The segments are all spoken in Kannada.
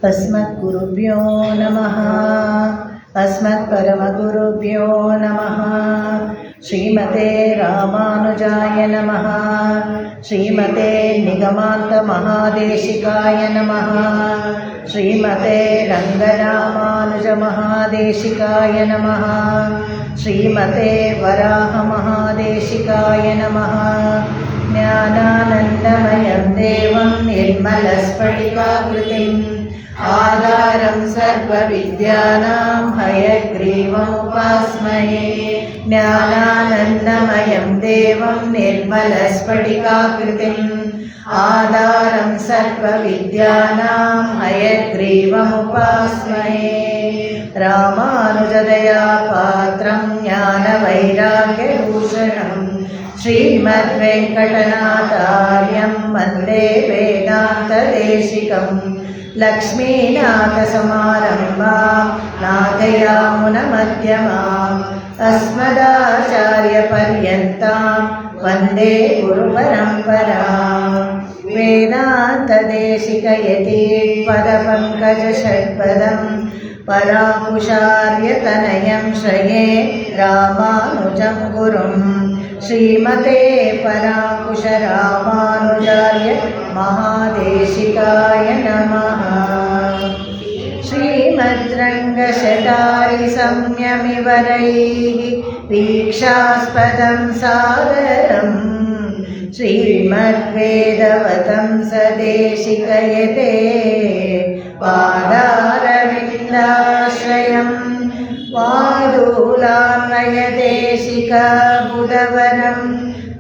अस्मद्गुरुभ्यो नमः। अस्मत्परमगुरुभ्यो नमः। श्रीमते रामानुजाय नमः। श्रीमते निगमान्तमहादेशिकाय नमः। श्रीमते रङ्गरामानुजमहादेशिकाय नमः। श्रीमते वराहमहादेशिकाय नमः। ज्ञानानन्दमयं देवं निर्मलस्फटिकाकृतिम् आधारं सर्वविद्यानां हयग्रीवमुपास्महे। ज्ञानानन्दमयं देवं निर्मलस्फटिकाकृतिम् आधारं सर्वविद्यानां हयग्रीवमुपास्महे। रामानुजदयापात्रं ज्ञानवैराग्यभूषणं श्रीमद्वेङ्कटनाथार्यं वन्दे वेदान्तदेशिकम्। लक्ष्मीनाथसमारम्भां नाथयामुनमध्यमाम् अस्मदाचार्यपर्यन्तां वन्दे गुरुपरम्पराम्। वेदान्तदेशिकयति पदपङ्कजषट्पदं पराकुशार्यतनयं श्रये रामानुजं गुरुम्। श्रीमते पराकुशरामानुजार्य महादेशिकाय नमः। श्रीमद्रङ्गशतारिसंयमिवरैः वीक्षास्पदं सादरम् श्रीमद्वेदवतं सदेशिकयते पादारविन्दाश्रयम् वादूलान्वयदेशिकबुधवरं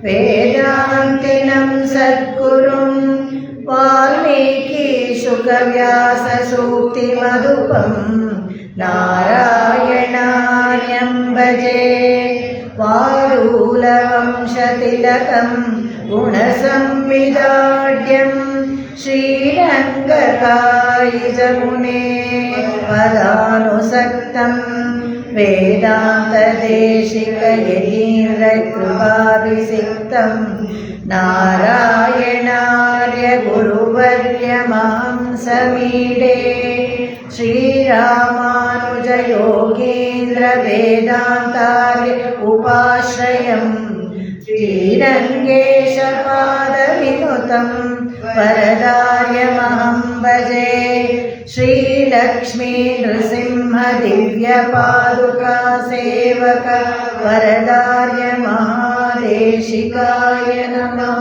वेदान्तिनं सद्गुरुं वाल्मीकिशुकव्याससूक्तिमधुपं नारायणार्यं भजे। वादूलवंशतिलकं गुणसंविदाढ्यं श्रीरङ्गकायिजमुने पदानुसक्तं वेदान्तदेशिकयतीन्द्रकृपाभिषिक्तं नारायणार्य गुरुवर्यमां समीडे। श्रीरामानुजयोगीन्द्रवेदान्तार्य उपाश्रयं श्रीरङ्गेशपादविनुतं वरदार्यमहं भजे। श्रीलक्ष्मी नृसिंहदिव्यपादुका सेवक वरदार्य महादेशिकाय नमः।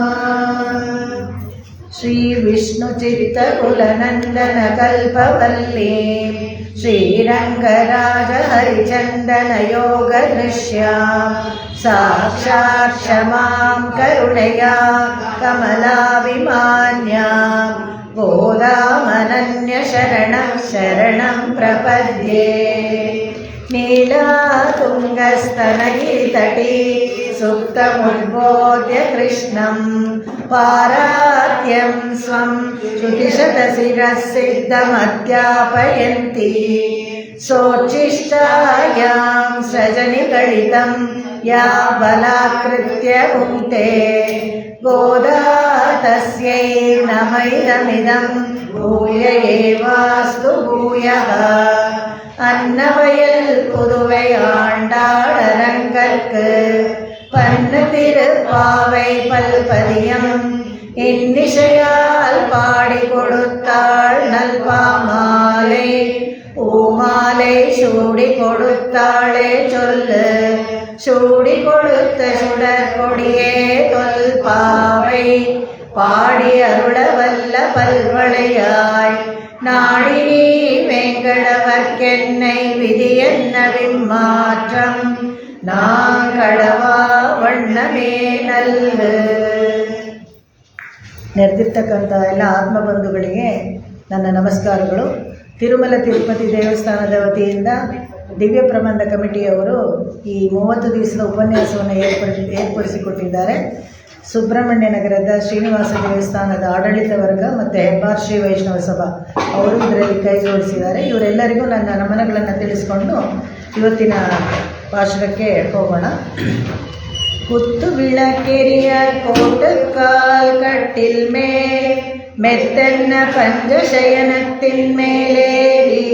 श्रीविष्णुचित्तकुलनन्दनकल्पवल्लीं श्रीरङ्गराजहरिचन्दनयोगदृश्यां साक्षात् क्षमां करुणया कमलाभिमान्यां गोदामनन्यशरणं शरणं प्रपद्ये। नीलातुङ्गस्तनगिरितटे सुप्तमुद्बोध्य कृष्णं पारात्यं स्वं श्रुतिशतशिरःसिद्धमध्यापयन्ती सोच्छिष्टायां सजनिगलितं या बलात्कृत्य भुङ्क्ते गोदा तस्यै नमैदमिदं भूय एवास्तु भूयः। அன்னவயல் புதுவை ஆண்டாளரங்கற்கு பன்னு திருப்பாவை பல்பதியம் இன்னிசையால் பாடி கொடுத்தாள் நல்பாமாலை. பூமாலை சூடி கொடுத்தாளே சொல்லு சூடி கொடுத்த சுடற்கொடியே தொல்பாவை பாடி அருளவல்ல பல்வளையாய் நாடினி வெங்கடவர்க்கென்னை விதி என்ன விம்மாற்றம் நாங்கடவா வண்ணமே நಲ್ಲು. ನೆರೆದಿರ್ತಕ್ಕಂಥ ಎಲ್ಲ ಆತ್ಮಬಂಧುಗಳಿಗೆ ನನ್ನ ನಮಸ್ಕಾರಗಳು. ತಿರುಮಲ ತಿರುಪತಿ ದೇವಸ್ಥಾನದ ವತಿಯಿಂದ ದಿವ್ಯ ಪ್ರಬಂಧ ಕಮಿಟಿಯವರು ಈ 30 ದಿವಸದ ಉಪನ್ಯಾಸವನ್ನು ಏರ್ಪಡಿಸಿಕೊಟ್ಟಿದ್ದಾರೆ. ಸುಬ್ರಹ್ಮಣ್ಯ ನಗರದ ಶ್ರೀನಿವಾಸ ದೇವಸ್ಥಾನದ ಆಡಳಿತ ವರ್ಗ ಮತ್ತು ಹೆಬ್ಬಾರ್ ಶ್ರೀ ವೈಷ್ಣವ ಸಭಾ ಅವರು ಇದರಲ್ಲಿ ಕೈ ಜೋಡಿಸಿದ್ದಾರೆ. ಇವರೆಲ್ಲರಿಗೂ ನನ್ನ ನಮನಗಳನ್ನು ತಿಳಿಸ್ಕೊಂಡು ಇವತ್ತಿನ ಭಾಷಣಕ್ಕೆ ಹೋಗೋಣ. ಕುತ್ತು ವಿಳಕೆರಿಯ ಕೋಟಕ್ಕಾಲ್ ಕಟ್ಟಿಲ್ ಮೇಲ್ மெத்தன்ன பஞ்சசயனத்தின் மேலேறி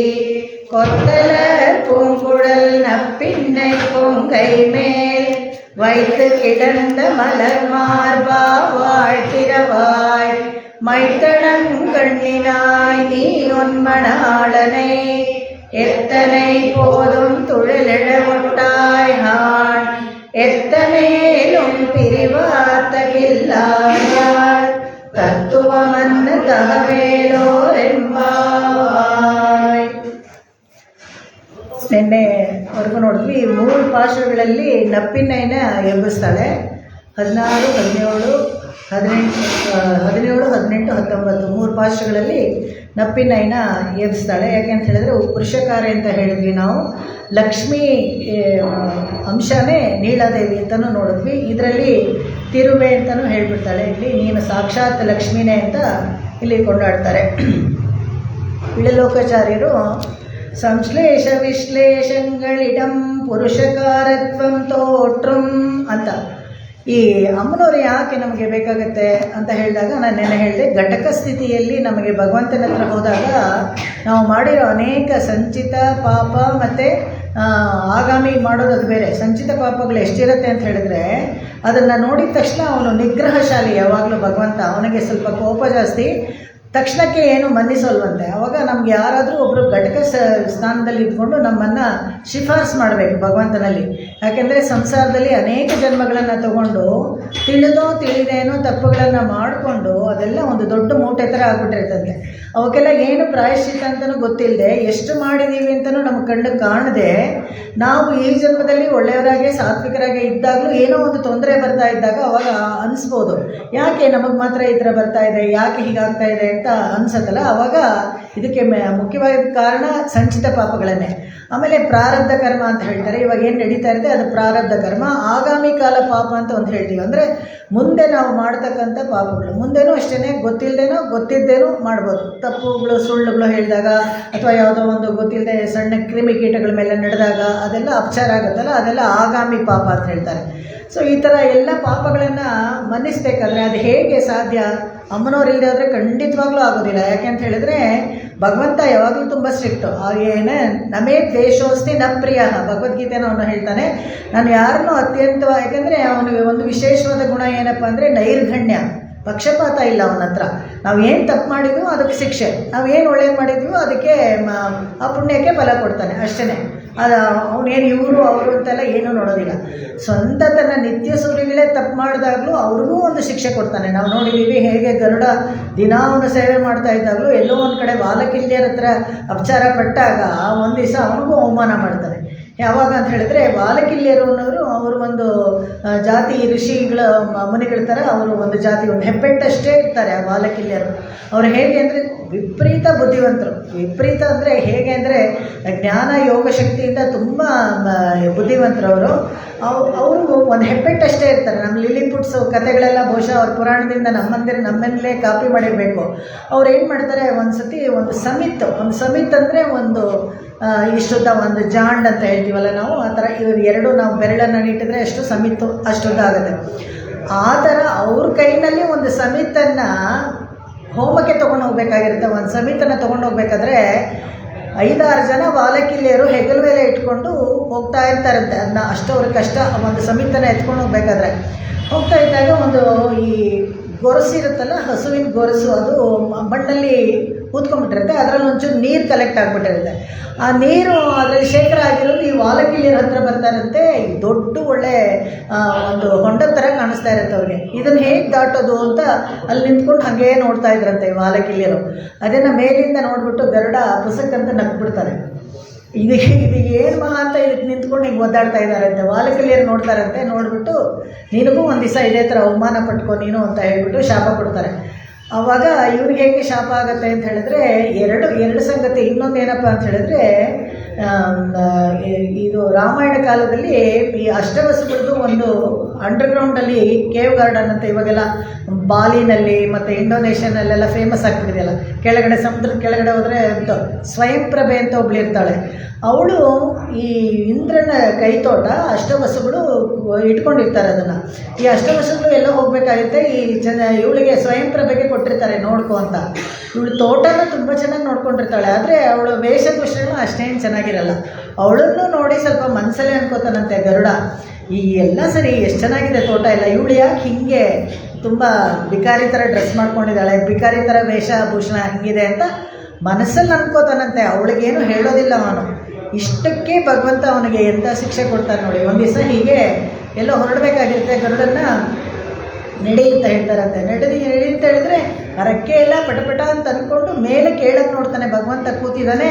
கொத்தலர் பூங்குழல் நப்பின்னை பொங்கை மேல் வைத்து கிடந்த மலர் மார்பா வாழ்த்திரவாய் மைத்தடங்கண்ணினாய் நீ ஒன்மணாளனை எத்தனை போதும் துழலிட ஒட்டாய் ஹான் எத்தனேலும் பிரிவாத்தகில்லாயார் ತತ್ವವನ್ನು ತಹವೇಳೋರೆಂಬಾಯ್. ನಿನ್ನೆವರೆಗೂ ನೋಡಿದ್ವಿ 3 ಪಾಶಗಳಲ್ಲಿ ನಪ್ಪಿನೈನ ಎಬ್ಬಿಸ್ತಾಳೆ. 16, 17, 18, 19 3 ಪಾಶಗಳಲ್ಲಿ ನಪ್ಪಿನೈನ ಎಬ್ಬಿಸ್ತಾಳೆ. ಯಾಕೆಂತ ಹೇಳಿದ್ರೆ ಪುರುಷಕಾರ್ಯ ಅಂತ ಹೇಳಿದ್ವಿ ನಾವು. ಲಕ್ಷ್ಮೀ ಅಂಶನೇ ನೀಳಾದೇವಿ ಅಂತಲೂ ನೋಡಿದ್ವಿ. ಇದರಲ್ಲಿ ತಿರುವೆ ಅಂತಲೂ ಹೇಳಿಬಿಡ್ತಾಳೆ. ಇಲ್ಲಿ ನೀನು ಸಾಕ್ಷಾತ್ ಲಕ್ಷ್ಮೀನೇ ಅಂತ ಇಲ್ಲಿ ಕೊಂಡಾಡ್ತಾರೆ. ಇಳಲೋಕಾಚಾರ್ಯರು ಸಂಶ್ಲೇಷ ವಿಶ್ಲೇಷಗಳಿಡಂ ಪುರುಷಕಾರತ್ವಂ ತೋಟ್ರಂ ಅಂತ ಈ ಅಮ್ಮನವರು ಯಾಕೆ ನಮಗೆ ಬೇಕಾಗತ್ತೆ ಅಂತ ಹೇಳಿದಾಗ ನಾನು ನೆನೆ ಹೇಳಿದೆ, ಘಟಕ ಸ್ಥಿತಿಯಲ್ಲಿ ನಮಗೆ ಭಗವಂತನ ಹತ್ರ ಹೋದಾಗ ನಾವು ಮಾಡಿರೋ ಅನೇಕ ಸಂಚಿತ ಪಾಪ ಮತ್ತು ಆಗಾಮಿ ಮಾಡೋದು ಬೇರೆ. ಸಂಚಿತ ಪಾಪಗಳು ಎಷ್ಟಿರುತ್ತೆ ಅಂತ ಹೇಳಿದ್ರೆ ಅದನ್ನು ನೋಡಿದ ತಕ್ಷಣ ಅವನು ನಿಗ್ರಹಶಾಲಿ. ಯಾವಾಗಲೂ ಭಗವಂತ ಅವನಿಗೆ ಸ್ವಲ್ಪ ಕೋಪ ಜಾಸ್ತಿ, ತಕ್ಷಣಕ್ಕೆ ಏನು ಮನ್ನಿಸೋಲ್ವಂತೆ. ಆವಾಗ ನಮ್ಗೆ ಯಾರಾದರೂ ಒಬ್ಬರು ಘಟಕ ಸ್ಥಾನದಲ್ಲಿ ಇದ್ಕೊಂಡು ನಮ್ಮನ್ನು ಶಿಫಾರಸು ಮಾಡಬೇಕು ಭಗವಂತನಲ್ಲಿ. ಯಾಕೆಂದರೆ ಸಂಸಾರದಲ್ಲಿ ಅನೇಕ ಜನ್ಮಗಳನ್ನು ತಗೊಂಡು ತಿಳಿದೋ ತಿಳಿದೇನೋ ತಪ್ಪುಗಳನ್ನು ಮಾಡಿಕೊಂಡು ಅದೆಲ್ಲ ಒಂದು ದೊಡ್ಡ ಮೂಟೆ ಥರ ಆಗ್ಬಿಟ್ಟಿರ್ತಂತೆ. ಅವಕ್ಕೆಲ್ಲ ಏನು ಪ್ರಾಯಶ್ಚಿತ್ತ ಅಂತಲೂ ಗೊತ್ತಿಲ್ಲದೆ, ಎಷ್ಟು ಮಾಡಿದ್ದೀವಿ ಅಂತಲೂ ನಮ್ಮ ಕಣ್ಣು ಕಾಣದೆ, ನಾವು ಈ ಜನ್ಮದಲ್ಲಿ ಒಳ್ಳೆಯವರಾಗೆ ಸಾತ್ವಿಕರಾಗೆ ಇದ್ದಾಗಲೂ ಏನೋ ಒಂದು ತೊಂದರೆ ಬರ್ತಾ ಇದ್ದಾಗ ಅವಾಗ ಅನಿಸ್ಬೋದು, ಯಾಕೆ ನಮಗೆ ಮಾತ್ರ ಈ ಥರ ಬರ್ತಾ ಇದೆ, ಯಾಕೆ ಹೀಗಾಗ್ತಾ ಇದೆ ಅಂತ ಅನ್ಸತ್ತಲ್ಲ. ಆವಾಗ ಇದಕ್ಕೆ ಮುಖ್ಯವಾದ ಕಾರಣ ಸಂಚಿತ ಪಾಪಗಳನ್ನೇ. ಆಮೇಲೆ ಪ್ರಾರಬ್ಧ ಕರ್ಮ ಅಂತ ಹೇಳ್ತಾರೆ. ಇವಾಗ ಏನು ನಡೀತಾ ಇರುತ್ತೆ ಅದು ಪ್ರಾರಬ್ಧ ಕರ್ಮ. ಆಗಾಮಿ ಕಾಲ ಪಾಪ ಅಂತ ಒಂದು ಹೇಳ್ತೀವಿ, ಅಂದರೆ ಮುಂದೆ ನಾವು ಮಾಡ್ತಕ್ಕಂಥ ಪಾಪಗಳು. ಮುಂದೆನೂ ಅಷ್ಟೇ, ಗೊತ್ತಿದ್ದೇನೋ ಮಾಡ್ಬೋದು. ತಪ್ಪುಗಳು ಸುಳ್ಳುಗಳು ಹೇಳಿದಾಗ ಅಥವಾ ಯಾವುದೋ ಒಂದು ಗೊತ್ತಿಲ್ಲದೆ ಸಣ್ಣ ಕ್ರಿಮಿಕೀಟಗಳ ಮೇಲೆ ನಡೆದಾಗ ಅದೆಲ್ಲ ಅಪಚಾರ ಆಗುತ್ತಲ್ಲ, ಅದೆಲ್ಲ ಆಗಾಮಿ ಪಾಪ ಅಂತ ಹೇಳ್ತಾರೆ. ಸೊ ಈ ಥರ ಎಲ್ಲ ಪಾಪಗಳನ್ನು ಮನ್ನಿಸ್ಬೇಕಾದ್ರೆ ಅದು ಹೇಗೆ ಸಾಧ್ಯ? ಅಮ್ಮನವ್ರು ಇಲ್ಲದೆ ಹೋದರೆ ಖಂಡಿತವಾಗ್ಲೂ ಆಗೋದಿಲ್ಲ. ಯಾಕೆಂತ ಹೇಳಿದ್ರೆ ಭಗವಂತ ಯಾವಾಗಲೂ ತುಂಬ ಸ್ಟ್ರಿಕ್ಟು. ಹಾಗೇನೆ ನಮೇ ದ್ವೇಷೋಸ್ತಿ ನ ಪ್ರಿಯ, ಭಗವದ್ಗೀತೆನ ಅವನು ಹೇಳ್ತಾನೆ. ನಾನು ಯಾರನ್ನೂ ಅತ್ಯಂತ, ಯಾಕೆಂದರೆ ಅವನಿಗೆ ಒಂದು ವಿಶೇಷವಾದ ಗುಣ ಏನಪ್ಪ ಅಂದರೆ ನೈರ್ಘಣ್ಯ, ಪಕ್ಷಪಾತ ಇಲ್ಲ ಅವನ ಹತ್ರ. ನಾವು ಏನು ತಪ್ಪು ಮಾಡಿದ್ವೋ ಅದಕ್ಕೆ ಶಿಕ್ಷೆ, ನಾವು ಏನು ಒಳ್ಳೇದು ಮಾಡಿದ್ವೋ ಅದಕ್ಕೆ ಆ ಪುಣ್ಯಕ್ಕೆ ಫಲ ಕೊಡ್ತಾನೆ ಅಷ್ಟೇ. ಅದು ಅವನೇನು ಇವರು ಅವರು ಅಂತೆಲ್ಲ ಏನೂ ನೋಡೋದಿಲ್ಲ. ಸ್ವಂತ ತನ್ನ ನಿತ್ಯ ಸೂರ್ಯಗಳೇ ತಪ್ಪು ಮಾಡಿದಾಗಲೂ ಅವ್ರಿಗೂ ಒಂದು ಶಿಕ್ಷೆ ಕೊಡ್ತಾನೆ. ನಾವು ನೋಡಿದ್ದೀವಿ ಹೇಗೆ ಗರುಡ ದಿನಾ ಅವನು ಸೇವೆ ಮಾಡ್ತಾ ಇದ್ದಾಗಲೂ ಎಲ್ಲೋ ಒಂದು ಕಡೆ ಬಾಲಕಿಲ್ಯರ ಹತ್ರ ಅಪಚಾರ ಪಟ್ಟಾಗ ಒಂದು ದಿವಸ ಅವನಿಗೂ ಅವಮಾನ ಮಾಡ್ತಾನೆ. ಯಾವಾಗ ಅಂತ ಹೇಳಿದ್ರೆ ಬಾಲಕಿಲ್ಯರು ಅನ್ನೋರು ಅವರು ಒಂದು ಜಾತಿ ಋಷಿಗಳ ಮುನಿಗಳ ಥರ ಅವರು ಒಂದು ಜಾತಿ, ಒಂದು ಹೆಬ್ಬೆಟ್ಟಷ್ಟೇ ಇರ್ತಾರೆ ಆ ಬಾಲಕಿಲ್ಯರು. ಅವರು ಹೇಗೆ ಅಂದರೆ ವಿಪರೀತ ಬುದ್ಧಿವಂತರು. ವಿಪರೀತ ಅಂದರೆ ಹೇಗೆ ಅಂದರೆ ಜ್ಞಾನ ಯೋಗ ಶಕ್ತಿಯಿಂದ ತುಂಬ ಬುದ್ಧಿವಂತರು ಅವರು ಒಂದು ಹೆಬ್ಬೆಟ್ಟಷ್ಟೇ ಇರ್ತಾರೆ. ನಮ್ಮ ಲಿಲಿಪುಟ್ಸು ಕಥೆಗಳೆಲ್ಲ ಬಹುಶಃ ಅವ್ರ ಪುರಾಣದಿಂದ ನಮ್ಮಲ್ಲೇ ಕಾಪಿ ಮಾಡಿರಬೇಕು. ಅವ್ರು ಏನು ಮಾಡ್ತಾರೆ, ಒಂದು ಸಮಿತ್ ಅಂದರೆ ಒಂದು ಇಷ್ಟುದ್ದ, ಒಂದು ಜಾಂಡ್ ಅಂತ ಹೇಳ್ತೀವಲ್ಲ ನಾವು, ಆ ಥರ ಇವರು ಎರಡು ನಾವು ಬೆರಳನ್ನು ಇಟ್ಟಿದ್ರೆ ಎಷ್ಟು ಸಮಿತ್ತು ಅಷ್ಟುದ್ದ ಆಗುತ್ತೆ. ಆ ಥರ ಅವ್ರ ಕೈನಲ್ಲಿ ಒಂದು ಸಮಿತನ್ನು ಹೋಮಕ್ಕೆ ತೊಗೊಂಡು ಹೋಗ್ಬೇಕಾಗಿರುತ್ತೆ. ಒಂದು ಸಮಿತನ್ನು ತೊಗೊಂಡು ಹೋಗ್ಬೇಕಾದ್ರೆ 5-6 ಜನ ಬಾಲಕಿಲ್ಯರು ಹೆಗಲ ಮೇಲೆ ಇಟ್ಕೊಂಡು ಹೋಗ್ತಾ ಇರ್ತಾರಂತೆ. ಅದನ್ನ ಅಷ್ಟು ಅವ್ರಿಗೆ ಕಷ್ಟ. ಒಂದು ಸಮಿತನ್ನು ಎತ್ಕೊಂಡು ಹೋಗ್ಬೇಕಾದ್ರೆ ಹೋಗ್ತಾ ಇದ್ದಾಗ ಒಂದು ಈ ಗೊರಸು ಇರುತ್ತಲ್ಲ, ಹಸುವಿನ ಗೊರಸು, ಅದು ಮಣ್ಣಲ್ಲಿ ಕೂತ್ಕೊಂಡ್ಬಿಟ್ಟಿರುತ್ತೆ. ಅದರಲ್ಲಿ ಒಂಚೂರು ನೀರು ಕಲೆಕ್ಟ್ ಆಗಿಬಿಟ್ಟಿರುತ್ತೆ. ಆ ನೀರು ಅದರಲ್ಲಿ ಶೇಖರ ಆಗಿರೋದು ಈ ವಾಲಕಿಲ್ಯರ ಹತ್ರ ಬರ್ತಾರಂತೆ. ದೊಡ್ಡ ಒಳ್ಳೆ ಒಂದು ಹೊಂಡದ ಥರ ಕಾಣಿಸ್ತಾ ಇರುತ್ತೆ ಅವ್ರಿಗೆ. ಇದನ್ನು ಹೇಗೆ ದಾಟೋದು ಅಂತ ಅಲ್ಲಿ ನಿಂತ್ಕೊಂಡು ಹಾಗೇ ನೋಡ್ತಾ ಇದ್ರಂತೆ ಈ ವಾಲಕಿಲ್ಯರು. ಅದನ್ನು ಮೇಲಿಂದ ನೋಡಿಬಿಟ್ಟು ಗರುಡ ಪುಸ್ತಕಂತ ನಕ್ಬಿಡ್ತಾರೆ. ಇದಕ್ಕೆ ಏನು ಮಹಾ ಅಂತ ಇದಕ್ಕೆ ನಿಂತ್ಕೊಂಡು ಹಿಂಗೆ ಒದ್ದಾಡ್ತಾ ಇದ್ದಾರಂತೆ. ವಾಲಕಿಲ್ಯರು ನೋಡ್ತಾರಂತೆ. ನೋಡಿಬಿಟ್ಟು ನಿನಗೂ ಒಂದು ದಿವಸ ಇದೇ ಥರ ಅವಮಾನ ಪಟ್ಕೊ ನೀನು ಅಂತ ಹೇಳ್ಬಿಟ್ಟು ಶಾಪ ಕೊಡ್ತಾರೆ. ಆವಾಗ ಇವ್ರಿಗೆ ಹೇಗೆ ಶಾಪ ಆಗುತ್ತೆ ಅಂತ ಹೇಳಿದ್ರೆ ಎರಡು ಸಂಗತಿ. ಇನ್ನೊಂದು ಏನಪ್ಪ ಅಂತ ಹೇಳಿದ್ರೆ, ಇದು ರಾಮಾಯಣ ಕಾಲದಲ್ಲಿ ಈ ಅಷ್ಟವಸುಗಳದ್ದು ಒಂದು ಅಂಡರ್ಗ್ರೌಂಡಲ್ಲಿ ಕೇವ್ ಗಾರ್ಡನ್ ಅಂತ ಇವಾಗೆಲ್ಲ ಬಾಲಿನಲ್ಲಿ ಮತ್ತು ಇಂಡೋನೇಷ್ಯಾನಲ್ಲೆಲ್ಲ ಫೇಮಸ್ ಆಗ್ಬಿಟ್ಟಿದೆಯಲ್ಲ, ಕೆಳಗಡೆ ಸಮುದ್ರದ ಕೆಳಗಡೆ ಹೋದರೆ ಸ್ವಯಂ ಪ್ರಭೆ ಅಂತ ಒಬ್ಳು ಇರ್ತಾಳೆ. ಅವಳು ಈ ಇಂದ್ರನ ಕೈತೋಟ ಅಷ್ಟವಸುಗಳು ಇಟ್ಕೊಂಡಿರ್ತಾರೆ ಅದನ್ನು. ಈ ಅಷ್ಟವಸುಗಳು ಎಲ್ಲ ಹೋಗಬೇಕಾಗುತ್ತೆ, ಈ ಇವಳಿಗೆ ಸ್ವಯಂ ಪ್ರಭೆಗೆ ಕೊಟ್ಟಿರ್ತಾರೆ ನೋಡ್ಕೊ ಅಂತ. ಇವಳು ತೋಟನ ತುಂಬ ಚೆನ್ನಾಗಿ ನೋಡ್ಕೊಂಡಿರ್ತಾಳೆ, ಆದರೆ ಅವಳು ವೇಷಭೂಷಣ ಅಷ್ಟೇನು ಚೆನ್ನಾಗಿರಲ್ಲ. ಅವಳನ್ನು ನೋಡಿ ಸ್ವಲ್ಪ ಮನಸ್ಸಲ್ಲೇ ಅನ್ಕೋತಾನಂತೆ ಗರುಡ, ಈ ಎಲ್ಲ ಸರಿ ಎಷ್ಟು ಚೆನ್ನಾಗಿದೆ ತೋಟ ಎಲ್ಲ, ಇವಳು ಯಾಕೆ ಹೀಗೆ ತುಂಬ ಬಿಕಾರಿ ಥರ ಡ್ರೆಸ್ ಮಾಡ್ಕೊಂಡಿದ್ದಾಳೆ, ಬಿಕಾರಿ ಥರ ವೇಷಭೂಷಣ ಹಂಗಿದೆ ಅಂತ ಮನಸ್ಸಲ್ಲಿ ಅನ್ಕೋತಾನಂತೆ. ಅವಳಿಗೇನು ಹೇಳೋದಿಲ್ಲ ಅವನು. ಇಷ್ಟಕ್ಕೆ ಭಗವಂತ ಅವನಿಗೆ ಎಂಥ ಶಿಕ್ಷೆ ಕೊಡ್ತಾನೆ ನೋಡಿ. ಒಂದು ದಿವಸ ಹೀಗೆ ಎಲ್ಲೋ ಹೊರಡಬೇಕಾಗಿರುತ್ತೆ, ಗರುಡನ್ನ ನಡಿ ಅಂತ ಹೇಳ್ತಾರಂತೆ. ನಡಿ ಅಂತ ಹೇಳಿದ್ರೆ ರೆಕ್ಕೆ ಎಲ್ಲ ಪಟಪಟ ಅಂತ ಅಂದ್ಕೊಂಡು ಮೇಲೆ ಕೇಳಕ್ಕೆ ನೋಡ್ತಾನೆ. ಭಗವಂತ ಕೂತಿದ್ದಾನೆ,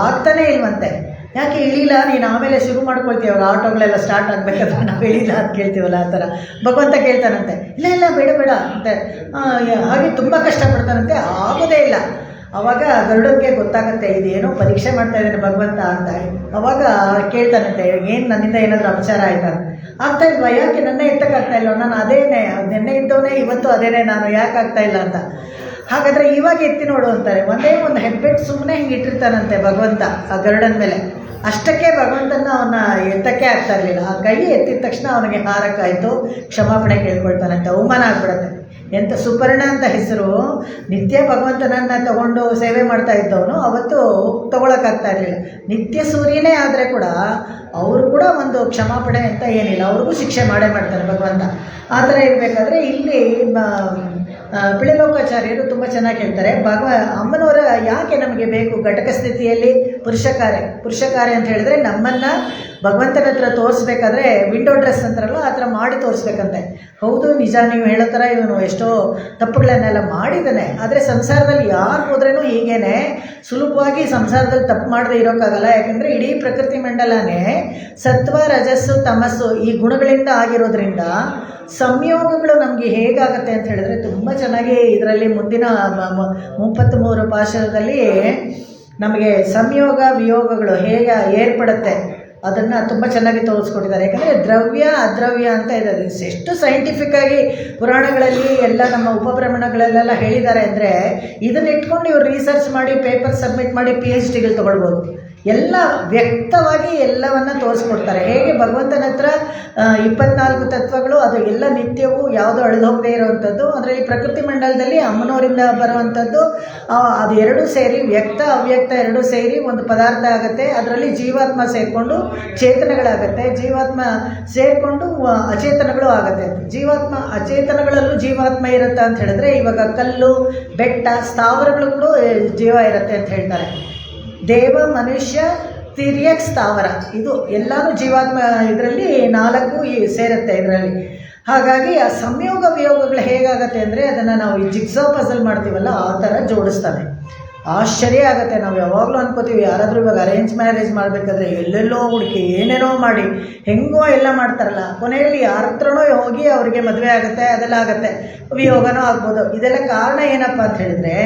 ಆಗ್ತಾನೇ ಇಲ್ವಂತೆ. ಯಾಕೆ ಇಳಿಲ್ಲ ನೀನು, ಆಮೇಲೆ ಶುರು ಮಾಡ್ಕೊಳ್ತೀವಲ್ಲ, ಆಟೋಗಳೆಲ್ಲ ಸ್ಟಾರ್ಟ್ ಆಗಬೇಕಾದ್ರೆ ನಾವು ಇಳಿಲ್ಲ ಅಂತ ಕೇಳ್ತೀವಲ್ಲ, ಆ ಥರ ಭಗವಂತ ಕೇಳ್ತಾನಂತೆ. ಇಲ್ಲ ಬೇಡ ಅಂತ ಹಾಗೆ ತುಂಬ ಕಷ್ಟಪಡ್ತಾನಂತೆ, ಆಗೋದೇ ಇಲ್ಲ. ಆವಾಗ ಗರುಡನಿಗೆ ಗೊತ್ತಾಗುತ್ತೆ ಇದೇನೋ ಪರೀಕ್ಷೆ ಮಾಡ್ತಾ ಇದ್ದಾನೆ ಭಗವಂತ ಅಂತ. ಅವಾಗ ಕೇಳ್ತಾನಂತೆ, ಏನು ನನ್ನಿಂದ ಏನಾದರೂ ಅಪಚಾರ ಆಯ್ತಾ? ಆಗ್ತಾ ಇಲ್ವಾ? ಯಾಕೆ ನನ್ನ ಎತ್ತಕ್ಕಾಗ್ತಾ ಇಲ್ವ? ನಾನು ಅದೇನೇ ನೆನ್ನೆ ಇದ್ದವನೇ ಇವತ್ತು ಅದೇನೇ, ನಾನು ಯಾಕೆ ಆಗ್ತಾ ಇಲ್ಲ ಅಂತ. ಹಾಗಾದರೆ ಇವಾಗ ಎತ್ತಿ ನೋಡು ಅಂತಾರೆ. ಒಂದೇ ಒಂದು ಹೆಬ್ಬೆಟ್ಟು ಸುಮ್ಮನೆ ಹಿಂಗೆ ಇಟ್ಟಿರ್ತಾನಂತೆ ಭಗವಂತ ಆ ಗರುಡನ ಮೇಲೆ. ಅಷ್ಟಕ್ಕೆ ಭಗವಂತನ ಅವನ ಎತ್ತಕ್ಕೆ ಆಗ್ತಾ ಇರಲಿಲ್ಲ. ಆ ಕೈ ಎತ್ತಿದ ತಕ್ಷಣ ಅವನಿಗೆ ಹಾರಕ್ಕಾಯಿತು, ಕ್ಷಮಾಪಣೆ ಕೇಳ್ಕೊಳ್ತಾನಂತೆ. ಅವಮಾನ ಆಗ್ಬಿಡತ್ತೆ. ಎಂಥ ಸುಪರ್ಣ ಅಂತ ಹೆಸರು, ನಿತ್ಯ ಭಗವಂತನನ್ನು ತಗೊಂಡು ಸೇವೆ ಮಾಡ್ತಾ ಇದ್ದವನು ಅವತ್ತು ತೊಗೊಳಕ್ಕಾಗ್ತಾ ಇರಲಿಲ್ಲ. ನಿತ್ಯ ಸೂರ್ಯನೇ ಆದರೆ ಕೂಡ ಅವರು ಕೂಡ ಒಂದು ಕ್ಷಮಾಪಣೆ ಅಂತ ಏನಿಲ್ಲ, ಅವ್ರಿಗೂ ಶಿಕ್ಷೆ ಮಾಡೇ ಮಾಡ್ತಾರೆ ಭಗವಂತ. ಆ ಥರ ಇರಬೇಕಾದ್ರೆ ಇಲ್ಲಿ ಪಿಳಲೋಕಾಚಾರ್ಯರು ತುಂಬ ಚೆನ್ನಾಗಿ ಹೇಳ್ತಾರೆ, ಅಮ್ಮನವರ ಯಾಕೆ ನಮಗೆ ಬೇಕು ಘಟಕ ಸ್ಥಿತಿಯಲ್ಲಿ ಪುರುಷ ಕಾರ್ಯ ಅಂತ ಹೇಳಿದ್ರೆ ನಮ್ಮನ್ನು ಭಗವಂತನ ಹತ್ರ ತೋರಿಸ್ಬೇಕಾದ್ರೆ ವಿಂಡೋ ಡ್ರೆಸ್ ಅಂತಾರಲ್ಲ ಆ ಥರ ಮಾಡಿ ತೋರಿಸ್ಬೇಕಂತೆ. ಹೌದು, ನಿಜ, ನೀವು ಹೇಳೋ ಥರ ಇವನು ಎಷ್ಟೋ ತಪ್ಪುಗಳನ್ನೆಲ್ಲ ಮಾಡಿದ್ದಾನೆ, ಆದರೆ ಸಂಸಾರದಲ್ಲಿ ಯಾರು ಹೋದ್ರೂ ಹೀಗೇನೆ ಸುಲಭವಾಗಿ ಸಂಸಾರದಲ್ಲಿ ತಪ್ಪು ಮಾಡದೆ ಇರೋಕ್ಕಾಗಲ್ಲ. ಯಾಕಂದರೆ ಇಡೀ ಪ್ರಕೃತಿ ಮಂಡಲನೇ ಸತ್ವ ರಜಸ್ಸು ತಮಸ್ಸು ಈ ಗುಣಗಳಿಂದ ಆಗಿರೋದ್ರಿಂದ ಸಂಯೋಗಗಳು ನಮಗೆ ಹೇಗಾಗುತ್ತೆ ಅಂತ ಹೇಳಿದ್ರೆ ತುಂಬ ಚೆನ್ನಾಗಿ ಇದರಲ್ಲಿ ಮುಂದಿನ 33 ಪಾಶದಲ್ಲಿ ನಮಗೆ ಸಂಯೋಗ ವಿಯೋಗಗಳು ಹೇಗೆ ಏರ್ಪಡುತ್ತೆ ಅದನ್ನು ತುಂಬ ಚೆನ್ನಾಗಿ ತೋರಿಸ್ಕೊಟ್ಟಿದ್ದಾರೆ. ಯಾಕಂದರೆ ದ್ರವ್ಯ ಅದ್ರವ್ಯ ಅಂತ ಇದೆ. ಎಷ್ಟು ಸೈಂಟಿಫಿಕ್ಕಾಗಿ ಪುರಾಣಗಳಲ್ಲಿ ಎಲ್ಲ ನಮ್ಮ ಉಪಬ್ರಹ್ಮಣಗಳಲ್ಲೆಲ್ಲ ಹೇಳಿದ್ದಾರೆ ಅಂದರೆ ಇದನ್ನ ಇಟ್ಕೊಂಡು ಇವ್ರು ರಿಸರ್ಚ್ ಮಾಡಿ ಪೇಪರ್ ಸಬ್ಮಿಟ್ ಮಾಡಿ PhDಗಳು ತೊಗೊಳ್ಬೋದು. ಎಲ್ಲ ವ್ಯಕ್ತವಾಗಿ ಎಲ್ಲವನ್ನು ತೋರಿಸ್ಕೊಡ್ತಾರೆ. ಹೇಗೆ ಭಗವಂತನ ಹತ್ರ 24 ತತ್ವಗಳು ಅದು ಎಲ್ಲ ನಿತ್ಯವೂ ಯಾವುದೋ ಅಳಿದು ಹೋಗದೇ ಇರುವಂಥದ್ದು, ಅದರಲ್ಲಿ ಪ್ರಕೃತಿ ಮಂಡಲದಲ್ಲಿ ಅಮ್ಮನವರಿಂದ ಬರುವಂಥದ್ದು, ಅದು ಎರಡೂ ಸೇರಿ ವ್ಯಕ್ತ ಅವ್ಯಕ್ತ ಎರಡೂ ಸೇರಿ ಒಂದು ಪದಾರ್ಥ ಆಗುತ್ತೆ. ಅದರಲ್ಲಿ ಜೀವಾತ್ಮ ಸೇರಿಕೊಂಡು ಚೇತನಗಳಾಗುತ್ತೆ, ಜೀವಾತ್ಮ ಸೇರಿಕೊಂಡು ಅಚೇತನಗಳು ಆಗುತ್ತೆ. ಜೀವಾತ್ಮ ಅಚೇತನಗಳಲ್ಲೂ ಜೀವಾತ್ಮ ಇರುತ್ತೆ ಅಂತ ಹೇಳಿದ್ರೆ ಇವಾಗ ಕಲ್ಲು ಬೆಟ್ಟ ಸ್ಥಾವರಗಳು ಕೂಡ ಜೀವ ಇರುತ್ತೆ ಅಂತ ಹೇಳ್ತಾರೆ. ದೇವ ಮನುಷ್ಯ ತಿರ್ಯಕ್ ಸ್ಥಾವರ ಇದು ಎಲ್ಲನೂ ಜೀವಾತ್ಮ ಇದರಲ್ಲಿ 4 ಸೇರುತ್ತೆ ಇದರಲ್ಲಿ. ಹಾಗಾಗಿ ಆ ಸಂಯೋಗ ವಿಯೋಗಗಳು ಹೇಗಾಗತ್ತೆ ಅಂದರೆ ಅದನ್ನು ನಾವು ಈ ಜಿಗ್ಸಾ ಪಜಲ್ ಮಾಡ್ತೀವಲ್ಲ ಆ ಥರ ಜೋಡಿಸ್ತಾನೆ. ಆಶ್ಚರ್ಯ ಆಗುತ್ತೆ. ನಾವು ಯಾವಾಗಲೂ ಅನ್ಕೋತೀವಿ ಯಾರಾದರೂ ಇವಾಗ ಅರೇಂಜ್ ಮ್ಯಾರೇಜ್ ಮಾಡಬೇಕಾದ್ರೆ ಎಲ್ಲೆಲ್ಲೋ ಹುಡುಕಿ ಏನೇನೋ ಮಾಡಿ ಹೆಂಗೋ ಎಲ್ಲ ಮಾಡ್ತಾರಲ್ಲ, ಕೊನೆಯಲ್ಲಿ ಯಾರ ಹತ್ರನೋ ಹೋಗಿ ಅವರಿಗೆ ಮದುವೆ ಆಗುತ್ತೆ, ಅದೆಲ್ಲ ಆಗುತ್ತೆ, ವಿಯೋಗನೂ ಆಗ್ಬೋದು. ಇದೆಲ್ಲ ಕಾರಣ ಏನಪ್ಪ ಅಂತ ಹೇಳಿದ್ರೆ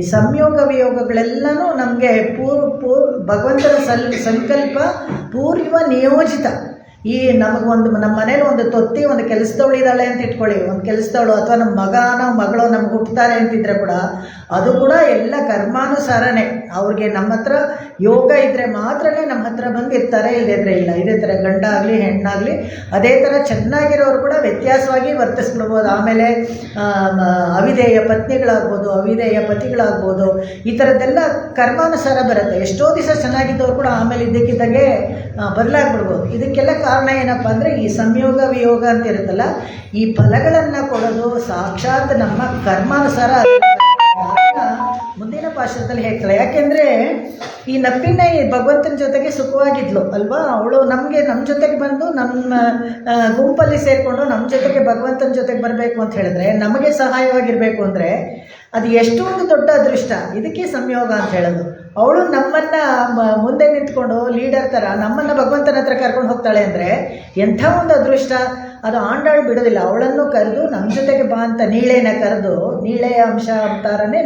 ಈ ಸಂಯೋಗ ವಿಯೋಗಗಳೆಲ್ಲನೂ ನಮಗೆ ಭಗವಂತನ ಸಂಕಲ್ಪ ಪೂರ್ವ ನಿಯೋಜಿತ. ಈ ನಮಗೊಂದು ನಮ್ಮ ಮನೇಲಿ ಒಂದು ತೊತ್ತಿ ಒಂದು ಕೆಲಸದವಳು ಇದ್ದಾಳೆ ಅಂತ ಇಟ್ಕೊಳ್ಳಿ, ಒಂದು ಕೆಲಸದವಳು ಅಥವಾ ನಮ್ಮ ಮಗನೋ ಮಗಳು ನಮ್ಗೆ ಹುಟ್ಟುತ್ತಾರೆ ಅಂತಿದ್ರೆ ಕೂಡ ಅದು ಕೂಡ ಎಲ್ಲ ಕರ್ಮಾನುಸಾರನೇ. ಅವ್ರಿಗೆ ನಮ್ಮ ಹತ್ರ ಯೋಗ ಇದ್ದರೆ ಮಾತ್ರನೇ ನಮ್ಮ ಹತ್ರ ಬಂದು ಇರ್ತಾರೆ, ಇಲ್ಲದಿದ್ದರೆ ಇಲ್ಲ. ಇದೇ ಥರ ಗಂಡ ಆಗಲಿ ಹೆಣ್ಣಾಗಲಿ ಅದೇ ಥರ ಚೆನ್ನಾಗಿರೋರು ಕೂಡ ವ್ಯತ್ಯಾಸವಾಗಿ ವರ್ತಿಸ್ಬಿಡ್ಬೋದು. ಆಮೇಲೆ ಅವಿಧೇಯ ಪತ್ನಿಗಳಾಗ್ಬೋದು, ಅವಿಧೇಯ ಪತಿಗಳಾಗ್ಬೋದು, ಈ ಥರದ್ದೆಲ್ಲ ಕರ್ಮಾನುಸಾರ ಬರುತ್ತೆ. ಎಷ್ಟೋ ದಿವಸ ಚೆನ್ನಾಗಿದ್ದವ್ರು ಕೂಡ ಆಮೇಲೆ ಇದ್ದಕ್ಕಿದ್ದಾಗೆ ಬದಲಾಗ್ಬಿಡ್ಬೋದು. ಇದಕ್ಕೆಲ್ಲ ಕಾರಣ ಏನಪ್ಪ ಅಂದರೆ ಈ ಸಂಯೋಗ ವಿಯೋಗ ಅಂತ ಇರುತ್ತಲ್ಲ, ಈ ಫಲಗಳನ್ನು ಕೊಡೋದು ಸಾಕ್ಷಾತ್ ನಮ್ಮ ಕರ್ಮಾನುಸಾರ. ಮುಂದಿನ ಪಾಶದಲ್ಲಿ ಹೇಳ್ತಾಳೆ, ಯಾಕೆಂದರೆ ಈ ನಪ್ಪಿನ ಈ ಭಗವಂತನ ಜೊತೆಗೆ ಸುಖವಾಗಿದ್ಲು ಅಲ್ವಾ, ಅವಳು ನಮ್ಮ ಜೊತೆಗೆ ಬಂದು ನಮ್ಮ ಗುಂಪಲ್ಲಿ ಸೇರಿಕೊಂಡು ನಮ್ಮ ಜೊತೆಗೆ ಭಗವಂತನ ಜೊತೆಗೆ ಬರಬೇಕು ಅಂತ ಹೇಳಿದ್ರೆ, ನಮಗೆ ಸಹಾಯವಾಗಿರಬೇಕು ಅಂದರೆ ಅದು ಎಷ್ಟೊಂದು ದೊಡ್ಡ ಅದೃಷ್ಟ. ಇದಕ್ಕೆ ಸಂಯೋಗ ಅಂತ ಹೇಳೋದು. ಅವಳು ನಮ್ಮನ್ನು ಮುಂದೆ ನಿಂತ್ಕೊಂಡು ಲೀಡರ್ ಥರ ನಮ್ಮನ್ನು ಭಗವಂತನ ಹತ್ರ ಕರ್ಕೊಂಡು ಹೋಗ್ತಾಳೆ ಅಂದರೆ ಎಂಥ ಒಂದು ಅದೃಷ್ಟ. ಅದು ಆಂಡಾಳು ಬಿಡೋದಿಲ್ಲ, ಅವಳನ್ನು ಕರೆದು ನಮ್ಮ ಜೊತೆಗೆ ಬಾ ಅಂತ ನೀಳೆನ ಕರೆದು, ನೀಳೆಯ ಅಂಶ ಅಂತಾರನೇ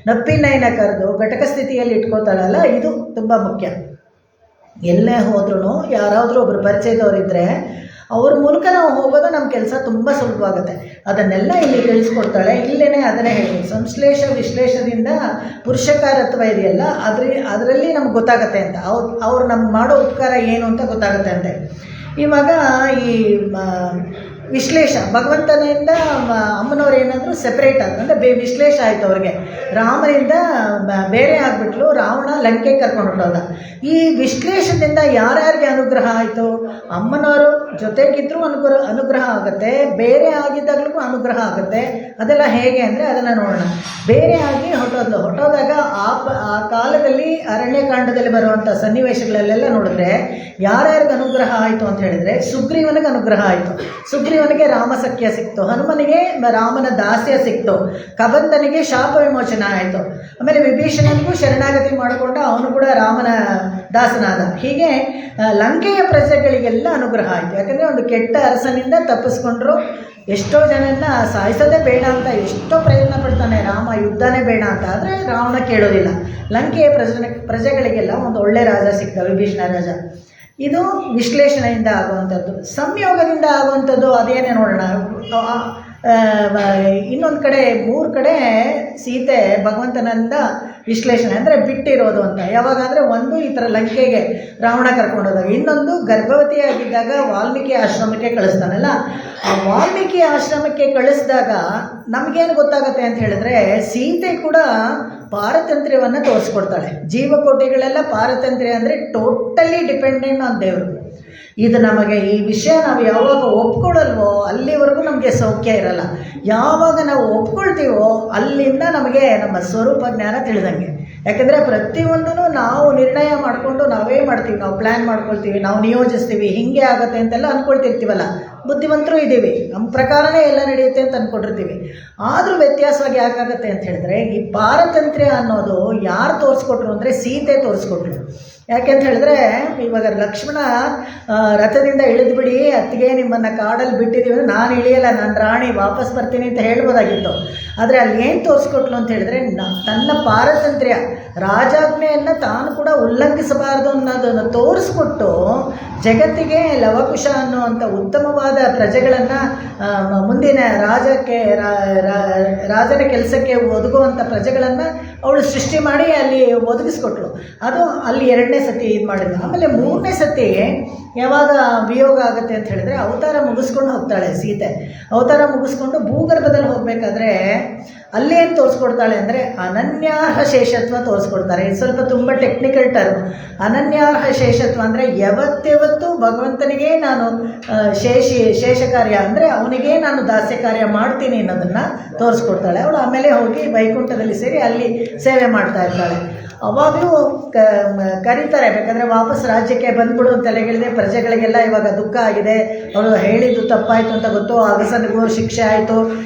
ನಪ್ಪಿನೈನ ಕರೆದು ಘಟಕ ಸ್ಥಿತಿಯಲ್ಲಿ ಇಟ್ಕೋತಾಳಲ್ಲ, ಇದು ತುಂಬ ಮುಖ್ಯ. ಎಲ್ಲೇ ಹೋದ್ರೂ ಯಾರಾದರೂ ಒಬ್ಬರು ಪರಿಚಯದವರಿದ್ದರೆ ಅವ್ರ ಮೂಲಕ ನಾವು ಹೋಗೋದು ನಮ್ಮ ಕೆಲಸ ತುಂಬ ಸುಲಭವಾಗುತ್ತೆ. ಅದನ್ನೆಲ್ಲ ಇಲ್ಲಿ ತಿಳಿಸ್ಕೊಡ್ತಾಳೆ. ಇಲ್ಲೇ ಅದನ್ನೇ ಹೇಳ್ತೀನಿ, ಸಂಶ್ಲೇಷ ವಿಶ್ಲೇಷದಿಂದ ಪುರುಷಕಾರತ್ವ ಇದೆಯಲ್ಲ, ಅದರಲ್ಲಿ ನಮ್ಗೆ ಗೊತ್ತಾಗುತ್ತೆ ಅಂತ, ಅವ್ರು ನಮ್ಗೆ ಮಾಡೋ ಉಪಕಾರ ಏನು ಅಂತ ಗೊತ್ತಾಗುತ್ತೆ ಅಂತೆ. ಇವಾಗ ಈ ವಿಶ್ಲೇಷ ಭಗವಂತನಿಂದ ಅಮ್ಮನವ್ರು ಏನಾದರೂ ಸೆಪ್ರೇಟ್ ಆದ್ರು ಅಂದರೆ ವಿಶ್ಲೇಷ ಆಯಿತು ಅವ್ರಿಗೆ, ರಾಮನಿಂದ ಬೇರೆ ಆಗಿಬಿಟ್ಲು, ರಾವಣ ಲಂಕೆಗೆ ಕರ್ಕೊಂಡು ಹೊರಟೋದ. ಈ ವಿಶ್ಲೇಷದಿಂದ ಯಾರ್ಯಾರಿಗೆ ಅನುಗ್ರಹ ಆಯಿತು? ಅಮ್ಮನವರು ಜೊತೆಗಿದ್ರೂ ಅನುಗ್ರಹ ಆಗುತ್ತೆ, ಬೇರೆ ಆಗಿದ್ದಾಗಲೂ ಅನುಗ್ರಹ ಆಗುತ್ತೆ. ಅದೆಲ್ಲ ಹೇಗೆ ಅಂದರೆ ಅದನ್ನು ನೋಡೋಣ. ಬೇರೆ ಆಗಿ ಹೊರಟೋದಾಗ ಆ ಕಾಲದಲ್ಲಿ ಅರಣ್ಯಕಾಂಡದಲ್ಲಿ ಬರುವಂಥ ಸನ್ನಿವೇಶಗಳಲ್ಲೆಲ್ಲ ನೋಡಿದ್ರೆ ಯಾರ್ಯಾರಿಗೆ ಅನುಗ್ರಹ ಆಯಿತು ಅಂತ ಹೇಳಿದರೆ, ಸುಗ್ರೀವನಿಗೆ ಅನುಗ್ರಹ ಆಯಿತು. ಸುಗ್ರೀವನಿಗೆ ರಾಮಸಖ್ಯ ಸಿಕ್ತು, ಹನುಮನಿಗೆ ರಾಮನ ದಾಸ್ಯ ಸಿಕ್ತು, ಕಬಂದನಿಗೆ ಶಾಪ ವಿಮೋಚನ ಆಯಿತು, ಆಮೇಲೆ ವಿಭೀಷಣನಿಗೂ ಶರಣಾಗತಿ ಮಾಡಿಕೊಂಡ, ಅವನು ಕೂಡ ರಾಮನ ದಾಸನಾದ. ಹೀಗೆ ಲಂಕೆಯ ಪ್ರಜೆಗಳಿಗೆಲ್ಲ ಅನುಗ್ರಹ ಆಯಿತು. ಯಾಕಂದರೆ ಒಂದು ಕೆಟ್ಟ ಅರಸನಿಂದ ತಪ್ಪಿಸ್ಕೊಂಡ್ರು. ಎಷ್ಟೋ ಜನನ್ನ ಸಾಯಿಸೋದೇ ಬೇಡ ಅಂತ ಎಷ್ಟೋ ಪ್ರಯತ್ನ ಪಡ್ತಾನೆ ರಾಮ, ಯುದ್ಧನೇ ಬೇಡ ಅಂತ, ಆದರೆ ರಾವಣ ಕೇಳೋದಿಲ್ಲ. ಲಂಕೆಯ ಪ್ರಜೆಗಳಿಗೆಲ್ಲ ಒಂದು ಒಳ್ಳೆ ರಾಜ ಸಿಕ್ತ, ವಿಭೀಷಣ ರಾಜ. ಇದು ವಿಶ್ಲೇಷಣೆಯಿಂದ ಆಗುವಂಥದ್ದು. ಸಂಯೋಗದಿಂದ ಆಗುವಂಥದ್ದು ಅದೇನೇ ನೋಡೋಣ. ಇನ್ನೊಂದು ಕಡೆ 3 ಕಡೆ ಸೀತೆ ಭಗವಂತನಿಂದ ವಿಶ್ಲೇಷಣೆ ಅಂದರೆ ಬಿಟ್ಟಿರೋದು ಅಂತ. ಯಾವಾಗಾದರೆ ಒಂದು ಈ ಥರ ಲಂಕೆಗೆ ರಾವಣ ಕರ್ಕೊಂಡೋದಾಗ, ಇನ್ನೊಂದು ಗರ್ಭವತಿಯಾಗಿದ್ದಾಗ ವಾಲ್ಮೀಕಿ ಆಶ್ರಮಕ್ಕೆ ಕಳಿಸ್ತಾನಲ್ಲ, ಆ ವಾಲ್ಮೀಕಿ ಆಶ್ರಮಕ್ಕೆ ಕಳಿಸಿದಾಗ ನಮಗೇನು ಗೊತ್ತಾಗುತ್ತೆ ಅಂತ ಹೇಳಿದ್ರೆ, ಸೀತೆ ಕೂಡ ಪಾರತಂತ್ರ್ಯವನ್ನು ತೋರಿಸ್ಕೊಡ್ತಾಳೆ. ಜೀವಕೋಟಿಗಳೆಲ್ಲ ಪಾರತಂತ್ರ್ಯ ಅಂದರೆ ಟೋಟಲಿ ಡಿಪೆಂಡೆಂಟ್ ಆನ್ ದೇವರು. ಇದು ನಮಗೆ ಈ ವಿಷಯ ನಾವು ಯಾವಾಗ ಒಪ್ಕೊಳ್ಳಲ್ವೋ ಅಲ್ಲಿವರೆಗೂ ನಮಗೆ ಸೌಖ್ಯ ಇರಲ್ಲ. ಯಾವಾಗ ನಾವು ಒಪ್ಕೊಳ್ತೀವೋ ಅಲ್ಲಿಂದ ನಮಗೆ ನಮ್ಮ ಸ್ವರೂಪ ಜ್ಞಾನ ತಿಳಿದಂಗೆ. ಯಾಕೆಂದರೆ ಪ್ರತಿಯೊಂದೂ ನಾವು ನಿರ್ಣಯ ಮಾಡಿಕೊಂಡು ನಾವೇ ಮಾಡ್ತೀವಿ, ನಾವು ಪ್ಲ್ಯಾನ್ ಮಾಡ್ಕೊಳ್ತೀವಿ, ನಾವು ನಿಯೋಜಿಸ್ತೀವಿ, ಹೀಗೆ ಆಗುತ್ತೆ ಅಂತೆಲ್ಲ ಅಂದ್ಕೊಳ್ತಿರ್ತೀವಲ್ಲ. ಬುದ್ಧಿವಂತರು ಇದ್ದೀವಿ, ನಮ್ಮ ಪ್ರಕಾರನೇ ಎಲ್ಲ ನಡೆಯುತ್ತೆ ಅಂತ ಅಂದ್ಕೊಂಡಿರ್ತೀವಿ. ಆದರೂ ವ್ಯತ್ಯಾಸವಾಗಿ ಯಾಕಾಗುತ್ತೆ ಅಂತ ಹೇಳಿದ್ರೆ, ಈ ಪಾರತಂತ್ರ್ಯ ಅನ್ನೋದು ಯಾರು ತೋರಿಸ್ಕೊಟ್ರು ಅಂದರೆ ಸೀತೆ ತೋರಿಸ್ಕೊಟ್ರು. ಯಾಕೆಂತ ಹೇಳಿದ್ರೆ, ಇವಾಗ ಲಕ್ಷ್ಮಣ ರಥದಿಂದ ಇಳಿದ್ಬಿಡಿ, ಅತ್ತಿಗೆ ನಿಮ್ಮನ್ನು ಕಾಡಲ್ಲಿ ಬಿಟ್ಟಿದ್ದೀವಿ, ನಾನು ಇಳಿಯಲ್ಲ, ನಾನು ರಾಣಿ, ವಾಪಸ್ ಬರ್ತೀನಿ ಅಂತ ಹೇಳ್ಬೋದಾಗಿತ್ತು. ಆದರೆ ಅಲ್ಲಿ ಏನು ತೋರಿಸ್ಕೊಟ್ಲು ಅಂತ ಹೇಳಿದ್ರೆ, ತನ್ನ ಪಾರತಂತ್ರ್ಯ ರಾಜಾಜ್ಞೆಯನ್ನು ತಾನು ಕೂಡ ಉಲ್ಲಂಘಿಸಬಾರ್ದು ಅನ್ನೋದನ್ನು ತೋರಿಸ್ಕೊಟ್ಟು ಜಗತ್ತಿಗೆ ಲವಕುಶ ಅನ್ನುವಂಥ ಉತ್ತಮವಾದ ಪ್ರಜೆಗಳನ್ನು ಮುಂದಿನ ರಾಜನ ಕೆಲಸಕ್ಕೆ ಒದಗುವಂಥ ಪ್ರಜೆಗಳನ್ನು ಅವಳು ಸೃಷ್ಟಿ ಮಾಡಿ ಅಲ್ಲಿ ಒದಗಿಸ್ಕೊಟ್ಳು. ಅದು ಅಲ್ಲಿ 2ನೇ ಸತಿ ಇದು ಮಾಡಿದ್ಲು. ಆಮೇಲೆ 3ನೇ ಸತಿ ಯಾವಾಗ ವಿಯೋಗ ಆಗುತ್ತೆ ಅಂತ ಹೇಳಿದ್ರೆ, ಅವತಾರ ಮುಗಿಸ್ಕೊಂಡು ಹೋಗ್ತಾಳೆ ಸೀತೆ. ಅವತಾರ ಮುಗಿಸ್ಕೊಂಡು ಭೂಗರ್ಭದಲ್ಲಿ ಹೋಗಬೇಕಾದ್ರೆ ಅಲ್ಲೇನು ತೋರಿಸ್ಕೊಡ್ತಾಳೆ ಅಂದರೆ ಅನನ್ಯಾರ್ಹ ಶೇಷತ್ವ ತೋರಿಸ್ಕೊಡ್ತಾರೆ. ಇದು ಸ್ವಲ್ಪ ತುಂಬ ಟೆಕ್ನಿಕಲ್ ಟರ್ಮ್. ಅನನ್ಯಾರ್ಹ ಶೇಷತ್ವ ಅಂದರೆ ಯಾವತ್ತೂ ಭಗವಂತನಿಗೆ ನಾನು ಶೇಷ ಕಾರ್ಯ ಅಂದರೆ ಅವನಿಗೆ ನಾನು ದಾಸ್ಯ ಕಾರ್ಯ ಮಾಡ್ತೀನಿ ಅನ್ನೋದನ್ನು ತೋರಿಸ್ಕೊಡ್ತಾಳೆ. ಅವಳು ಆಮೇಲೆ ಹೋಗಿ ವೈಕುಂಠದಲ್ಲಿ ಸೇರಿ ಅಲ್ಲಿ ಸೇವೆ ಮಾಡ್ತಾ ಇರ್ತಾಳೆ. ಅವಾಗಲೂ ಕರೀತಾರೆ, ಬೇಕಾದರೆ ವಾಪಸ್ ರಾಜ್ಯಕ್ಕೆ ಬಂದ್ಬಿಡು ಅಂತೆಲ್ಲ ಹೇಳಿದೆ. ಪ್ರಜೆಗಳಿಗೆಲ್ಲ ಇವಾಗ ದುಃಖ ಆಗಿದೆ, ಅವಳು ಹೇಳಿದ್ದು ತಪ್ಪಾಯಿತು ಅಂತ ಗೊತ್ತು, ಅಗಸನಿಗೂ ಶಿಕ್ಷೆ ಆಯಿತು.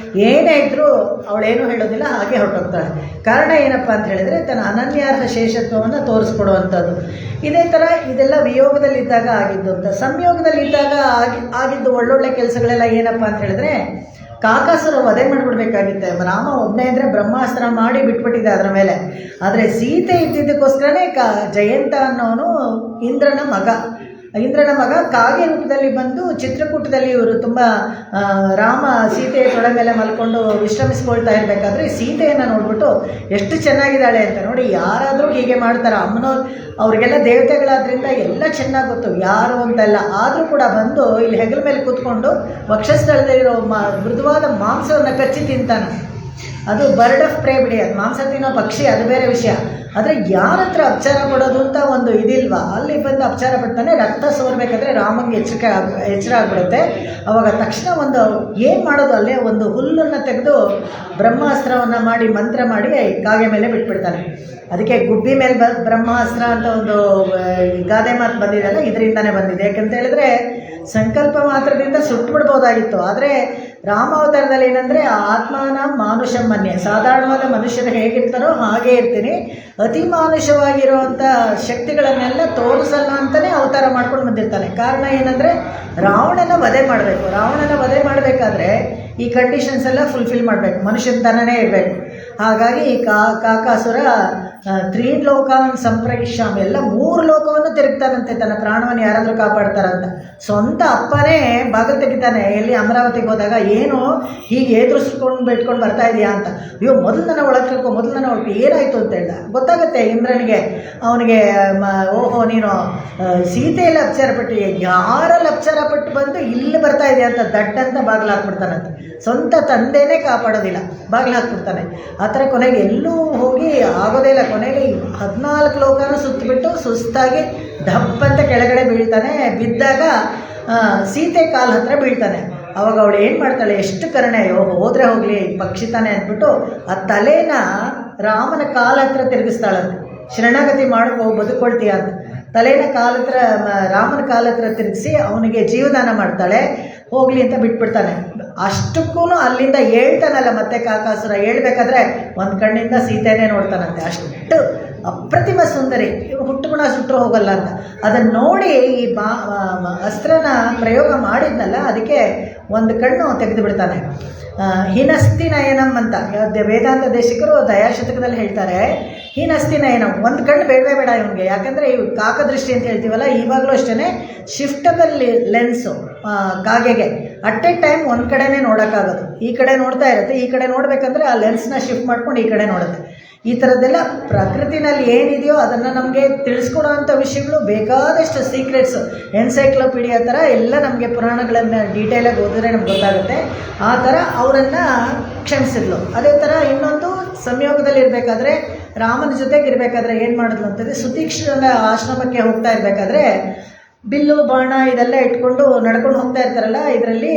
ಏನೇ ಇದ್ದರೂ ಅವಳೇನು ಹೇಳೋದಿಲ್ಲ, ಹಾಗೆ ಹೊರಟೋಗ್ತಾಳೆ. ಕಾರಣ ಏನಪ್ಪ ಅಂತ ಹೇಳಿದರೆ, ತನ್ನ ಅನನ್ಯಾರ್ಹ ಶೇಷತ್ವವನ್ನು ತೋರಿಸ್ಕೊಡುವಂಥದ್ದು. ಇದೇ ಥರ ಇದೆಲ್ಲ ವಿಯೋಗದಲ್ಲಿದ್ದಾಗ ಆಗಿದ್ದು ಅಂತ. ಸಂಯೋಗದಲ್ಲಿದ್ದಾಗ ಆಗಿದ್ದು ಒಳ್ಳೊಳ್ಳೆ ಕೆಲಸಗಳೆಲ್ಲ ಏನಪ್ಪ ಅಂತ ಹೇಳಿದ್ರೆ, ಕಾಕಾಸುರ ವಧೆ ಮಾಡಿಬಿಡ್ಬೇಕಾಗಿತ್ತೆ. ರಾಮ ಒಬ್ಬನೇ ಇದ್ದರೆ ಬ್ರಹ್ಮಾಸ್ತ್ರ ಮಾಡಿ ಬಿಟ್ಬಿಟ್ಟಿದ್ದ ಅದರ ಮೇಲೆ. ಆದರೆ ಸೀತೆ ಇದ್ದಿದ್ದಕ್ಕೋಸ್ಕರನೇ ಜಯಂತ ಅನ್ನೋನು ಇಂದ್ರನ ಮಗ ಕಾಗೆ ರೂಪದಲ್ಲಿ ಬಂದು ಚಿತ್ರಕೂಟದಲ್ಲಿ ಇವರು ತುಂಬ ರಾಮ ಸೀತೆಯ ತೊಡೆ ಮೇಲೆ ಮಲ್ಕೊಂಡು ವಿಶ್ರಮಿಸ್ಕೊಳ್ತಾ ಇರಬೇಕಾದ್ರೆ ಸೀತೆಯನ್ನು ನೋಡ್ಬಿಟ್ಟು ಎಷ್ಟು ಚೆನ್ನಾಗಿದ್ದಾಳೆ ಅಂತ ನೋಡಿ. ಯಾರಾದರೂ ಹೀಗೆ ಮಾಡ್ತಾರೆ, ಅಮ್ಮನವ್ರು ಅವ್ರಿಗೆಲ್ಲ ದೇವತೆಗಳಾದ್ರಿಂದ ಎಲ್ಲ ಚೆನ್ನಾಗಿ ಗೊತ್ತು, ಯಾರು ಅಂತೆಲ್ಲ. ಆದರೂ ಕೂಡ ಬಂದು ಇಲ್ಲಿ ಹೆಗಲ ಮೇಲೆ ಕೂತ್ಕೊಂಡು ವಕ್ಷಸ್ಥಳದಲ್ಲಿರೋ ಮೃದುವಾದ ಮಾಂಸವನ್ನು ಕಚ್ಚಿ ತಿಂತಾನೆ. ಅದು ಬರ್ಡ್ ಆಫ್ ಪ್ರೇ ಬಿಡಿ, ಅದು ಮಾಂಸ ತಿನ್ನೋ ಪಕ್ಷಿ, ಅದು ಬೇರೆ ವಿಷಯ. ಆದರೆ ಯಾರ ಹತ್ರ ಅಪಚಾರ ಪಡೋದು ಅಂತ ಒಂದು ಇದಿಲ್ವಾ, ಅಲ್ಲಿ ಬಂದು ಅಪಚಾರ ಪಡ್ತಾನೆ. ರಕ್ತ ಸೋರ್ಬೇಕಾದ್ರೆ ರಾಮನಿಗೆ ಎಚ್ಚರ ಆಗಿಬಿಡುತ್ತೆ. ಅವಾಗ ತಕ್ಷಣ ಒಂದು ಏನು ಮಾಡೋದು, ಅಲ್ಲೇ ಒಂದು ಹುಲ್ಲನ್ನು ತೆಗೆದು ಬ್ರಹ್ಮಾಸ್ತ್ರವನ್ನು ಮಾಡಿ ಮಂತ್ರ ಮಾಡಿ ಕಾಗೆ ಮೇಲೆ ಬಿಟ್ಬಿಡ್ತಾನೆ. ಅದಕ್ಕೆ ಗುಬ್ಬಿ ಮೇಲೆ ಬ್ರಹ್ಮಾಸ್ತ್ರ ಅಂತ ಒಂದು ಗಾದೆ ಮಾತು ಬಂದಿದೆಯಲ್ಲ, ಇದರಿಂದನೇ ಬಂದಿದೆ. ಯಾಕಂತ ಹೇಳಿದ್ರೆ ಸಂಕಲ್ಪ ಮಾತ್ರದಿಂದ ಸುಟ್ಟುಬಿಡ್ಬೋದಾಗಿತ್ತು. ಆದರೆ ರಾಮಾವತಾರದಲ್ಲಿ ಏನಂದರೆ ಆತ್ಮಾನ ಮಾನುಷ ಮನ್ಯ, ಸಾಧಾರಣವಾದ ಮನುಷ್ಯರು ಹೇಗಿರ್ತಾರೋ ಹಾಗೇ ಇರ್ತೀನಿ, ಅತಿ ಮಾನುಷವಾಗಿರುವಂಥ ಶಕ್ತಿಗಳನ್ನೆಲ್ಲ ತೋರಿಸಲ್ಲ ಅಂತಲೇ ಅವತಾರ ಮಾಡ್ಕೊಂಡು ಬಂದಿರ್ತಾನೆ. ಕಾರಣ ಏನಂದರೆ ರಾವಣನ ವಧೆ ಮಾಡಬೇಕು. ರಾವಣನ ವಧೆ ಮಾಡಬೇಕಾದ್ರೆ ಈ ಕಂಡೀಷನ್ಸ್ ಎಲ್ಲ ಫುಲ್ಫಿಲ್ ಮಾಡಬೇಕು, ಮನುಷ್ಯನ ತನನೇ ಇರಬೇಕು. ಹಾಗಾಗಿ ಈ ಕಾಕಾಸುರ ತ್ರೀನ್ ಲೋಕಾನ್ ಸಂಪ್ರಯಿಷ್ಯಾಮಿ, ಎಲ್ಲ 3 ಲೋಕವನ್ನು ತಿರುಗ್ತಾನಂತೆ ತನ್ನ ಪ್ರಾಣವನ್ನು ಯಾರಾದರೂ ಕಾಪಾಡ್ತಾರಂತ. ಸ್ವಂತ ಅಪ್ಪನೇ ಬಾಗಿಲು ತೆಗಿತಾನೆ. ಎಲ್ಲಿ ಅಮರಾವತಿಗೆ ಹೋದಾಗ, ಏನು ಹೀಗೆ ಎದುರಿಸ್ಕೊಂಡು ಬಿಟ್ಕೊಂಡು ಬರ್ತಾ ಇದೆಯಾ ಅಂತ. ಅಯ್ಯೋ ಮೊದಲು ನನ್ನ ಒಳಗೆ ಕರ್ಕೊ, ಮೊದಲು ನನ್ನ ಒಳಗೆ ಏನಾಯಿತು ಅಂತ ಹೇಳ್ದ. ಗೊತ್ತಾಗುತ್ತೆ ಇಂದ್ರನಿಗೆ, ಅವನಿಗೆ ಓಹೋ ನೀನು ಸೀತೆಯಲ್ಲಿ ಅಪಚಾರ ಪಟ್ಟು, ಯಾರಲ್ಲಿ ಅಪಚಾರ ಪಟ್ಟು ಬಂದು ಇಲ್ಲಿ ಬರ್ತಾ ಇದೆಯಾ ಅಂತ ದಡ್ಡಂತ ಬಾಗಿಲು ಹಾಕ್ಬಿಡ್ತಾನಂತೆ. ಸ್ವಂತ ತಂದೆನೇ ಕಾಪಾಡೋದಿಲ್ಲ, ಬಾಗಿಲು ಹಾಕ್ಬಿಡ್ತಾನೆ. ಆ ಥರ ಕೊನೆಗೆ ಎಲ್ಲೂ ಹೋಗಿ ಆಗೋದೇ ಇಲ್ಲ. ಕೊನೆಗೆ 14 ಲೋಕನ ಸುತ್ತಿಬಿಟ್ಟು ಸುಸ್ತಾಗಿ ಧಪ್ಪಂತ ಕೆಳಗಡೆ ಬೀಳ್ತಾನೆ. ಬಿದ್ದಾಗ ಸೀತೆ ಕಾಲು ಹತ್ರ ಬೀಳ್ತಾನೆ. ಅವಾಗ ಅವಳು ಏನು ಮಾಡ್ತಾಳೆ, ಎಷ್ಟು ಕರುಣೆ, ಹೋದರೆ ಹೋಗಲಿ ಪಕ್ಷಿ ತಾನೆ ಅಂದ್ಬಿಟ್ಟು ಆ ತಲೆನ ರಾಮನ ಕಾಲ ಹತ್ರ ತಿರುಗಿಸ್ತಾಳಂತೆ. ಶರಣಾಗತಿ ಮಾಡೋ ಬದುಕೊಳ್ತೀಯ ಅಂತ ತಲೆನ ಕಾಲ ಹತ್ರ, ರಾಮನ ಕಾಲ ಹತ್ರ ತಿರುಗಿಸಿ ಅವನಿಗೆ ಜೀವದಾನ ಮಾಡ್ತಾಳೆ. ಹೋಗಲಿ ಅಂತ ಬಿಟ್ಬಿಡ್ತಾನೆ. ಅಷ್ಟಕ್ಕೂ ಅಲ್ಲಿಂದ ಹೇಳ್ತಾನಲ್ಲ ಮತ್ತೆ ಕಾಕಾಸುರ, ಹೇಳ್ಬೇಕಾದ್ರೆ ಒಂದು ಕಣ್ಣಿಂದ ಸೀತೆನೇ ನೋಡ್ತಾನಂತೆ. ಅಷ್ಟು ಅಪ್ರತಿಮ ಸುಂದರಿ, ಹುಟ್ಟುಗುಣ ಸುಟ್ಟರು ಹೋಗಲ್ಲ ಅಂತ. ಅದನ್ನು ನೋಡಿ ಈ ಅಸ್ತ್ರನ ಪ್ರಯೋಗ ಮಾಡಿದ್ನಲ್ಲ, ಅದಕ್ಕೆ ಒಂದು ಕಣ್ಣು ತೆಗೆದು ಬಿಡ್ತಾನೆ. ಹೀನಸ್ತಿ ನಯನಂ ಅಂತ ವೇದಾಂತ ದೇಶಿಕರು ದಯಾಶತಕದಲ್ಲಿ ಹೇಳ್ತಾರೆ. ಹೀನಸ್ತಿ ನಯನಂ, ಒಂದು ಕಣ್ಣು ಬೇಡವೇ ಬೇಡ ಇವನಿಗೆ. ಯಾಕಂದರೆ ಇವು ಕಾಕದೃಷ್ಟಿ ಅಂತ ಹೇಳ್ತೀವಲ್ಲ, ಇವಾಗಲೂ ಅಷ್ಟೇ ಶಿಫ್ಟಬಲ್ ಲೆನ್ಸು ಕಾಗೆಗೆ ಅಟ್ ಎ ಟೈಮ್ ಒಂದು ಕಡೆನೇ ನೋಡೋಕ್ಕಾಗೋದು. ಈ ಕಡೆ ನೋಡ್ತಾ ಇರುತ್ತೆ, ಈ ಕಡೆ ನೋಡಬೇಕಂದ್ರೆ ಆ ಲೆನ್ಸ್ನ ಶಿಫ್ಟ್ ಮಾಡ್ಕೊಂಡು ಈ ಕಡೆ ನೋಡುತ್ತೆ. ಈ ಥರದ್ದೆಲ್ಲ ಪ್ರಕೃತಿನಲ್ಲಿ ಏನಿದೆಯೋ ಅದನ್ನು ನಮಗೆ ತಿಳಿಸ್ಕೊಡೋ ಅಂಥ ವಿಷಯಗಳು ಬೇಕಾದಷ್ಟು ಸೀಕ್ರೆಟ್ಸು, ಎನ್ಸೈಕ್ಲೋಪೀಡಿಯಾ ಥರ ಎಲ್ಲ ನಮಗೆ ಪುರಾಣಗಳನ್ನು ಡೀಟೇಲಾಗಿ ಓದಿದ್ರೆ ನಮ್ಗೆ ಗೊತ್ತಾಗುತ್ತೆ. ಆ ಥರ ಅವರನ್ನು ಕ್ಷಮಿಸಿದ್ಲು. ಅದೇ ಥರ ಇನ್ನೊಂದು ಸಂಯೋಗದಲ್ಲಿ ಇರಬೇಕಾದ್ರೆ, ರಾಮನ ಜೊತೆಗೆ ಇರಬೇಕಾದ್ರೆ ಏನು ಮಾಡಿದ್ಲು ಅಂತಂದರೆ, ಸುತೀಕ್ಷ್ಣನ ಆಶ್ರಮಕ್ಕೆ ಹೋಗ್ತಾ ಇರಬೇಕಾದ್ರೆ ಬಿಲ್ಲು ಬಾಣ ಇದೆಲ್ಲ ಇಟ್ಕೊಂಡು ನಡ್ಕೊಂಡು ಹೋಗ್ತಾ ಇರ್ತಾರಲ್ಲ, ಇದರಲ್ಲಿ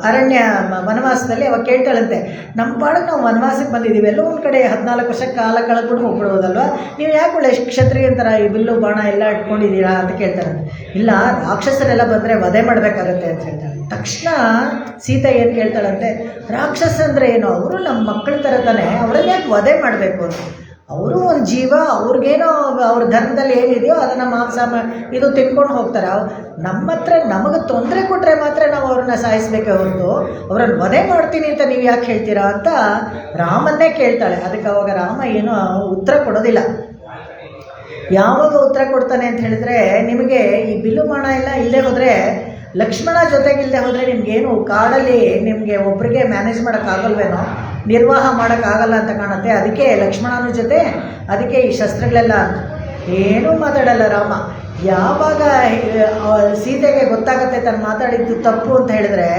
ಅರಣ್ಯ ವನವಾಸದಲ್ಲಿ ಅವಾಗ ಕೇಳ್ತಾಳಂತೆ, ನಮ್ಮ ಪಾಡಕ್ಕೆ ನಾವು ವನವಾಸಕ್ಕೆ ಬಂದಿದ್ದೀವಿ, ಎಲ್ಲೋ ಒಂದು ಕಡೆ 14 ವರ್ಷ ಕಾಲ ಕಳೆದ್ಬಿಟ್ಟು ಹೋಗ್ಬಿಡ್ಬೋದಲ್ವ, ನೀವು ಯಾಕೆ ಒಳ್ಳೆ ಕ್ಷತ್ರಿಯ ಥರ ಈ ಬಿಲ್ಲು ಬಾಣ ಎಲ್ಲ ಇಟ್ಕೊಂಡಿದ್ದೀರಾ ಅಂತ ಕೇಳ್ತಾರಂತೆ. ಇಲ್ಲ, ರಾಕ್ಷಸರೆಲ್ಲ ಬಂದರೆ ವಧೆ ಮಾಡಬೇಕಾಗತ್ತೆ ಅಂತ ಹೇಳ್ತಾಳೆ. ತಕ್ಷಣ ಸೀತೆ ಏನು ಕೇಳ್ತಾಳಂತೆ, ರಾಕ್ಷಸ ಅಂದರೆ ಏನು, ಅವರು ನಮ್ಮ ಮಕ್ಕಳ ಥರ ತಾನೆ, ಅವರನ್ನ ಯಾಕೆ ವಧೆ ಮಾಡಬೇಕು ಅಂತ. ಅವರು ಒಂದು ಜೀವ, ಅವ್ರಿಗೇನೋ ಅವ್ರ ಧರ್ಮದಲ್ಲಿ ಏನಿದೆಯೋ ಅದನ್ನು ಮಾಂಸ ಇದು ತಿನ್ಕೊಂಡು ಹೋಗ್ತಾರೆ. ನಮ್ಮ ಹತ್ರ ನಮಗೆ ತೊಂದರೆ ಕೊಟ್ಟರೆ ಮಾತ್ರ ನಾವು ಅವ್ರನ್ನ ಸಾಯಿಸಬೇಕೇ ಹೊರತು ಅವ್ರನ್ನ ವಧೆ ಮಾಡ್ತೀನಿ ಅಂತ ನೀವು ಯಾಕೆ ಹೇಳ್ತೀರಾ ಅಂತ ರಾಮನ್ನೇ ಕೇಳ್ತಾಳೆ. ಅದಕ್ಕೆ ಅವಾಗ ರಾಮ ಏನೂ ಉತ್ತರ ಕೊಡೋದಿಲ್ಲ. ಯಾವಾಗ ಉತ್ತರ ಕೊಡ್ತಾನೆ ಅಂತ ಹೇಳಿದ್ರೆ, ನಿಮಗೆ ಈ ಬಿಲ್ಲು ಬಾಣ ಎಲ್ಲ ಇಲ್ಲದೆ ಹೋದರೆ, ಲಕ್ಷ್ಮಣ ಜೊತೆಗಿಲ್ಲದೆ ಹೋದರೆ ನಿಮಗೇನು ಕಾಡಲ್ಲಿ ನಿಮಗೆ ಒಬ್ರಿಗೆ ಮ್ಯಾನೇಜ್ ಮಾಡೋಕ್ಕಾಗಲ್ವೇನೋ, ನಿರ್ವಾಹ ಮಾಡೋಕ್ಕಾಗಲ್ಲ ಅಂತ ಕಾಣುತ್ತೆ. ಅದಕ್ಕೆ ಲಕ್ಷ್ಮಣನ ಜೊತೆ, ಅದಕ್ಕೆ ಈ ಶಸ್ತ್ರಗಳೆಲ್ಲ ಏನೂ ಮಾತಾಡಲ್ಲ ರಾಮ. ಯಾವಾಗ ಸೀತೆಗೆ ಗೊತ್ತಾಗತ್ತೆ ತಾನು ಮಾತಾಡಿದ್ದು ತಪ್ಪು ಅಂತ ಹೇಳಿದ್ರೆ,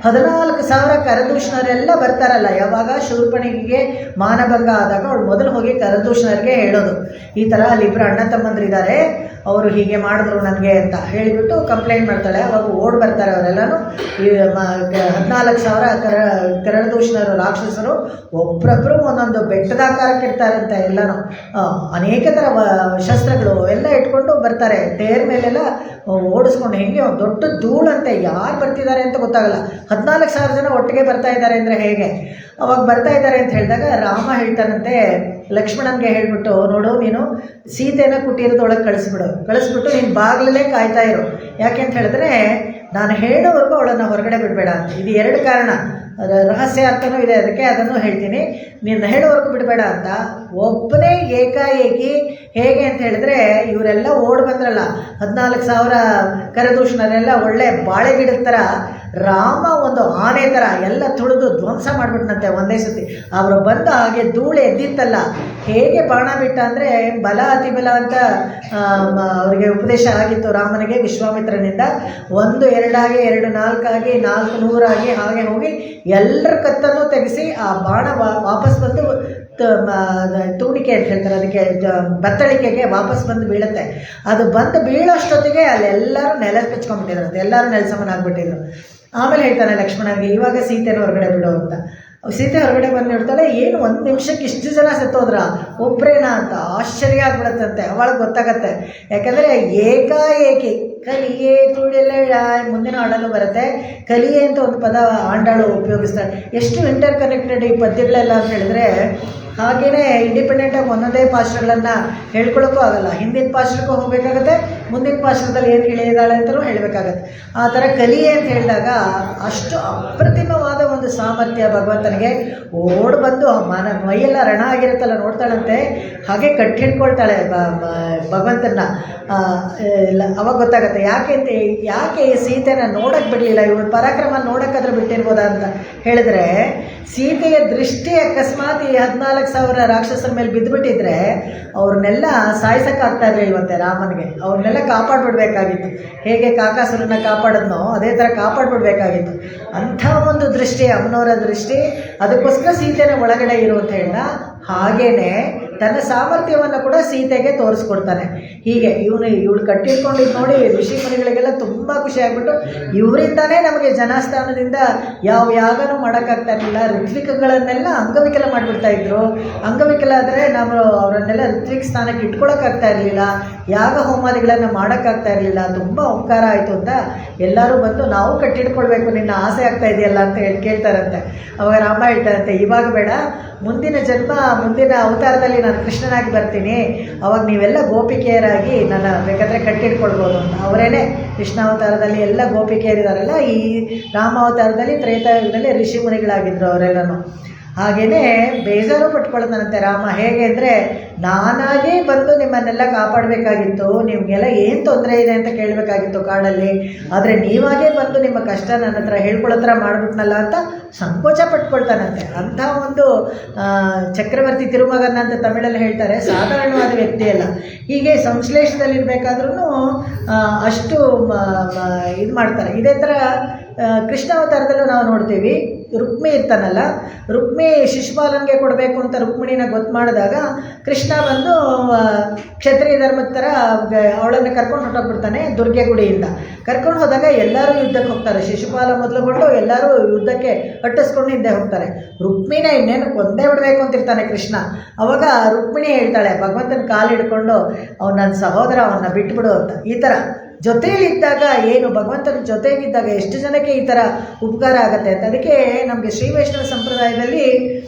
14,000 ಕರದೂಷಣರೆಲ್ಲ ಬರ್ತಾರಲ್ಲ. ಯಾವಾಗ ಶೂರ್ಪಣಿಗೆ ಮಾನಭಂಗ ಆದಾಗ ಅವಳು ಮೊದಲು ಹೋಗಿ ಕರದೂಷಣರಿಗೆ ಹೇಳೋದು, ಈ ಥರ ಅಲ್ಲಿಬ್ಬರು ಅಣ್ಣ ತಮ್ಮಂದ್ರಿದ್ದಾರೆ, ಅವರು ಹೀಗೆ ಮಾಡಿದ್ರು ನನಗೆ ಅಂತ ಹೇಳಿಬಿಟ್ಟು ಕಂಪ್ಲೇಂಟ್ ಮಾಡ್ತಾಳೆ. ಅವಾಗ ಓಡ್ ಬರ್ತಾರೆ ಅವರೆಲ್ಲರೂ. 14,000 ಕರದೂಷಣರು ರಾಕ್ಷಸರು ಒಬ್ಬೊಬ್ಬರು ಒಂದೊಂದು ಬೆಟ್ಟದಾಕಾರಕ್ಕೆ ಇರ್ತಾರಂತೆ. ಎಲ್ಲನೂ ಅನೇಕ ಥರ ಶಸ್ತ್ರಗಳು ಎಲ್ಲ ಇಟ್ಕೊಂಡು ಬರ್ತಾರೆ. ತೇರ್ ಮೇಲೆಲ್ಲ ಓಡಿಸ್ಕೊಂಡು, ಹೆಂಗೆ ಒಂದು ದೊಡ್ಡ ಧೂಳಂತೆ, ಯಾರು ಬರ್ತಿದ್ದಾರೆ ಅಂತ ಗೊತ್ತಾಗಲ್ಲ. 14,000 ಜನ ಒಟ್ಟಿಗೆ ಬರ್ತಾ ಇದ್ದಾರೆ ಅಂದರೆ ಹೇಗೆ. ಅವಾಗ ಬರ್ತಾ ಇದ್ದಾರೆ ಅಂತ ಹೇಳಿದಾಗ ರಾಮ ಹೇಳ್ತಾನಂತೆ ಲಕ್ಷ್ಮಣನಿಗೆ ಹೇಳಿಬಿಟ್ಟು, ನೋಡು ನೀನು ಸೀತೆನ ಕುಟೀರದೊಳಗೆ ಕಳಿಸ್ಬಿಟ್ಟು ನೀನು ಬಾಗಿಲಲ್ಲೇ ಕಾಯ್ತಾ ಇರು. ಯಾಕೆ ಅಂತ ಹೇಳಿದ್ರೆ, ನಾನು ಹೇಳೋವರೆಗೂ ಅವಳನ್ನು ಹೊರಗಡೆ ಬಿಡಬೇಡ ಅಂತ. ಇದು 2 ಕಾರಣ, ರಹಸ್ಯ ಅರ್ಥನೂ ಇದೆ ಅದಕ್ಕೆ, ಅದನ್ನು ಹೇಳ್ತೀನಿ. ನೀನು ಹೇಳೋವರೆಗೂ ಬಿಡಬೇಡ ಅಂತ. ಒಬ್ಬನೇ ಏಕಾಏಕಿ ಹೇಗೆ ಅಂತ ಹೇಳಿದ್ರೆ, ಇವರೆಲ್ಲ ಓಡಿ ಬಂದ್ರಲ್ಲ 14,000 ಕರದೂಷಣರೆಲ್ಲ ಒಳ್ಳೆ ಬಾಳೆ ಗಿಡದ ಥರ, ರಾಮ ಒಂದು ಆನೆ ಥರ ಎಲ್ಲ ತುಳಿದು ಧ್ವಂಸ ಮಾಡಿಬಿಟ್ನಂತೆ ಒಂದೇ ಸತಿ. ಅವರು ಬಂದ ಹಾಗೆ ಧೂಳು ಎದ್ದಿತ್ತಲ್ಲ, ಹೇಗೆ ಬಾಣ ಬಿಟ್ಟ ಅಂದರೆ, ಬಲ ಅತಿಬಲ ಅಂತ ಅವರಿಗೆ ಉಪದೇಶ ಆಗಿತ್ತು ರಾಮನಿಗೆ ವಿಶ್ವಾಮಿತ್ರನಿಂದ. 1 2 ಆಗಿ 2 4 ಆಗಿ 400 ಆಗಿ ಹಾಗೆ ಹೋಗಿ ಎಲ್ಲರ ಕತ್ತನ್ನು ತೆಗೆಸಿ ಆ ಬಾಣ ವಾಪಸ್ ಬಂದು ತೂಣಿಕೆ ಅಂತ ಹೇಳ್ತಾರೆ ಅದಕ್ಕೆ, ಬತ್ತಳಿಕೆಗೆ ವಾಪಸ್ ಬಂದು ಬೀಳುತ್ತೆ. ಅದು ಬಂದು ಬೀಳೋಷ್ಟೊತ್ತಿಗೆ ಅಲ್ಲೆಲ್ಲರೂ ನೆಲ ಕಚ್ಕೊಂಡ್ಬಿಟ್ಟಿದ್ರಂತೆ, ಎಲ್ಲರೂ ನೆಲಸಮನಾಗ್ಬಿಟ್ಟಿದ್ರು. ಆಮೇಲೆ ಹೇಳ್ತಾನೆ ಲಕ್ಷ್ಮಣನಿಗೆ, ಇವಾಗ ಸೀತೆನ ಹೊರಗಡೆ ಬಿಡೋ ಅಂತ. ಸೀತೆ ಹೊರಗಡೆ ಬಂದು ನೋಡ್ತಾಳೆ, ಏನು ಒಂದು ನಿಮಿಷಕ್ಕೆ ಇಷ್ಟು ಜನ ಸತ್ತೋದ್ರ, ಒಬ್ಬರೇನಾ ಅಂತ ಆಶ್ಚರ್ಯ ಆಗ್ಬಿಡತ್ತಂತೆ. ಅವಳಿಗೆ ಗೊತ್ತಾಗತ್ತೆ, ಯಾಕಂದರೆ ಏಕಾಏಕಿ ಕಲಿಯೇ ತುಳಿಲ ಮುಂದಿನ ಹಾಡಲು ಬರುತ್ತೆ. ಕಲಿಯೇ ಅಂತ ಒಂದು ಪದ ಆಂಡಾಳು ಉಪಯೋಗಿಸ್ತಾಳೆ. ಎಷ್ಟು ಇಂಟರ್ ಕನೆಕ್ಟೆಡ್ ಈ ಪದ್ಯಗಳೆಲ್ಲ ಅಂತ ಹೇಳಿದ್ರೆ, ಹಾಗೆಯೇ ಇಂಡಿಪೆಂಡೆಂಟಾಗಿ ಒಂದೊಂದೇ ಪಾಶ್ರಗಳನ್ನು ಹೇಳ್ಕೊಳ್ಳೋಕ್ಕೂ ಆಗಲ್ಲ. ಹಿಂದಿನ ಪಾಶ್ರಕ್ಕೂ ಹೋಗಬೇಕಾಗತ್ತೆ, ಮುಂದಿನ ಪಾಶ್ರದಲ್ಲಿ ಏನು ಹೇಳಿದಾಳೆ ಅಂತಲೂ ಹೇಳಬೇಕಾಗತ್ತೆ. ಆ ಥರ ಕಲಿಯೇ ಅಂತ ಹೇಳಿದಾಗ ಅಷ್ಟು ಅಪ್ರತಿಮವಾದ ಒಂದು ಸಾಮರ್ಥ್ಯ ಭಗವಂತನಿಗೆ. ಓಡ್ ಬಂದು ಮೈಯೆಲ್ಲ ರಣ ಆಗಿರುತ್ತಲ್ಲ, ನೋಡ್ತಾಳಂತೆ, ಹಾಗೆ ಕಟ್ಟಿ ಹಿಡ್ಕೊಳ್ತಾಳೆ ಭಗವಂತನ. ಅವಾಗ ಗೊತ್ತಾಗುತ್ತೆ ಯಾಕೆ ಈ ಸೀತೆನ ನೋಡೋಕ್ಕೆ ಬಿಡಲಿಲ್ಲ, ಇವಳು ಪರಾಕ್ರಮ ನೋಡೋಕ್ಕಾದ್ರೆ ಬಿಟ್ಟಿರ್ಬೋದಾ ಅಂತ ಹೇಳಿದ್ರೆ, ಸೀತೆಯ ದೃಷ್ಟಿ ಅಕಸ್ಮಾತ್ ಈ 14,000 ರಾಕ್ಷಸರ ಮೇಲೆ ಬಿದ್ದುಬಿಟ್ಟಿದ್ರೆ ಅವ್ರನ್ನೆಲ್ಲ ಸಾಯಿಸೋಕ್ಕಾಗ್ತಾ ಇರಲಿಲ್ವಂತೆ ರಾಮನಿಗೆ. ಅವ್ರನ್ನೆಲ್ಲ ಕಾಪಾಡಿಬಿಡ್ಬೇಕಾಗಿತ್ತು. ಹೇಗೆ ಕಾಕಾಸುರನ್ನ ಕಾಪಾಡಿದ್ನೋ ಅದೇ ಥರ ಕಾಪಾಡಿಬಿಡ್ಬೇಕಾಗಿತ್ತು. ಅಂಥ ಒಂದು ದೃಷ್ಟಿ ಅಮ್ಮನವರ ದೃಷ್ಟಿ. ಅದಕ್ಕೋಸ್ಕರ ಸೀತೆನ ಒಳಗಡೆ ಇರು ಅಂತ ಹೇಳ. ಹಾಗೇನೆ ತನ್ನ ಸಾಮರ್ಥ್ಯವನ್ನು ಕೂಡ ಸೀತೆಗೆ ತೋರಿಸ್ಕೊಡ್ತಾನೆ. ಹೀಗೆ ಇವಳು ಕಟ್ಟಿಟ್ಕೊಂಡಿದ್ದು ನೋಡಿ ಋಷಿ ಮುನಿಗಳಿಗೆಲ್ಲ ತುಂಬ ಖುಷಿ ಆಗ್ಬಿಟ್ಟು, ಇವರಿಂದಾನೇ ನಮಗೆ ಜನಸ್ಥಾನದಿಂದ ಯಾವ ಯಾಗನೂ ಮಾಡೋಕ್ಕಾಗ್ತಾ ಇರಲಿಲ್ಲ. ಋತ್ವಿಕಗಳನ್ನೆಲ್ಲ ಅಂಗವಿಕಲ ಮಾಡಿಬಿಡ್ತಾ ಇದ್ರು. ಅಂಗವಿಕಲ ಆದರೆ ನಾವು ಅವರನ್ನೆಲ್ಲ ಋತ್ವಿಕ ಸ್ಥಾನಕ್ಕೆ ಇಟ್ಕೊಳ್ಳೋಕ್ಕಾಗ್ತಾ ಇರಲಿಲ್ಲ. ಯಾಗ ಹೋಮಾದಿಗಳನ್ನು ಮಾಡೋಕ್ಕಾಗ್ತಾ ಇರಲಿಲ್ಲ. ತುಂಬ ಉಪಕಾರ ಆಯಿತು ಅಂತ ಎಲ್ಲರೂ ಬಂದು ನಾವು ಕಟ್ಟಿಟ್ಕೊಳ್ಬೇಕು, ನಿನ್ನ ಆಸೆ ಆಗ್ತಾ ಇದೆಯಲ್ಲ ಅಂತ ಕೇಳ್ತಾರಂತೆ. ಅವಾಗ ರಾಮ ಹೇಳ್ತಾರಂತೆ, ಇವಾಗ ಬೇಡ, ಮುಂದಿನ ಜನ್ಮ ಮುಂದಿನ ಅವತಾರದಲ್ಲಿ ನಾನು ಕೃಷ್ಣನಾಗಿ ಬರ್ತೀನಿ, ಅವಾಗ ನೀವೆಲ್ಲ ಗೋಪಿಕೆಯರಾಗಿ ನನ್ನ ಬೇಕಾದರೆ ಕಟ್ಟಿಟ್ಕೊಳ್ಬೋದು ಅಂತ. ಅವರೇನೆ ಕೃಷ್ಣಾವತಾರದಲ್ಲಿ ಎಲ್ಲ ಗೋಪಿಕೆಯರಿದ್ದಾರಲ್ಲ, ಈ ರಾಮಾವತಾರದಲ್ಲಿ ತ್ರೇತಾಯುಗದಲ್ಲಿ ಋಷಿ ಮುನಿಗಳಾಗಿದ್ದರು ಅವರೆಲ್ಲನೂ. ಹಾಗೆಯೇ ಬೇಜಾರು ಪಟ್ಕೊಳ್ತಾನಂತೆ ರಾಮ. ಹೇಗೆ ಅಂದರೆ, ನಾನಾಗೇ ಬಂದು ನಿಮ್ಮನ್ನೆಲ್ಲ ಕಾಪಾಡಬೇಕಾಗಿತ್ತು, ನಿಮಗೆಲ್ಲ ಏನು ತೊಂದರೆ ಇದೆ ಅಂತ ಕೇಳಬೇಕಾಗಿತ್ತು ಕಾಡಲ್ಲಿ, ಆದರೆ ನೀವಾಗೇ ಬಂದು ನಿಮ್ಮ ಕಷ್ಟ ನನ್ನ ಹತ್ರ ಹೇಳ್ಕೊಳ್ಳೋ ಥರ ಮಾಡಿಬಿಟ್ನಲ್ಲ ಅಂತ ಸಂಕೋಚ ಪಟ್ಕೊಳ್ತಾನಂತೆ. ಅಂಥ ಒಂದು ಚಕ್ರವರ್ತಿ ತಿರುಮಗನ ಅಂತ ತಮಿಳಲ್ಲಿ ಹೇಳ್ತಾರೆ, ಸಾಧಾರಣವಾದ ವ್ಯಕ್ತಿಯಲ್ಲ. ಹೀಗೆ ಸಂಶ್ಲೇಷದಲ್ಲಿರಬೇಕಾದ್ರೂ ಅಷ್ಟು ಇದು ಮಾಡ್ತಾರೆ. ಇದೇ ಥರ ಕೃಷ್ಣಾವತಾರದಲ್ಲೂ ನಾವು ನೋಡ್ತೀವಿ. ರುಕ್ಮಿ ಇರ್ತಾನಲ್ಲ, ರುಕ್ಮಿ ಶಿಶುಪಾಲನಿಗೆ ಕೊಡಬೇಕು ಅಂತ ರುಕ್ಮಿಣಿನ ಗೊತ್ತು ಮಾಡಿದಾಗ ಕೃಷ್ಣ ಬಂದು ಕ್ಷತ್ರಿಯ ಧರ್ಮದ ಥರ ಅವಳನ್ನು ಕರ್ಕೊಂಡು ಹೊರಟೋಗ್ಬಿಡ್ತಾನೆ. ದುರ್ಗೆ ಗುಡಿಯಿಂದ ಕರ್ಕೊಂಡು ಹೋದಾಗ ಎಲ್ಲರೂ ಯುದ್ಧಕ್ಕೆ ಹೋಗ್ತಾರೆ. ಶಿಶುಪಾಲ ಮೊದಲುಗೊಂಡು ಎಲ್ಲರೂ ಯುದ್ಧಕ್ಕೆ ಕಟ್ಟಿಸ್ಕೊಂಡು ಹಿಂದೆ ಹೋಗ್ತಾರೆ. ರುಕ್ಮಿನ ಇನ್ನೇನು ಕೊಂದೇ ಬಿಡಬೇಕು ಅಂತಿರ್ತಾನೆ ಕೃಷ್ಣ. ಅವಾಗ ರುಕ್ಮಿಣಿ ಹೇಳ್ತಾಳೆ, ಭಗವಂತನ ಕಾಲು ಹಿಡ್ಕೊಂಡು, ಅವ್ನು ನನ್ನ ಸಹೋದರ, ಅವನ್ನ ಬಿಟ್ಬಿಡು ಅಂತ. ಈ ಥರ ಜೊತೆಯಲ್ಲಿದ್ದಾಗ, ಏನು ಭಗವಂತನ ಜೊತೆಗಿದ್ದಾಗ ಎಷ್ಟು ಜನಕ್ಕೆ ಈ ಥರ ಉಪಕಾರ ಆಗುತ್ತೆ ಅಂತ. ಅದಕ್ಕೆ ನಮಗೆ ಶ್ರೀ ವೈಷ್ಣವ ಸಂಪ್ರದಾಯದಲ್ಲಿ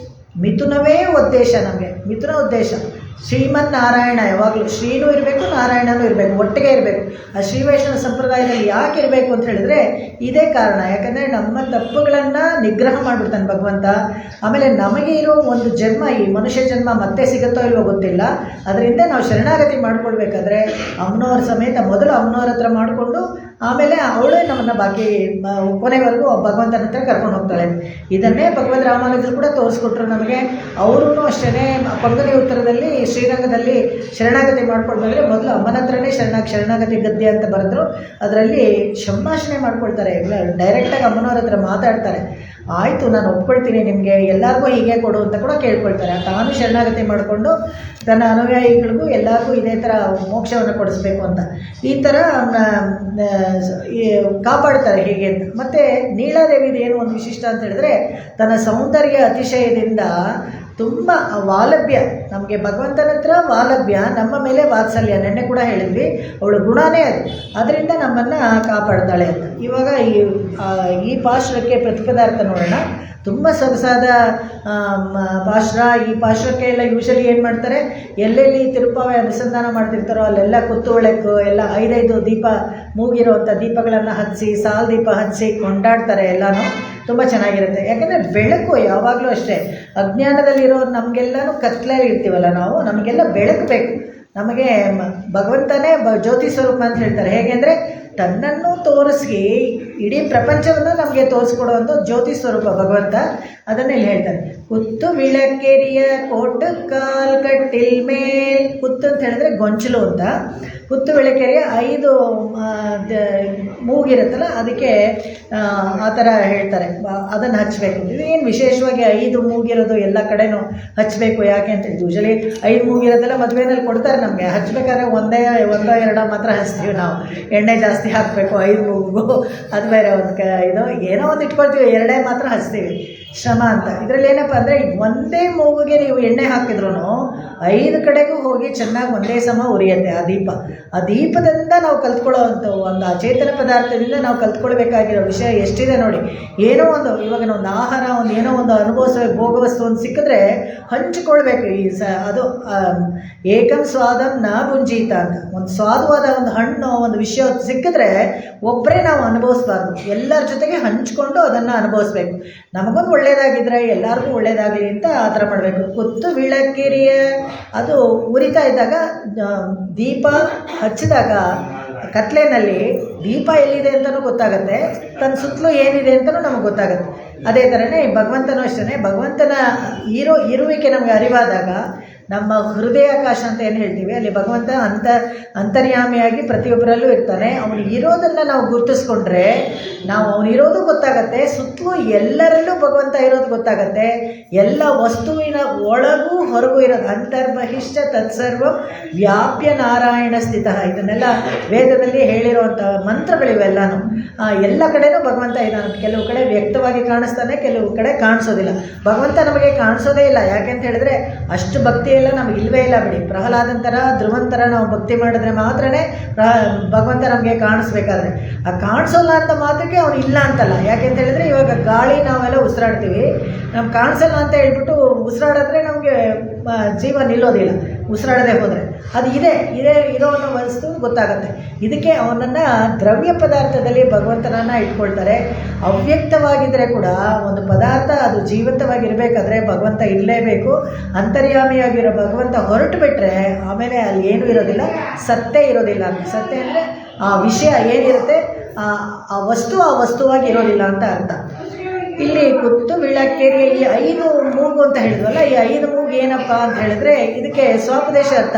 ಮಿಥುನವೇ ಉದ್ದೇಶ. ನಮಗೆ ಮಿಥುನ ಉದ್ದೇಶ. ಶ್ರೀಮನ್ನಾರಾಯಣ ಯಾವಾಗಲೂ ಶ್ರೀನೂ ಇರಬೇಕು, ನಾರಾಯಣನೂ ಇರಬೇಕು, ಒಟ್ಟಿಗೆ ಇರಬೇಕು. ಆ ಶ್ರೀ ವೈಷ್ಣವ ಸಂಪ್ರದಾಯದಲ್ಲಿ ಯಾಕೆ ಇರಬೇಕು ಅಂತ ಹೇಳಿದ್ರೆ ಇದೇ ಕಾರಣ. ಯಾಕಂದರೆ ನಮ್ಮ ತಪ್ಪುಗಳನ್ನು ನಿಗ್ರಹ ಮಾಡಿಬಿಡ್ತಾನೆ ಭಗವಂತ. ಆಮೇಲೆ ನಮಗೆ ಇರೋ ಒಂದು ಜನ್ಮ, ಈ ಮನುಷ್ಯ ಜನ್ಮ ಮತ್ತೆ ಸಿಗುತ್ತೋ ಇಲ್ವೋ ಗೊತ್ತಿಲ್ಲ. ಅದರಿಂದ ನಾವು ಶರಣಾಗತಿ ಮಾಡ್ಕೊಳ್ಬೇಕಾದ್ರೆ ಅಮ್ಮನವ್ರ ಸಮೇತ ಮೊದಲು ಅಮ್ಮನವ್ರ ಹತ್ರ ಮಾಡಿಕೊಂಡು ಆಮೇಲೆ ಅವಳೇ ನಮ್ಮನ್ನು ಬಾಕಿ ಕೊನೆವರೆಗೂ ಭಗವಂತನ ಹತ್ರ ಕರ್ಕೊಂಡು ಹೋಗ್ತಾಳೆ. ಇದನ್ನೇ ಭಗವದ್ ರಾಮಾನುಜರು ಕೂಡ ತೋರಿಸ್ಕೊಟ್ರು ನಮಗೆ. ಅವರೂ ಅಷ್ಟೇ ಪಂಗನಿ ಉತ್ತರದಲ್ಲಿ ಶ್ರೀರಂಗದಲ್ಲಿ ಶರಣಾಗತಿ ಮಾಡ್ಕೊಳ್ಬೇಕಾದ್ರೆ ಮೊದಲು ಅಮ್ಮನ ಹತ್ರನೇ ಶರಣಾಗತಿ ಗದ್ಯ ಅಂತ ಬರೆದ್ರು. ಅದರಲ್ಲಿ ಸಂಭಾಷಣೆ ಮಾಡ್ಕೊಳ್ತಾರೆ, ಡೈರೆಕ್ಟಾಗಿ ಅಮ್ಮನವ್ರ ಹತ್ರ ಮಾತಾಡ್ತಾರೆ. ಆಯಿತು, ನಾನು ಒಪ್ಕೊಳ್ತೀನಿ, ನಿಮಗೆ ಎಲ್ಲರಿಗೂ ಹೀಗೆ ಕೊಡು ಅಂತ ಕೂಡ ಕೇಳ್ಕೊಳ್ತಾರೆ. ತಾನು ಶರಣಾಗತಿ ಮಾಡಿಕೊಂಡು ತನ್ನ ಅನುಯಾಯಿಗಳಿಗೂ ಎಲ್ಲರಿಗೂ ಇದೇ ಥರ ಮೋಕ್ಷವನ್ನು ಕೊಡಿಸ್ಬೇಕು ಅಂತ ಈ ಥರ ಕಾಪಾಡ್ತಾರೆ ಹೀಗೆ ಅಂತ. ಮತ್ತು ನೀಳಾದೇವಿದು ಏನು ಒಂದು ವಿಶಿಷ್ಟ ಅಂತ ಹೇಳಿದ್ರೆ, ತನ್ನ ಸೌಂದರ್ಯ ಅತಿಶಯದಿಂದ ತುಂಬ ವಾಲಭ್ಯ, ನಮಗೆ ಭಗವಂತನ ಹತ್ರ ವಾಲಭ್ಯ, ನಮ್ಮ ಮೇಲೆ ವಾತ್ಸಲ್ಯ. ನೆನ್ನೆ ಕೂಡ ಹೇಳಿದ್ವಿ, ಅವಳು ಗುಣನೇ ಅದು. ಅದರಿಂದ ನಮ್ಮನ್ನು ಕಾಪಾಡ್ತಾಳೆ ಅಂತ. ಇವಾಗ ಈ ಪಾಶ್ರಕ್ಕೆ ಪ್ರತಿಪದಾರ್ಥ ನೋಡೋಣ. ತುಂಬ ಸೊಗಸಾದ ಪಾಶ್ರ. ಈ ಪಾಶ್ರಕ್ಕೆ ಎಲ್ಲ ಯೂಶಲಿ ಏನು ಮಾಡ್ತಾರೆ, ಎಲ್ಲೆಲ್ಲಿ ತಿರುಪಾವೆ ಅನುಸಂಧಾನ ಮಾಡ್ತಿರ್ತಾರೋ ಅಲ್ಲೆಲ್ಲ ಕುತ್ತು ಒಳಕು ಎಲ್ಲ 5 ದೀಪ ಮೂಗಿರೋವಂಥ ದೀಪಗಳನ್ನು ಹಚ್ಚಿ, ಸಾಲು ದೀಪ ಹಚ್ಚಿ ಕೊಂಡಾಡ್ತಾರೆ. ಎಲ್ಲನೂ ತುಂಬ ಚೆನ್ನಾಗಿರುತ್ತೆ. ಯಾಕಂದರೆ ಬೆಳಕು ಯಾವಾಗಲೂ ಅಷ್ಟೇ, ಅಜ್ಞಾನದಲ್ಲಿರೋ ನಮಗೆಲ್ಲನೂ ಕತ್ಲಲ್ಲಿ ಇರ್ತೀವಲ್ಲ ನಾವು, ನಮಗೆಲ್ಲ ಬೆಳಕು ಬೇಕು. ನಮಗೆ ಭಗವಂತನೇ ಜ್ಯೋತಿ ಸ್ವರೂಪ ಅಂತ ಹೇಳ್ತಾರೆ. ಹೇಗೆಂದರೆ ತನ್ನನ್ನು ತೋರಿಸಿ ಇಡೀ ಪ್ರಪಂಚವನ್ನು ನಮಗೆ ತೋರಿಸ್ಕೊಡುವಂಥ ಜ್ಯೋತಿ ಸ್ವರೂಪ ಭಗವಂತ. ಅದನ್ನು ಇಲ್ಲಿ ಹೇಳ್ತಾರೆ, ಕುತ್ತು ವಿಳಕೆರಿಯ ಕೋಟು ಕಾಲ್ ಕಟ್ಟಿಲ್ ಮೇಲ್. ಕುತ್ತು ಅಂತ ಹೇಳಿದ್ರೆ ಗೊಂಚಲು ಅಂತ. ಕುತ್ತು ವಿಳಕೆರಿಯ 5 ಮೂಗಿರುತ್ತಲ್ಲ, ಅದಕ್ಕೆ ಆ ಥರ ಹೇಳ್ತಾರೆ, ಅದನ್ನು ಹಚ್ಚಬೇಕು. ಇದೇನು ವಿಶೇಷವಾಗಿ 5 ಮೂಗಿರೋದು ಎಲ್ಲ ಕಡೆನೂ ಹಚ್ಚಬೇಕು. ಯಾಕೆ ಅಂತ ಯೂಶಲಿ 5 ಮೂಗಿರೋದೆಲ್ಲ ಮದುವೆನಲ್ಲಿ ಕೊಡ್ತಾರೆ ನಮಗೆ. ಹಚ್ಚಬೇಕಾದ್ರೆ ಒಂದೋ ಎರಡೋ ಮಾತ್ರ ಹಚ್ತೀವಿ ನಾವು. ಎಣ್ಣೆ ಜಾಸ್ತಿ ಹಾಕಬೇಕು 5 ಮೂಗು, ಅದು ಬೇರೆ ಒಂದು ಇದು ಏನೋ ಒಂದು ಇಟ್ಕೊಳ್ತೀವಿ, 2 ಮಾತ್ರ ಹಚ್ತೀವಿ. ಶ್ರಮ ಅಂತ. ಇದರಲ್ಲಿ ಏನಪ್ಪ ಅಂದರೆ ಒಂದೇ ಮೂಗಿಗೆ ನೀವು ಎಣ್ಣೆ ಹಾಕಿದ್ರು 5 ಕಡೆಗೂ ಹೋಗಿ ಚೆನ್ನಾಗಿ ಒಂದೇ ಸಮ ಉರಿಯುತ್ತೆ ಆ ದೀಪ. ಆ ದೀಪದಿಂದ ನಾವು ಕಲ್ತ್ಕೊಳ್ಳೋವಂಥ ಒಂದು ಅಚೇತನ ಪದಾರ್ಥದಿಂದ ನಾವು ಕಲ್ತ್ಕೊಳ್ಬೇಕಾಗಿರೋ ವಿಷಯ ಎಷ್ಟಿದೆ ನೋಡಿ. ಏನೋ ಒಂದು ಇವಾಗ ಒಂದು ಆಹಾರ ಒಂದು ಏನೋ ಒಂದು ಅನುಭವಿಸಬೇಕು, ಭೋಗ ವಸ್ತು ಒಂದು ಸಿಕ್ಕಿದ್ರೆ ಹಂಚಿಕೊಳ್ಬೇಕು. ಅದು ಏಕಂ ಸ್ವಾದಂ ನ ಭುಂಜೀತ ಅಂತ. ಒಂದು ಸ್ವಾದವಾದ ಒಂದು ಹಣ್ಣು ಒಂದು ವಿಷಯ ಸಿಕ್ಕಿದ್ರೆ ಒಬ್ಬರೇ ನಾವು ಅನುಭವಿಸ್ಬಾರ್ದು, ಎಲ್ಲರ ಜೊತೆಗೆ ಹಂಚ್ಕೊಂಡು ಅದನ್ನು ಅನುಭವಿಸ್ಬೇಕು. ನಮಗೊಂದು ಒಳ್ಳೇದಾಗಿದ್ದರೆ ಎಲ್ಲರಿಗೂ ಒಳ್ಳೇದಾಗಲಿ ಅಂತ ಆ ಥರ ಮಾಡಬೇಕು. ಕುತ್ತು ವಿಳಕ್ಕಿರಿಯ ಅದು ಉರಿತಾ ಇದ್ದಾಗ ದೀಪ ಹಚ್ಚಿದಾಗ ಕತ್ಲೆನಲ್ಲಿ ದೀಪ ಎಲ್ಲಿದೆ ಅಂತಲೂ ಗೊತ್ತಾಗುತ್ತೆ, ತನ್ನ ಸುತ್ತಲೂ ಏನಿದೆ ಅಂತಲೂ ನಮಗೆ ಗೊತ್ತಾಗುತ್ತೆ. ಅದೇ ಥರನೇ ಭಗವಂತನೂ ಅಷ್ಟೇ. ಭಗವಂತನ ಇರುವಿಕೆ ನಮಗೆ ಅರಿವಾದಾಗ ನಮ್ಮ ಹೃದಯಾಕಾಶ ಅಂತ ಏನು ಹೇಳ್ತೀವಿ, ಅಲ್ಲಿ ಭಗವಂತ ಅಂತರ್ಯಾಮಿಯಾಗಿ ಪ್ರತಿಯೊಬ್ಬರಲ್ಲೂ ಇರ್ತಾನೆ. ಅವನು ಇರೋದನ್ನು ನಾವು ಗುರುತಿಸ್ಕೊಂಡ್ರೆ ನಾವು ಅವನಿರೋದು ಗೊತ್ತಾಗತ್ತೆ, ಸುತ್ತಲೂ ಎಲ್ಲರಲ್ಲೂ ಭಗವಂತ ಇರೋದು ಗೊತ್ತಾಗತ್ತೆ. ಎಲ್ಲ ವಸ್ತುವಿನ ಒಳಗೂ ಹೊರಗೂ ಇರೋದು ಅಂತರ್ಬಹಿಷ್ಠ ತತ್ಸರ್ವ ವ್ಯಾಪ್ಯ ನಾರಾಯಣ ಸ್ಥಿತ. ಇದನ್ನೆಲ್ಲ ವೇದದಲ್ಲಿ ಹೇಳಿರುವಂಥ ಮಂತ್ರಗಳಿವೆಲ್ಲನೂ. ಎಲ್ಲ ಕಡೆನೂ ಭಗವಂತ ಇದ್ದಾನೆ. ಕೆಲವು ಕಡೆ ವ್ಯಕ್ತವಾಗಿ ಕಾಣಿಸ್ತಾನೆ, ಕೆಲವು ಕಡೆ ಕಾಣಿಸೋದಿಲ್ಲ. ಭಗವಂತ ನಮಗೆ ಕಾಣಿಸೋದೇ ಇಲ್ಲ. ಯಾಕೆಂತ ಹೇಳಿದ್ರೆ ಅಷ್ಟು ಭಕ್ತಿ ಎಲ್ಲ ನಮಗೆ ಇಲ್ಲವೇ ಇಲ್ಲ ಬಿಡಿ. ಪ್ರಹ್ಲಾದಂತರ ಧ್ರುವಂತರ ನಾವು ಭಕ್ತಿ ಮಾಡಿದ್ರೆ ಮಾತ್ರನೇ ಭಗವಂತ ನಮಗೆ ಕಾಣಿಸ್ಬೇಕಾದ್ರೆ. ಆ ಕಾಣಿಸೋಲ್ಲ ಅಂತ ಮಾತ್ರಕ್ಕೆ ಅವನು ಇಲ್ಲ ಅಂತಲ್ಲ. ಯಾಕೆಂತ ಹೇಳಿದ್ರೆ ಇವಾಗ ಗಾಳಿ ನಾವೆಲ್ಲ ಉಸಿರಾಡ್ತೀವಿ, ನಮ್ಗೆ ಕಾಣಿಸಲ್ಲ ಅಂತ ಹೇಳ್ಬಿಟ್ಟು ಉಸಿರಾಡಿದ್ರೆ ನಮಗೆ ಜೀವ ನಿಲ್ಲೋದಿಲ್ಲ, ಉಸಿರಾಡದೆ ಹೋದರೆ. ಅದು ಇರೋ ಅನ್ನೋ ವಸ್ತು ಗೊತ್ತಾಗುತ್ತೆ. ಇದಕ್ಕೆ ಅವನನ್ನು ದ್ರವ್ಯ ಪದಾರ್ಥದಲ್ಲಿ ಭಗವಂತನನ್ನು ಇಟ್ಕೊಳ್ತಾರೆ. ಅವ್ಯಕ್ತವಾಗಿದ್ದರೆ ಕೂಡ ಒಂದು ಪದಾರ್ಥ ಅದು ಜೀವಂತವಾಗಿರಬೇಕಾದ್ರೆ ಭಗವಂತ ಇರಲೇಬೇಕು. ಅಂತರ್ಯಾಮಿಯಾಗಿರೋ ಭಗವಂತ ಹೊರಟು ಬಿಟ್ಟರೆ ಆಮೇಲೆ ಅಲ್ಲಿ ಏನೂ ಇರೋದಿಲ್ಲ, ಸತ್ತೇ ಇರೋದಿಲ್ಲ ಅಂತ. ಸತ್ಯ ಅಂದರೆ ಆ ವಿಷಯ ಏನಿರುತ್ತೆ ಆ ವಸ್ತುವಾಗಿ ಇರೋದಿಲ್ಲ ಅಂತ ಅರ್ಥ. ಇಲ್ಲಿ ಕುತ್ತು ವಿಳಕ್ಕೇರಿ ಈ 5 ಮೂಗು ಅಂತ ಹೇಳಿದ್ವಲ್ಲ, ಈ 5 ಮೂಗು ಏನಪ್ಪ ಅಂತ ಹೇಳಿದ್ರೆ ಇದಕ್ಕೆ ಸ್ವಾಪದೇಶ ಅರ್ಥ.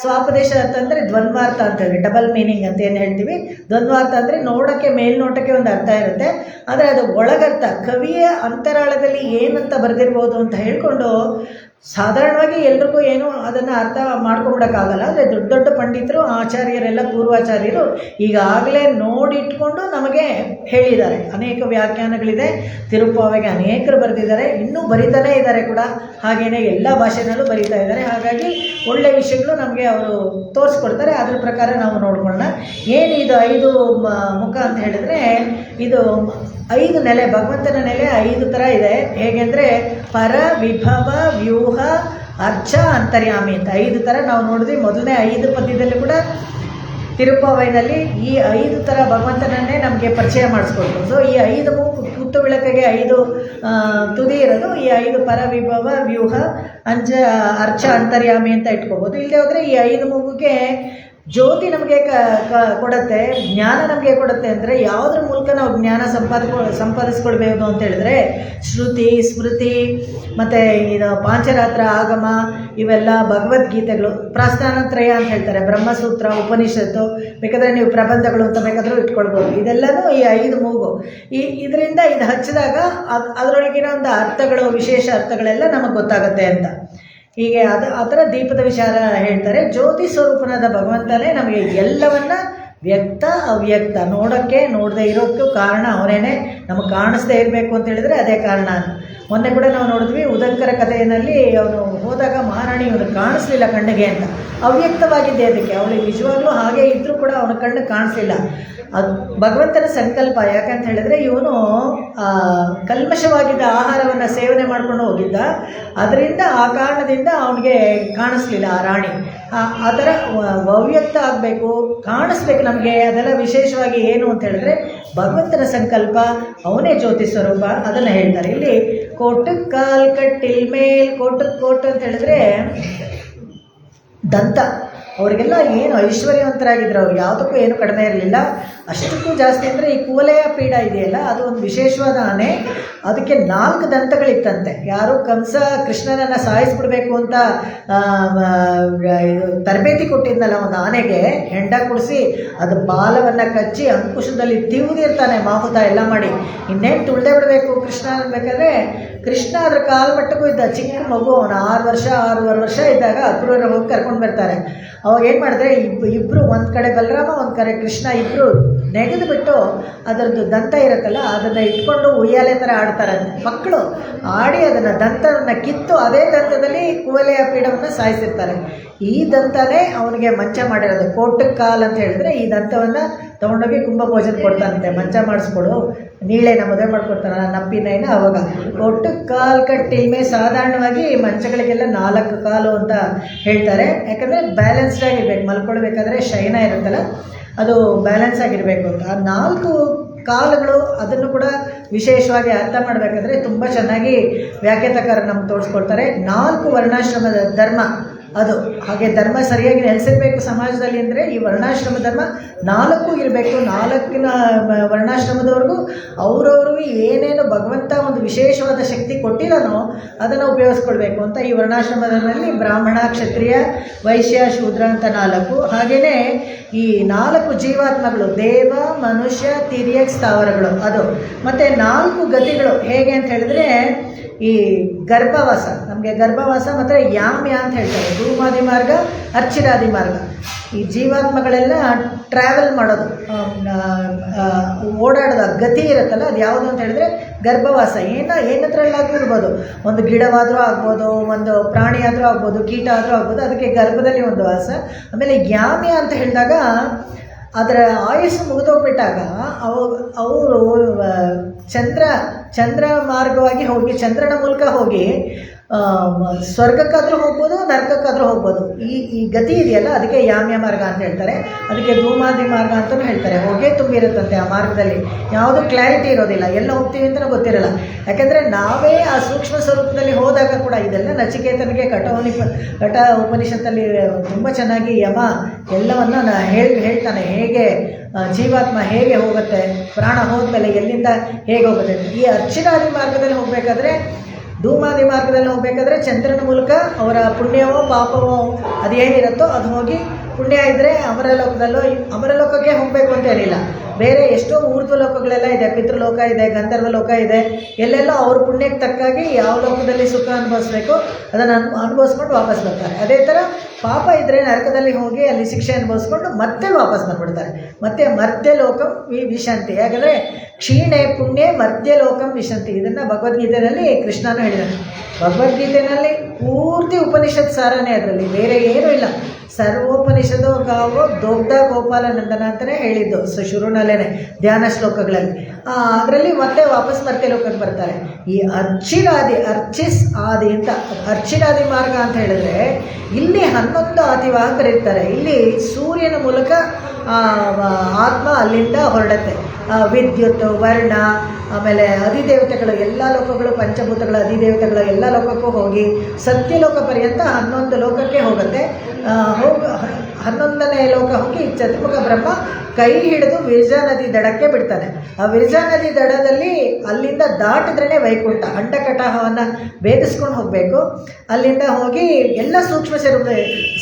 ಸ್ವಾಪದೇಶ ಅರ್ಥ ಅಂದರೆ ದ್ವಂದ್ವಾರ್ಥ ಅಂತ ಹೇಳಿ, ಡಬಲ್ ಮೀನಿಂಗ್ ಅಂತ ಏನು ಹೇಳ್ತೀವಿ. ದ್ವಂದ್ವಾರ್ಥ ಅಂದರೆ ನೋಡೋಕ್ಕೆ ಮೇಲ್ನೋಟಕ್ಕೆ ಒಂದು ಅರ್ಥ ಇರುತ್ತೆ, ಆದರೆ ಅದು ಒಳಗರ್ಥ ಕವಿಯ ಅಂತರಾಳದಲ್ಲಿ ಏನಂತ ಬರೆದಿರ್ಬೋದು ಅಂತ ಹೇಳ್ಕೊಂಡು ಸಾಧಾರಣವಾಗಿ ಎಲ್ರಿಗೂ ಏನು ಅದನ್ನು ಅರ್ಥ ಮಾಡ್ಕೊಂಬಿಡೋಕ್ಕಾಗಲ್ಲ. ಆದರೆ ದೊಡ್ಡ ದೊಡ್ಡ ಪಂಡಿತರು ಆಚಾರ್ಯರೆಲ್ಲ ಪೂರ್ವಾಚಾರ್ಯರು ಈಗಾಗಲೇ ನೋಡಿಟ್ಕೊಂಡು ನಮಗೆ ಹೇಳಿದ್ದಾರೆ. ಅನೇಕ ವ್ಯಾಖ್ಯಾನಗಳಿದೆ, ತಿರುಪಾವೆಗೆ ಅನೇಕರು ಬರೆದಿದ್ದಾರೆ, ಇನ್ನೂ ಬರಿತಾನೇ ಇದ್ದಾರೆ ಕೂಡ. ಹಾಗೆಯೇ ಎಲ್ಲ ಭಾಷೆನಲ್ಲೂ ಬರೀತಾ ಇದ್ದಾರೆ. ಹಾಗಾಗಿ ಒಳ್ಳೆಯ ವಿಷಯಗಳು ನಮಗೆ ಅವರು ತೋರಿಸ್ಕೊಡ್ತಾರೆ. ಅದ್ರ ಪ್ರಕಾರ ನಾವು ನೋಡ್ಕೊಳ್ಳೋಣ. ಏನು ಇದು 5 ಮುಖ ಅಂತ ಹೇಳಿದ್ರೆ ಇದು 5 ನೆಲೆ, ಭಗವಂತನ ನೆಲೆ 5 ಥರ ಇದೆ. ಹೇಗೆಂದರೆ ಪರ, ವಿಭವ, ವ್ಯೂಹ, ಅರ್ಚ, ಅಂತರ್ಯಾಮಿ ಅಂತ 5 ಥರ ನಾವು ನೋಡಿದ್ವಿ. ಮೊದಲನೇ 5 ಪದ್ಯದಲ್ಲಿ ಕೂಡ ತಿರುಪಾವೈನಲ್ಲಿ ಈ 5 ಥರ ಭಗವಂತನನ್ನೇ ನಮಗೆ ಪರಿಚಯ ಮಾಡಿಸ್ಕೊಡ್ತು. ಸೊ ಈ 5 ಕುತ್ತು ವಿಳಕಿಗೆ 5 ತುದಿ ಇರೋದು. ಈ 5 ಪರ, ವಿಭವ, ವ್ಯೂಹ, ಅರ್ಚ, ಅಂತರ್ಯಾಮಿ ಅಂತ ಇಟ್ಕೋಬೋದು. ಇಲ್ಲದೆ ಹೋದರೆ ಈ 5 ಮೂಗಿಗೆ ಜ್ಯೋತಿ ನಮಗೆ ಕೊಡುತ್ತೆ, ಜ್ಞಾನ ನಮಗೆ ಕೊಡುತ್ತೆ. ಅಂದರೆ ಯಾವುದ್ರ ಮೂಲಕ ನಾವು ಜ್ಞಾನ ಸಂಪಾದಿಸ್ಕೊಳ್ಬೇಕು ಅಂತ ಹೇಳಿದ್ರೆ ಶ್ರುತಿ, ಸ್ಮೃತಿ ಮತ್ತು ಇದು ಪಾಂಚರಾತ್ರ, ಆಗಮ, ಇವೆಲ್ಲ ಭಗವದ್ಗೀತೆಗಳು, ಪ್ರಾಸ್ಥಾನತ್ರಯ ಅಂತ ಹೇಳ್ತಾರೆ, ಬ್ರಹ್ಮಸೂತ್ರ, ಉಪನಿಷತ್ತು, ಬೇಕಾದರೆ ನೀವು ಪ್ರಬಂಧಗಳು ಅಂತ ಬೇಕಾದರೂ ಇಟ್ಕೊಳ್ಬೋದು. ಇದೆಲ್ಲನೂ ಈ 5 ಮೂಗು. ಇದರಿಂದ ಇದು ಹಚ್ಚಿದಾಗ ಅದರೊಳಗಿನ ಒಂದು ಅರ್ಥಗಳು, ವಿಶೇಷ ಅರ್ಥಗಳೆಲ್ಲ ನಮಗೆ ಗೊತ್ತಾಗುತ್ತೆ ಅಂತ. ಹೀಗೆ ಆ ಥರ ದೀಪದ ವಿಚಾರ ಹೇಳ್ತಾರೆ. ಜ್ಯೋತಿ ಸ್ವರೂಪನಾದ ಭಗವಂತನೇ ನಮಗೆ ಎಲ್ಲವನ್ನ ವ್ಯಕ್ತ ಅವ್ಯಕ್ತ ನೋಡೋಕ್ಕೆ ನೋಡದೆ ಇರೋಕ್ಕೂ ಕಾರಣ ಅವನೇನೆ. ನಮಗೆ ಕಾಣಿಸ್ದೇ ಇರಬೇಕು ಅಂತ ಹೇಳಿದ್ರೆ ಅದೇ ಕಾರಣ. ಮೊನ್ನೆ ಕೂಡ ನಾವು ನೋಡಿದ್ವಿ ಉದಂಕರ ಕಥೆಯಲ್ಲಿ ಅವನು ಹೋದಾಗ ಮಹಾರಾಣಿ ಅವನು ಕಾಣಿಸ್ಲಿಲ್ಲ ಕಣ್ಣಿಗೆ ಅಂತ. ಅವ್ಯಕ್ತವಾಗಿದ್ದೆ ಅದಕ್ಕೆ. ಅವಳಿಗೆ ನಿಜವಾಗ್ಲೂ ಹಾಗೆ ಇದ್ದರೂ ಕೂಡ ಅವನ ಕಣ್ಣು ಕಾಣಿಸ್ಲಿಲ್ಲ. ಅದು ಭಗವಂತನ ಸಂಕಲ್ಪ. ಯಾಕಂತ ಹೇಳಿದ್ರೆ ಇವನು ಕಲ್ಮಶವಾಗಿದ್ದ ಆಹಾರವನ್ನು ಸೇವನೆ ಮಾಡ್ಕೊಂಡು ಹೋಗಿದ್ದ, ಅದರಿಂದ ಆ ಕಾರಣದಿಂದ ಅವನಿಗೆ ಕಾಣಿಸ್ಲಿಲ್ಲ ಆ ರಾಣಿ. ಆ ಥರ ಅವ್ಯಕ್ತ ಆಗಬೇಕು, ಕಾಣಿಸ್ಬೇಕು ನಮಗೆ. ಅದೆಲ್ಲ ವಿಶೇಷವಾಗಿ ಏನು ಅಂತ ಹೇಳಿದ್ರೆ ಭಗವಂತನ ಸಂಕಲ್ಪ, ಅವನೇ ಜ್ಯೋತಿ ಸ್ವರೂಪ. ಅದನ್ನು ಹೇಳ್ತಾರೆ ಇಲ್ಲಿ. ಕೋಟಕ್ಕೆ ಕಾಲ್ ಕಟ್ಟಿಲ್ ಮೇಲ್, ಕೋಟು ಅಂತ ಹೇಳಿದ್ರೆ ದಂತ. ಅವರಿಗೆಲ್ಲ ಏನು ಐಶ್ವರ್ಯವಂತರಾಗಿದ್ದರು, ಅವ್ರು ಯಾವುದಕ್ಕೂ ಏನು ಕಡಿಮೆ ಇರಲಿಲ್ಲ. ಅಷ್ಟಕ್ಕೂ ಜಾಸ್ತಿ ಅಂದರೆ ಈ ಕುವಲೆಯ ಪೀಡ ಇದೆಯಲ್ಲ, ಅದು ಒಂದು ವಿಶೇಷವಾದ ಆನೆ. ಅದಕ್ಕೆ 4 ದಂತಗಳಿತ್ತಂತೆ. ಯಾರು ಕಂಸ ಕೃಷ್ಣನನ್ನು ಸಾಯಿಸ್ಬಿಡ್ಬೇಕು ಅಂತ ತರಬೇತಿ ಕೊಟ್ಟಿದ್ನಲ್ಲ ಒಂದು ಆನೆಗೆ, ಹೆಂಡ ಕುಡಿಸಿ ಅದು ಬಾಲವನ್ನು ಕಚ್ಚಿ ಅಂಕುಶದಲ್ಲಿ ತಿವಿದಿರ್ತಾನೆ ಮಾಹುತ ಎಲ್ಲ ಮಾಡಿ. ಇನ್ನೇನು ತುಳ್ದೇ ಬಿಡಬೇಕು ಕೃಷ್ಣ ಅನ್ಬೇಕಾದ್ರೆ ಕೃಷ್ಣ ಅದ್ರ ಕಾಲು ಮಟ್ಟಕ್ಕೂ ಇದ್ದ. ಚಿಕ್ಕ ಮಗು, ಅವನು 6 ವರ್ಷ 6.5 ವರ್ಷ ಇದ್ದಾಗ ಅಕ್ರೂರ ಹೋಗಿ ಕರ್ಕೊಂಡು ಬರ್ತಾರೆ. ಅವಾಗ ಏನು ಮಾಡಿದ್ರೆ ಇಬ್ಬರು ಒಂದು ಕಡೆ ಬಲರಾಮ ಒಂದು ಕಡೆ ಕೃಷ್ಣ ಇಬ್ಬರು ನೆಗೆದು ಬಿಟ್ಟು ಅದರದ್ದು ದಂತ ಇರುತ್ತಲ್ಲ ಅದನ್ನು ಇಟ್ಕೊಂಡು ಉಯ್ಯಾಲೆ ಥರ ಆಡ್ತಾರೆ ಮಕ್ಕಳು ಆಡಿ ಅದನ್ನು ದಂತವನ್ನು ಕಿತ್ತು ಅದೇ ದಂತದಲ್ಲಿ ಕುವಲೆಯ ಪೀಠವನ್ನು ಸಾಯಿಸಿರ್ತಾರೆ. ಈ ದಂತನೇ ಅವನಿಗೆ ಮಂಚ ಮಾಡಿರೋದು. ಕೋಟಕ್ಕೆ ಕಾಲ್ ಅಂತ ಹೇಳಿದ್ರೆ ಈ ದಂತವನ್ನು ತೊಗೊಂಡೋಗಿ ಕುಂಭಭೋಜನ ಕೊಡ್ತಾನಂತೆ, ಮಂಚ ಮಾಡಿಸ್ಕೊಡು, ನೀಳೆನ ಮದುವೆ ಮಾಡಿಕೊಡ್ತಾನೆ ನಪ್ಪಿನೈನ. ಅವಾಗ ಕೋಟಕ್ಕೆ ಕಾಲು ಕಟ್ಟಿಲ್ಮೆ ಸಾಧಾರಣವಾಗಿ ಮಂಚಗಳಿಗೆಲ್ಲ 4 ಕಾಲು ಅಂತ ಹೇಳ್ತಾರೆ. ಯಾಕಂದರೆ ಬ್ಯಾಲೆನ್ಸ್ಡ್ ಆಗಿರ್ಬೇಕು, ಮಲ್ಕೊಳ್ಬೇಕಾದ್ರೆ ಶಯನ ಇರುತ್ತಲ್ಲ ಅದು ಬ್ಯಾಲೆನ್ಸ್ ಆಗಿರಬೇಕು ಅಂತ. ಆ 4 ಕಾಲುಗಳು ಅದನ್ನು ಕೂಡ ವಿಶೇಷವಾಗಿ ಅರ್ಥ ಮಾಡಬೇಕಾದ್ರೆ ತುಂಬ ಚೆನ್ನಾಗಿ ವ್ಯಾಖ್ಯಾತಕಾರ ನಮ್ಗೆ ತೋರಿಸ್ಕೊಳ್ತಾರೆ. 4 ವರ್ಣಾಶ್ರಮದ ಧರ್ಮ ಅದು ಹಾಗೆ ಧರ್ಮ ಸರಿಯಾಗಿ ನೆಲೆಸಿರಬೇಕು ಸಮಾಜದಲ್ಲಿ ಅಂದರೆ ಈ ವರ್ಣಾಶ್ರಮ ಧರ್ಮ 4 ಇರಬೇಕು. 4 ವರ್ಣಾಶ್ರಮದವರೆಗೂ ಅವರವ್ರಿಗೆ ಏನೇನು ಭಗವಂತ ಒಂದು ವಿಶೇಷವಾದ ಶಕ್ತಿ ಕೊಟ್ಟಿರೋನೋ ಅದನ್ನು ಉಪಯೋಗಿಸ್ಕೊಳ್ಬೇಕು ಅಂತ ಈ ವರ್ಣಾಶ್ರಮ ಧರ್ಮದಲ್ಲಿ ಬ್ರಾಹ್ಮಣ, ಕ್ಷತ್ರಿಯ, ವೈಶ್ಯ, ಶೂದ್ರ ಅಂತ 4. ಹಾಗೆಯೇ ಈ 4 ಜೀವಾತ್ಮಗಳು ದೇವ, ಮನುಷ್ಯ, ತಿರ್ಯಕ್, ಸ್ಥಾವರಗಳು ಅದು. ಮತ್ತು 4 ಗತಿಗಳು ಹೇಗೆ ಅಂತ ಹೇಳಿದ್ರೆ ಈ ಗರ್ಭವಾಸ, ನಮಗೆ ಗರ್ಭವಾಸ ಮತ್ತು ಯಾಮ್ಯ ಅಂತ ಹೇಳ್ತಾರೆ. ಧೂಮಾದಿ ಮಾರ್ಗ, ಅರ್ಚಿರಾದಿ ಮಾರ್ಗ. ಈ ಜೀವಾತ್ಮಗಳೆಲ್ಲ ಟ್ರಾವೆಲ್ ಮಾಡೋದು, ಓಡಾಡೋದು ಗತಿ ಇರುತ್ತಲ್ಲ ಅದು ಯಾವುದು ಅಂತ ಹೇಳಿದ್ರೆ ಗರ್ಭವಾಸ. ಏನತ್ರಲ್ಲಾದರೂ ಇರ್ಬೋದು, ಒಂದು ಗಿಡವಾದರೂ ಆಗ್ಬೋದು, ಒಂದು ಪ್ರಾಣಿ ಆದರೂ ಆಗ್ಬೋದು, ಕೀಟ ಆದರೂ ಆಗ್ಬೋದು, ಅದಕ್ಕೆ ಗರ್ಭದಲ್ಲಿ ಒಂದು ವಾಸ. ಆಮೇಲೆ ಯಾಮ್ಯ ಅಂತ ಹೇಳಿದಾಗ ಅದರ ಆಯುಸ್ಸು ಮುಗಿದೋಗ್ಬಿಟ್ಟಾಗ ಅವರು ಚಂದ್ರ ಮಾರ್ಗವಾಗಿ ಹೋಗಿ ಚಂದ್ರನ ಮೂಲಕ ಹೋಗಿ ಸ್ವರ್ಗಕ್ಕಾದರೂ ಹೋಗ್ಬೋದು, ನರಕಕ್ಕಾದರೂ ಹೋಗ್ಬೋದು. ಈ ಗತಿ ಇದೆಯಲ್ಲ ಅದಕ್ಕೆ ಯಾಮ್ಯ ಮಾರ್ಗ ಅಂತ ಹೇಳ್ತಾರೆ. ಅದಕ್ಕೆ ಧೂಮಾದಿ ಮಾರ್ಗ ಅಂತಲೂ ಹೇಳ್ತಾರೆ. ಹೊಗೆ ತುಂಬಿರುತ್ತಂತೆ ಆ ಮಾರ್ಗದಲ್ಲಿ, ಯಾವುದೂ ಕ್ಲಾರಿಟಿ ಇರೋದಿಲ್ಲ, ಎಲ್ಲ ಹೋಗ್ತೀವಿ ಅಂತಲೂ ಗೊತ್ತಿರಲ್ಲ. ಯಾಕೆಂದರೆ ನಾವೇ ಆ ಸೂಕ್ಷ್ಮ ಸ್ವರೂಪದಲ್ಲಿ ಹೋದಾಗ ಕೂಡ ಇದೆಲ್ಲ ನಚಿಕೇತನಿಗೆ ಕಠ ಉಪನಿಷತ್ತಲ್ಲಿ ತುಂಬ ಚೆನ್ನಾಗಿ ಯಮ ಎಲ್ಲವನ್ನು ಹೇಳ್ತಾನೆ. ಹೇಗೆ ಜೀವಾತ್ಮ ಹೇಗೆ ಹೋಗುತ್ತೆ, ಪ್ರಾಣ ಹೋದ್ಮೇಲೆ ಎಲ್ಲಿಂದ ಹೇಗೆ ಹೋಗುತ್ತೆ. ಈ ಅರ್ಚಿರಾದಿ ಮಾರ್ಗದಲ್ಲಿ ಹೋಗಬೇಕಾದ್ರೆ, ಧೂಮಾದಿ ಮಾರ್ಗದಲ್ಲಿ ಹೋಗಬೇಕಾದ್ರೆ ಚಂದ್ರನ ಮೂಲಕ ಅವರ ಪುಣ್ಯವೋ ಪಾಪವೋ ಅದೇನಿರುತ್ತೋ ಅದು ಹೋಗಿ, ಪುಣ್ಯ ಇದ್ದರೆ ಅಮರಲೋಕಕ್ಕೆ ಹೋಗಬೇಕು ಅಂತ ಏನಿಲ್ಲ, ಬೇರೆ ಎಷ್ಟೋ ಊರ್ಧ್ವ ಲೋಕಗಳೆಲ್ಲ ಇದೆ, ಪಿತೃಲೋಕ ಇದೆ, ಗಂಧರ್ವ ಲೋಕ ಇದೆ. ಎಲ್ಲೆಲ್ಲೋ ಅವ್ರ ಪುಣ್ಯಕ್ಕೆ ತಕ್ಕಾಗಿ ಯಾವ ಲೋಕದಲ್ಲಿ ಸುಖ ಅನುಭವಿಸ್ಬೇಕು ಅದನ್ನು ಅನುಭವಿಸ್ಕೊಂಡು ವಾಪಸ್ ಬರ್ತಾರೆ. ಅದೇ ಥರ ಪಾಪ ಇದ್ದರೆ ನರಕದಲ್ಲಿ ಹೋಗಿ ಅಲ್ಲಿ ಶಿಕ್ಷೆ ಅನುಭವಿಸ್ಕೊಂಡು ಮತ್ತೆ ವಾಪಸ್ ಬಂದ್ಬಿಡ್ತಾರೆ. ಮತ್ತೆ ಮರ್ತ್ಯಲೋಕಂ ವಿಶಂತಿ. ಯಾಕಂದರೆ ಕ್ಷೀಣೆ ಪುಣ್ಯ ಮರ್ತ್ಯಲೋಕಂ ವಿಶಂತಿ. ಇದನ್ನು ಭಗವದ್ಗೀತೆಯಲ್ಲಿ ಕೃಷ್ಣನೂ ಹೇಳಿದ್ದಾನೆ. ಭಗವದ್ಗೀತೆಯಲ್ಲಿ ಪೂರ್ತಿ ಉಪನಿಷತ್ ಸಾರನೇ, ಅದರಲ್ಲಿ ಬೇರೆ ಏನೂ ಇಲ್ಲ. ಸರ್ವೋಪನಿಷದೋ ಗಾವೋ ದೊಗ್ಧ ಗೋಪಾಲನಂದನ ಅಂತಲೇ ಹೇಳಿದ್ದು ಶುರುನಲ್ಲೇ ಧ್ಯಾನ ಶ್ಲೋಕಗಳಲ್ಲಿ. ಅದರಲ್ಲಿ ಮತ್ತೆ ವಾಪಸ್ ಮರ್ತ್ಯಲೋಕಕ್ಕೆ ಬರ್ತಾರೆ. ಈ ಅರ್ಚಿಸ್ ಆದಿ ಅಂತ ಅರ್ಚಿರಾದಿ ಮಾರ್ಗ ಅಂತ ಹೇಳಿದ್ರೆ ಇಲ್ಲಿ 11 ಆದಿವಾಹಕರಿರ್ತಾರೆ. ಇಲ್ಲಿ ಸೂರ್ಯನ ಮೂಲಕ ಆತ್ಮ ಅಲ್ಲಿಂದ ಹೊರಡುತ್ತೆ. ವಿದ್ಯುತ್, ವರ್ಣ, ಆಮೇಲೆ ಅಧಿದೇವತೆಗಳು, ಎಲ್ಲ ಲೋಕಗಳು, ಪಂಚಭೂತಗಳ ಅಧಿದೇವತೆಗಳು ಎಲ್ಲ ಲೋಕಕ್ಕೂ ಹೋಗಿ ಸತ್ಯಲೋಕ ಪರ್ಯಂತ 11 ಲೋಕಕ್ಕೆ ಹೋಗುತ್ತೆ. 11ನೇ ಲೋಕ ಹೋಗಿ ಚತುರ್ಮುಖ ಬ್ರಹ್ಮ ಕೈ ಹಿಡಿದು ವಿರಜಾ ನದಿ ದಡಕ್ಕೆ ಬಿಡ್ತಾನೆ. ಆ ವಿರಜಾ ನದಿ ದಡದಲ್ಲಿ ಅಲ್ಲಿಂದ ದಾಟಿದ್ರೇ ವೈಕುಂಠ. ಅಂಡಕಟಾಹವನ್ನು ಭೇದಿಸ್ಕೊಂಡು ಹೋಗಬೇಕು. ಅಲ್ಲಿಂದ ಹೋಗಿ ಎಲ್ಲ ಸೂಕ್ಷ್ಮ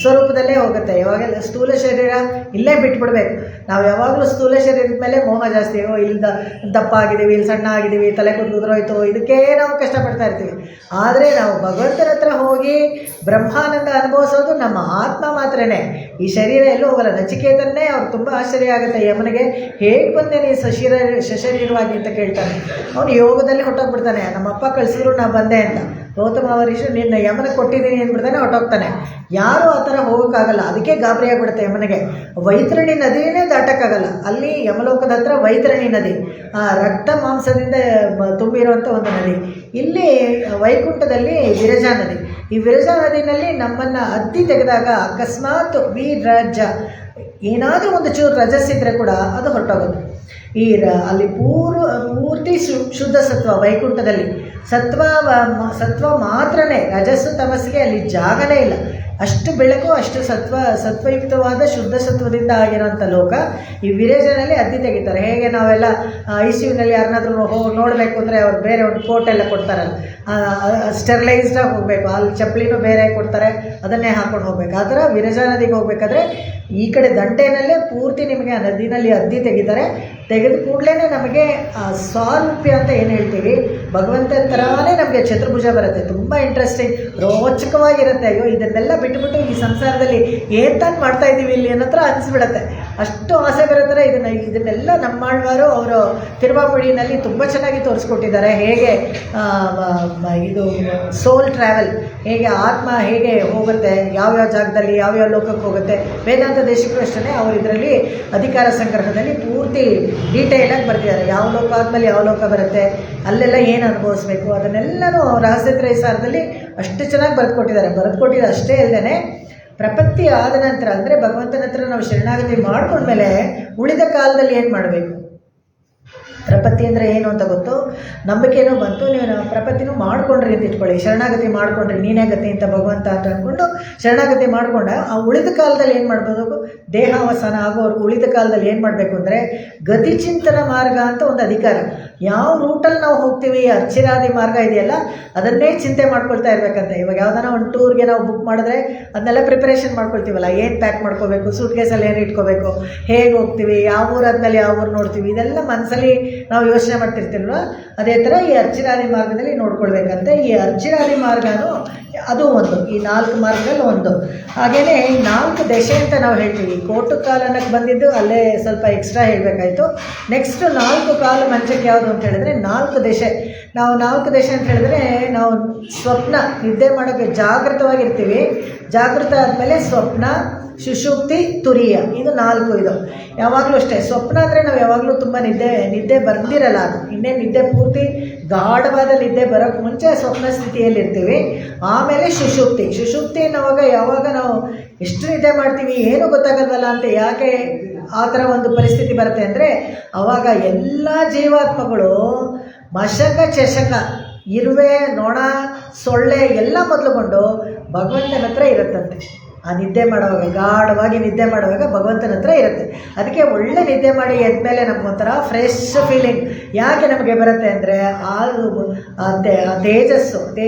ಸ್ವರೂಪದಲ್ಲೇ ಹೋಗುತ್ತೆ. ಯಾವಾಗೆಲ್ಲ ಸ್ಥೂಲ ಶರೀರ ಇಲ್ಲೇ ಬಿಟ್ಬಿಡ್ಬೇಕು. ನಾವು ಯಾವಾಗಲೂ ಸ್ಥೂಲ ಶರೀರದ ಮೇಲೆ ಮೋಹ ಜಾಸ್ತಿ. ಇಲ್ಲಿಂದ ದಪ್ಪ ಆಗಿದ್ದೀವಿ, ಇಲ್ಲಿ ಸಣ್ಣ ಆಗಿದ್ದೀವಿ, ತಲೆ ಕೂದಲೋಯ್ತು, ಇದಕ್ಕೆ ನಾವು ಕಷ್ಟಪಡ್ತಾ ಇರ್ತೀವಿ. ಆದರೆ ನಾವು ಭಗವಂತನ ಹತ್ರ ಹೋಗಿ ಬ್ರಹ್ಮಾನಂದ ಅನುಭವಿಸೋದು ನಮ್ಮ ಆತ್ಮ ಮಾತ್ರನೇ. ಈ ಶರೀರ ಎಲ್ಲೂ ಹೋಗಲ್ಲ. ನಚಿಕೇತನ್ನೇ ಅವ್ರು ತುಂಬ ಆಶ್ಚರ್ಯ ಆಗುತ್ತೆ. ಯಮನಿಗೆ ಹೇಗೆ ಬಂದೆ ನೀನು ಸಶರೀರವಾಗಿ ಅಂತ ಕೇಳ್ತಾನೆ. ಅವನು ಯೋಗದಲ್ಲಿ ಹೊಟ್ಟೋಗ್ಬಿಡ್ತಾನೆ. ನಮ್ಮಪ್ಪ ಕಳಿಸಿದ್ರು ನಾ ಬಂದೆ ಅಂತ. ಗೌತಮ ಮಹರ್ಷಿ ನಿನ್ನ ಯಮನ ಕೊಟ್ಟಿದ್ದೀನಿ ಅಂದ್ಬಿಡ್ತಾನೆ, ಹೊಟ್ಟೋಗ್ತಾನೆ. ಯಾರೂ ಆ ಥರ ಹೋಗೋಕ್ಕಾಗಲ್ಲ. ಅದಕ್ಕೆ ಗಾಬರಿ ಆಗಿಬಿಡುತ್ತೆ ಯಮನಿಗೆ. ವೈತರಣಿ ನದಿಯೇ ದಾಟಕ್ಕಾಗಲ್ಲ. ಅಲ್ಲಿ ಯಮಲೋಕದ ಹತ್ರ ವೈತರಣಿ ನದಿ, ರಕ್ತ ಮಾಂಸದಿಂದ ತುಂಬಿರುವಂಥ ಒಂದು ನದಿ. ಇಲ್ಲಿ ವೈಕುಂಠದಲ್ಲಿ ವಿರಜಾ ನದಿ. ಈ ವಿರಜಾ ನದಿನಲ್ಲಿ ನಮ್ಮನ್ನು ಅದ್ದಿ ತೆಗೆದಾಗ ಅಕಸ್ಮಾತ್ ರಜ ಏನಾದರೂ ಒಂದು ಚೂರು ರಜಸ್ಸಿದ್ರೆ ಕೂಡ ಅದು ಹೊರಟೋಗುತ್ತೆ. ಅಲ್ಲಿ ಪೂರ್ತಿ ಶುದ್ಧ ಸತ್ವ ವೈಕುಂಠದಲ್ಲಿ. ಸತ್ವ ಮಾತ್ರನೇ, ರಜಸ್ಸು ತಮಸ್ಸಿಗೆ ಅಲ್ಲಿ ಜಾಗನೇ ಇಲ್ಲ. ಅಷ್ಟು ಬೆಳಕು, ಅಷ್ಟು ಸತ್ವಯುಕ್ತವಾದ ಶುದ್ಧ ಸತ್ವದಿಂದ ಆಗಿರೋಂಥ ಲೋಕ. ಈ ವಿರೇಜನಲ್ಲಿ ಅದ್ದಿ ತೆಗಿತಾರೆ. ಹೇಗೆ ನಾವೆಲ್ಲ ICUನಲ್ಲಿ ಯಾರನ್ನಾದ್ರೂ ನೋಡಬೇಕು ಅಂದರೆ ಅವ್ರು ಬೇರೆ ಒಂದು ಕೋಟ್ ಎಲ್ಲ ಕೊಡ್ತಾರಲ್ಲ, ಸ್ಟೆರಿಲೈಸ್ಡಾಗಿ ಹೋಗಬೇಕು. ಅಲ್ಲಿ ಚಪ್ಪಲಿನೂ ಬೇರೆ ಕೊಡ್ತಾರೆ, ಅದನ್ನೇ ಹಾಕ್ಕೊಂಡು ಹೋಗ್ಬೇಕು. ಆ ಥರ ವಿರಜಾ ನದಿಗೆ ಹೋಗಬೇಕಾದ್ರೆ ಈ ಕಡೆ ದಂಡೆನಲ್ಲೇ ಪೂರ್ತಿ ನಿಮಗೆ ಆ ನದಿನಲ್ಲಿ ಅದ್ದಿ ತೆಗಿತಾರೆ. ತೆಗೆದು ಕೂಡಲೇ ನಮಗೆ ಸ್ವಾರೂಪ್ಯ ಅಂತ ಏನು ಹೇಳ್ತೀವಿ, ಭಗವಂತನ ಥರನೇ ನಮಗೆ ಚತುರ್ಭುಜ ಬರುತ್ತೆ. ತುಂಬ ಇಂಟ್ರೆಸ್ಟಿಂಗ್, ರೋಚಕವಾಗಿರುತ್ತೆ. ಅಯ್ಯೋ ಇದನ್ನೆಲ್ಲ ಬಿಟ್ಟುಬಿಟ್ಟು ಈ ಸಂಸಾರದಲ್ಲಿ ಏನು ತಾನು ಮಾಡ್ತಾ ಇದ್ದೀವಿ ಇಲ್ಲಿ ಅನ್ನೋ ಥರ ಅನಿಸ್ಬಿಡುತ್ತೆ. ಅಷ್ಟು ಆಸೆ ಬರೋ ಥರ ಇದನ್ನೆಲ್ಲ ನಮ್ಮಾಳ್ವಾರು ಅವರು ತಿರುವಾಪುಳಿನಲ್ಲಿ ತುಂಬ ಚೆನ್ನಾಗಿ ತೋರಿಸ್ಕೊಟ್ಟಿದ್ದಾರೆ. ಹೇಗೆ ಇದು ಸೋಲ್ ಟ್ರಾವೆಲ್, ಹೇಗೆ ಆತ್ಮ ಹೇಗೆ ಹೋಗುತ್ತೆ, ಯಾವ್ಯಾವ ಜಾಗದಲ್ಲಿ ಯಾವ್ಯಾವ ಲೋಕಕ್ಕೆ ಹೋಗುತ್ತೆ. ವೇದಾಂತ ದೇಶಕ್ಕೂ ಅಷ್ಟೇ ಅವರು ಇದರಲ್ಲಿ ಅಧಿಕಾರ ಸಂಗ್ರಹದಲ್ಲಿ ಪೂರ್ತಿ ಡೀಟೇಲಾಗಿ ಬರ್ತಿದ್ದಾರೆ. ಯಾವ ಲೋಕ ಆದಮೇಲೆ ಯಾವ ಲೋಕ ಬರುತ್ತೆ, ಅಲ್ಲೆಲ್ಲ ಏನು ಅನುಭವಿಸ್ಬೇಕು, ಅದನ್ನೆಲ್ಲನೂ ರಹಸ್ಯತ್ರಯ ಸಾರದಲ್ಲಿ ಅಷ್ಟು ಚೆನ್ನಾಗಿ ಬರೆದುಕೊಟ್ಟಿದ್ದಾರೆ. ಅಷ್ಟೇ ಅಲ್ಲದೆ ಪ್ರಪತ್ತಿ ಆದ ನಂತರ ಅಂದರೆ ಭಗವಂತನ ಹತ್ರ ನಾವು ಶರಣಾಗತಿ ಮಾಡ್ಕೊಂಡ್ಮೇಲೆ ಉಳಿದ ಕಾಲದಲ್ಲಿ ಏನು ಮಾಡಬೇಕು. ಪ್ರಪತ್ತಿ ಅಂದರೆ ಏನು ಅಂತ ಗೊತ್ತು, ನಂಬಿಕೆನೂ ಬಂತು. ನೀವು ಪ್ರಪತ್ತಿನೂ ಮಾಡ್ಕೊಂಡ್ರಿ ಅಂತ ಇಟ್ಕೊಳ್ಳಿ, ಶರಣಾಗತಿ ಮಾಡ್ಕೊಂಡ್ರಿ, ನೀನೇ ಗತಿ ಅಂತ ಭಗವಂತ ಅಂತ ಅಂದ್ಕೊಂಡು ಶರಣಾಗತಿ ಮಾಡ್ಕೊಂಡ ಆ ಉಳಿದ ಕಾಲದಲ್ಲಿ ಏನು ಮಾಡ್ಬೋದು, ದೇಹಾವಸಾನ ಆಗೋವರೆಗೂ ಉಳಿದ ಕಾಲದಲ್ಲಿ ಏನು ಮಾಡಬೇಕು ಅಂದರೆ ಗತಿಚಿಂತನ ಮಾರ್ಗ ಅಂತ ಒಂದು ಅಧಿಕಾರ. ಯಾವ ರೂಟಲ್ಲಿ ನಾವು ಹೋಗ್ತೀವಿ, ಅರ್ಚಿರಾದಿ ಮಾರ್ಗ ಇದೆಯಲ್ಲ ಅದನ್ನೇ ಚಿಂತೆ ಮಾಡ್ಕೊಳ್ತಾ ಇರಬೇಕಂತೆ. ಇವಾಗ ಯಾವುದಾನ ಒಂದು ಟೂರ್ಗೆ ನಾವು ಬುಕ್ ಮಾಡಿದ್ರೆ ಅದನ್ನೆಲ್ಲ ಪ್ರಿಪರೇಷನ್ ಮಾಡ್ಕೊಳ್ತೀವಲ್ಲ, ಏನು ಪ್ಯಾಕ್ ಮಾಡ್ಕೋಬೇಕು, ಸೂಟ್ ಕೇಸಲ್ಲಿ ಏನು ಇಟ್ಕೋಬೇಕು, ಹೇಗೆ ಹೋಗ್ತೀವಿ, ಯಾವ ಊರಾದ್ಮೇಲೆ ಯಾವ ಊರು ನೋಡ್ತೀವಿ, ಇದೆಲ್ಲ ಮನಸ್ಸಲ್ಲಿ ನಾವು ಯೋಚನೆ ಮಾಡ್ತಿರ್ತೀಲ್ವ. ಅದೇ ಥರ ಈ ಅರ್ಚಿರಾದಿ ಮಾರ್ಗದಲ್ಲಿ ನೋಡ್ಕೊಳ್ಬೇಕಂತೆ. ಈ ಅರ್ಚಿರಾದಿ ಮಾರ್ಗನೂ ಅದು ಒಂದು, ಈ 4 ಮಾರ್ಗದಲ್ಲಿ ಒಂದು. ಹಾಗೆಯೇ ಈ 4 ದಶೆ ಅಂತ ನಾವು ಹೇಳ್ತೀವಿ. ಕೋಟು ಕಾಲನಕ್ಕೆ ಬಂದಿದ್ದು ಅಲ್ಲೇ ಸ್ವಲ್ಪ ಎಕ್ಸ್ಟ್ರಾ ಹೇಳಬೇಕಾಯ್ತು. ನೆಕ್ಸ್ಟ್ 4 ಕಾಲ ಮಂಚಕ್ಕೆ ಯಾವುದು ಅಂತ ಹೇಳಿದ್ರೆ 4 ದಶೆ. ನಾವು 4 ದಶೆ ಅಂತ ಹೇಳಿದ್ರೆ ನಾವು ಸ್ವಪ್ನ, ನಿದ್ದೆ ಮಾಡೋಕ್ಕೆ ಜಾಗೃತವಾಗಿರ್ತೀವಿ. ಜಾಗೃತ ಆದಮೇಲೆ ಸ್ವಪ್ನ, ಸುಷುಪ್ತಿ, ತುರಿಯ, ಇದು 4. ಇದು ಯಾವಾಗಲೂ ಅಷ್ಟೇ. ಸ್ವಪ್ನ ಅಂದರೆ ನಾವು ಯಾವಾಗಲೂ ತುಂಬ ನಿದ್ದೆ ಬಂದಿರಲ್ಲ. ಅದು ಇನ್ನೇನು ನಿದ್ದೆ ಪೂರ್ತಿ ಗಾಢವಾದ ನಿದ್ದೆ ಬರೋಕ್ಕೆ ಮುಂಚೆ ಸ್ವಪ್ನ ಸ್ಥಿತಿಯಲ್ಲಿರ್ತೀವಿ. ಆಮೇಲೆ ಸುಷುಪ್ತಿ ಅನ್ನೋವಾಗ ಯಾವಾಗ ನಾವು ಎಷ್ಟು ನಿದ್ದೆ ಮಾಡ್ತೀವಿ ಏನೂ ಗೊತ್ತಾಗಲ್ವಲ್ಲ ಅಂತ ಯಾಕೆ ಆ ಥರ ಒಂದು ಪರಿಸ್ಥಿತಿ ಬರುತ್ತೆ ಅಂದರೆ, ಆವಾಗ ಎಲ್ಲ ಜೀವಾತ್ಮಗಳು ಮಶಕ ಚಷಕ, ಇರುವೆ, ನೊಣ, ಸೊಳ್ಳೆ ಎಲ್ಲ ಮೊದಲುಕೊಂಡು ಭಗವಂತನ ಹತ್ರ ಇರುತ್ತಂತೆ. ಆ ನಿದ್ದೆ ಮಾಡುವಾಗ, ಗಾಢವಾಗಿ ನಿದ್ದೆ ಮಾಡುವಾಗ ಭಗವಂತನ ಹತ್ರ ಇರುತ್ತೆ. ಅದಕ್ಕೆ ಒಳ್ಳೆ ನಿದ್ದೆ ಮಾಡಿ ಎದ್ಮೇಲೆ ನಮಗೊಂಥರ ಫ್ರೆಶ್ ಫೀಲಿಂಗ್ ಯಾಕೆ ನಮಗೆ ಬರುತ್ತೆ ಅಂದರೆ ಆ ತೇಜಸ್ಸು